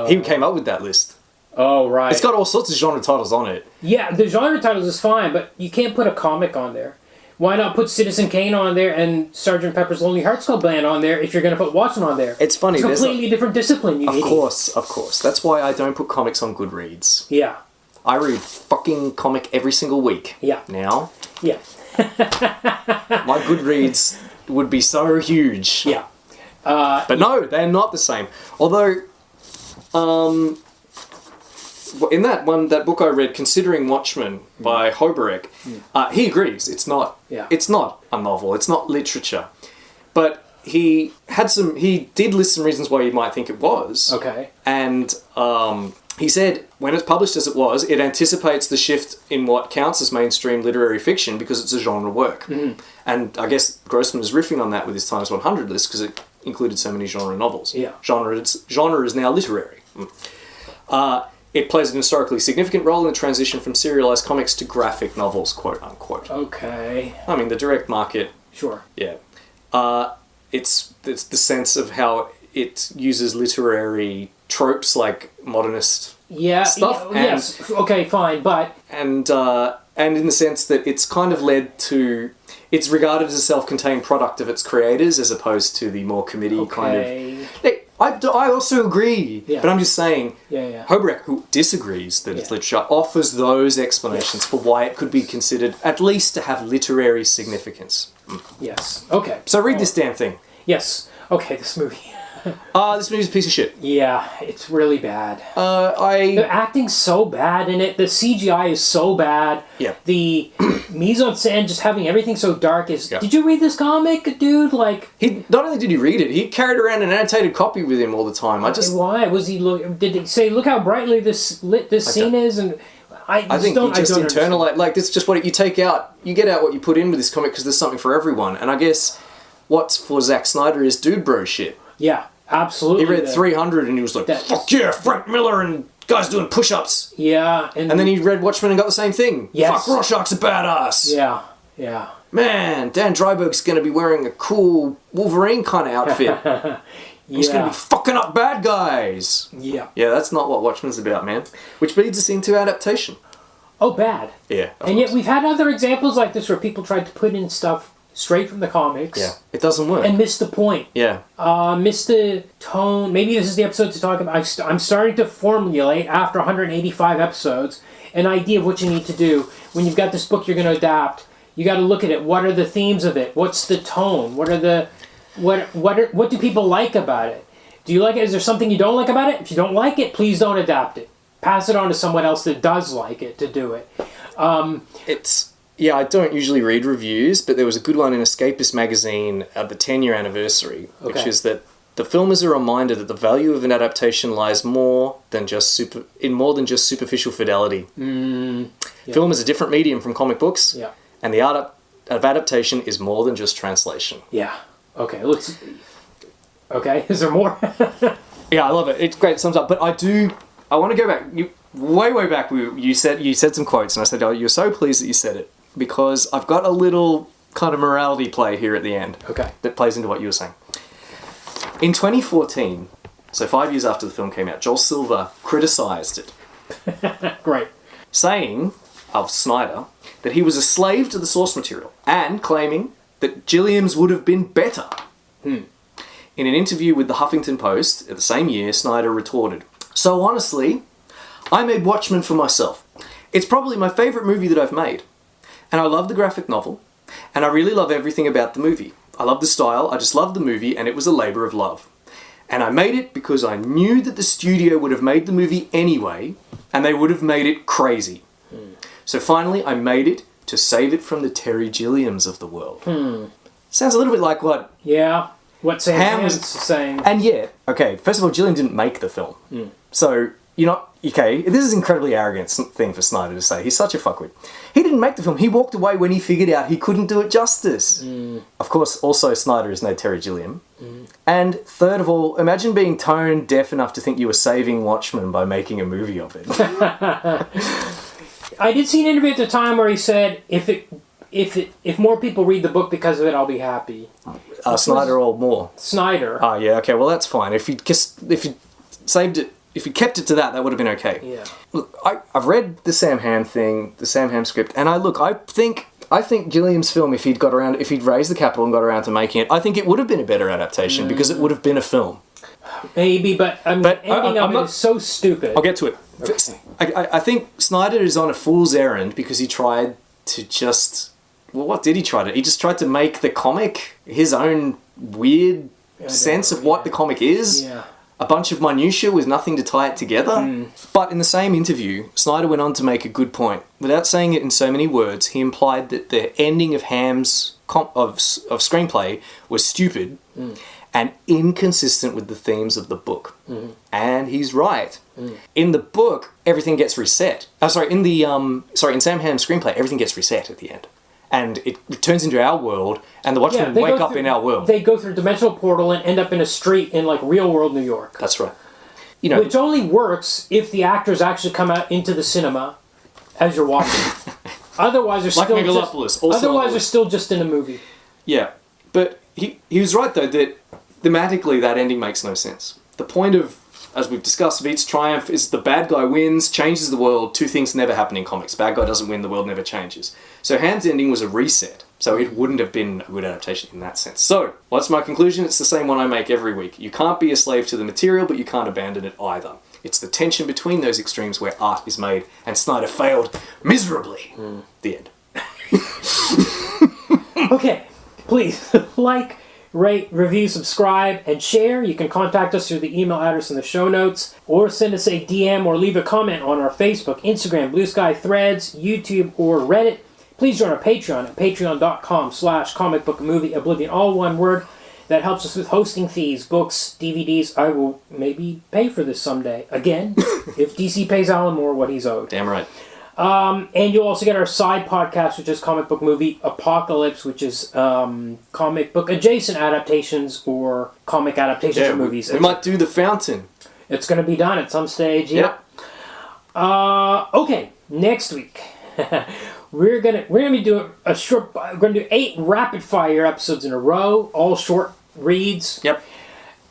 He came up with that list. Oh, right. It's got all sorts of genre titles on it. Yeah, the genre titles is fine, but you can't put a comic on there. Why not put Citizen Kane on there and Sgt. Pepper's Lonely Hearts Club Band on there if you're going to put Watchmen on there? It's funny. It's a completely different discipline, you idiot. Of course. That's why I don't put comics on Goodreads. Yeah. I read fucking comic every single week. Yeah. Now. Yeah. My Goodreads would be so huge. Yeah. But no, they're not the same. Although, in that book I read, Considering Watchmen by Hoberek, he agrees. It's not. Yeah. It's not a novel. It's not literature. But he did list some reasons why you might think it was. Okay. And he said, when it's published as it was, it anticipates the shift in what counts as mainstream literary fiction because it's a genre work. Mm-hmm. And I guess Grossman is riffing on that with his Times 100 list because it included so many genre novels. Yeah. Genre is now literary. It plays an historically significant role in the transition from serialized comics to graphic novels, quote unquote. Okay. I mean, the direct market. Sure. Yeah. It's the sense of how it uses literary tropes like modernist stuff. Yes. Okay, fine, but And in the sense that it's kind of led to... It's regarded as a self-contained product of its creators as opposed to the more committee kind of... I also agree, but I'm just saying, Hobrecht, who disagrees that it's literature, offers those explanations for why it could be considered at least to have literary significance. Yes. Okay. So read this damn thing. Yes. Okay, this movie. This movie's a piece of shit. Yeah, it's really bad. The The acting's so bad in it. The CGI is so bad. Yeah. The mise en scène, just having everything so dark is... Yeah. Did you read this comic, dude? Like... He not only did he read it, he carried around an annotated copy with him all the time. Why? Was he... Did he say, look how brightly this scene is? And I think he just internalized... Like, it's just what you take out... You get out what you put in with this comic because there's something for everyone. And I guess what's for Zack Snyder is dude bro shit. Yeah, absolutely. He read 300 and he was like, fuck yeah, Frank Miller and guys doing push-ups. Yeah. And then he read Watchmen and got the same thing. Yes. Fuck, Rorschach's a badass. Yeah. Man, Dan Dryberg's going to be wearing a cool Wolverine kind of outfit. He's going to be fucking up bad guys. Yeah. Yeah, that's not what Watchmen's about, man. Which leads us into adaptation. Oh, bad. Yeah. And yet we've had other examples like this where people tried to put in stuff straight from the comics. Yeah. It doesn't work. And missed the point. Yeah. Missed the tone. Maybe this is the episode to talk about. I'm starting to formulate, after 185 episodes, an idea of what you need to do. When you've got this book you're going to adapt, you got to look at it. What are the themes of it? What's the tone? What do people like about it? Do you like it? Is there something you don't like about it? If you don't like it, please don't adapt it. Pass it on to someone else that does like it to do it. Yeah, I don't usually read reviews, but there was a good one in Escapist magazine at the 10-year anniversary, which is that the film is a reminder that the value of an adaptation lies more than just superficial fidelity. Film is a different medium from comic books, and the art of adaptation is more than just translation. Yeah. Okay. Okay. Is there more? Yeah, I love it. It's great. Sums up. But I want to go back. Way back. You said some quotes, and I said, "Oh, you're so pleased that you said it," because I've got a little kind of morality play here at the end. Okay. That plays into what you were saying. In 2014, so 5 years after the film came out, Joel Silver criticised it. Great. Saying of Snyder that he was a slave to the source material and claiming that Gilliam's would have been better. In an interview with the Huffington Post at the same year, Snyder retorted, "So honestly, I made Watchmen for myself. It's probably my favourite movie that I've made. And I love the graphic novel, and I really love everything about the movie. I love the style, I just love the movie, and it was a labour of love. And I made it because I knew that the studio would have made the movie anyway, and they would have made it crazy. So finally, I made it to save it from the Terry Gilliams of the world." Sounds a little bit like what... Yeah, what Sam was saying. And yet, okay, first of all, Gilliam didn't make the film. So, you're not... Okay, this is an incredibly arrogant thing for Snyder to say. He's such a fuckwit. He didn't make the film. He walked away when he figured out he couldn't do it justice. Of course, also, Snyder is no Terry Gilliam. And third of all, imagine being tone deaf enough to think you were saving Watchmen by making a movie of it. I did see an interview at the time where he said, if more people read the book because of it, I'll be happy. Snyder or Moore? Snyder. Oh, yeah, okay, well, that's fine. If you saved it, if you kept it to that, that would have been okay. Yeah. Look, I've read the Sam Hamm thing, the Sam Hamm script, and I think Gilliam's film, if he'd raised the capital and got around to making it, I think it would have been a better adaptation because it would have been a film. Maybe, but ending of it is so stupid. I'll get to it. Okay. I think Snyder is on a fool's errand because he tried to just... Well, what did he try to... He just tried to make the comic his own weird sense of what the comic is. Yeah. A bunch of minutiae with nothing to tie it together. But in the same interview, Snyder went on to make a good point. Without saying it in so many words, he implied that the ending of Hamm's screenplay was stupid and inconsistent with the themes of the book. And he's right. In the book, everything gets reset. In Sam Hamm's screenplay, everything gets reset at the end. And it returns into our world, and the Watchmen wake up in our world. They go through a dimensional portal and end up in a street in like real world New York. That's right. Which only works if the actors actually come out into the cinema as you're watching. Otherwise, they're still just in a movie. Yeah, but he was right though that thematically that ending makes no sense. The point of, as we've discussed, Veidt's triumph is the bad guy wins, changes the world. Two things never happen in comics. Bad guy doesn't win, the world never changes. So Hamm's ending was a reset. So it wouldn't have been a good adaptation in that sense. So, what's my conclusion? It's the same one I make every week. You can't be a slave to the material, but you can't abandon it either. It's the tension between those extremes where art is made, and Snyder failed miserably. The end. Okay, please like, rate, review, subscribe, and share. You can contact us through the email address in the show notes, or send us a DM or leave a comment on our Facebook, Instagram, Blue Sky, Threads, YouTube, or Reddit. Please join our Patreon at patreon.com/comicbookmovie, Oblivion, all one word. That helps us with hosting fees, books, DVDs. I will maybe pay for this someday. Again, if DC pays Alan Moore what he's owed. Damn right. And you'll also get our side podcast, which is Comic Book Movie Apocalypse, which is comic book adjacent adaptations or comic adaptations of movies. We might do The Fountain. It's going to be done at some stage. Yep. Okay, next week. We're gonna be doing we're gonna do 8 rapid fire episodes in a row, all short reads. Yep.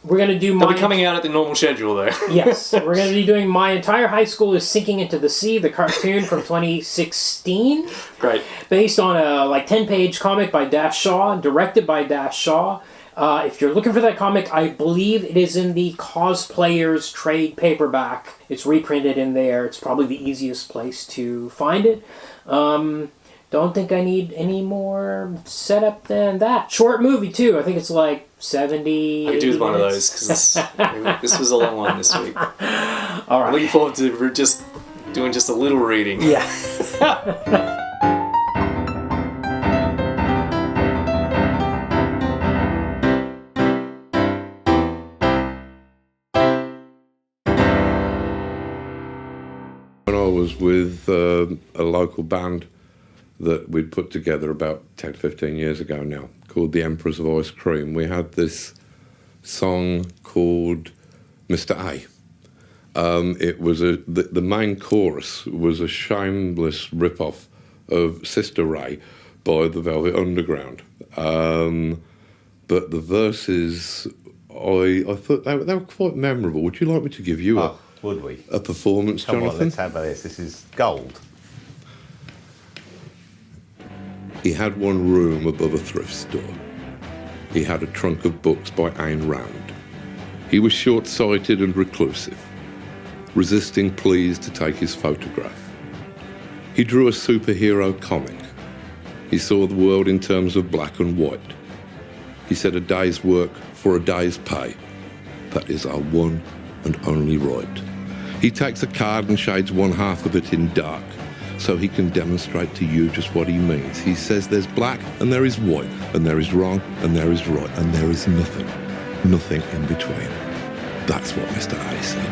We're gonna do. They'll be coming out at the normal schedule, though. Yes, we're gonna be doing My Entire High School is Sinking into the Sea, the cartoon from 2016. Great. Based on a 10-page comic by Dash Shaw, directed by Dash Shaw. If you're looking for that comic, I believe it is in the Cosplayers trade paperback. It's reprinted in there. It's probably the easiest place to find it. Don't think I need any more setup than that. Short movie, too. I think it's 70, I could do with one of minutes. those, because this was a long one this week. All right. I'm looking forward to doing just a little reading. Yeah. When I was with a local band that we'd put together about 10, 15 years ago now, called The Emperors of Ice Cream, we had this song called Mr. A. It was the main chorus was a shameless rip-off of Sister Ray by the Velvet Underground. But the verses, I thought they were quite memorable. Would you like me to give you would we? a performance, Come Jonathan? on, let's have this. This is gold. He had one room above a thrift store. He had a trunk of books by Ayn Rand. He was short-sighted and reclusive, resisting pleas to take his photograph. He drew a superhero comic. He saw the world in terms of black and white. He said a day's work for a day's pay. That is our one and only right. He takes a card and shades one half of it in dark, so he can demonstrate to you just what he means. He says there's black and there is white, and there is wrong and there is right, and there is nothing in between. That's what Mr. A said.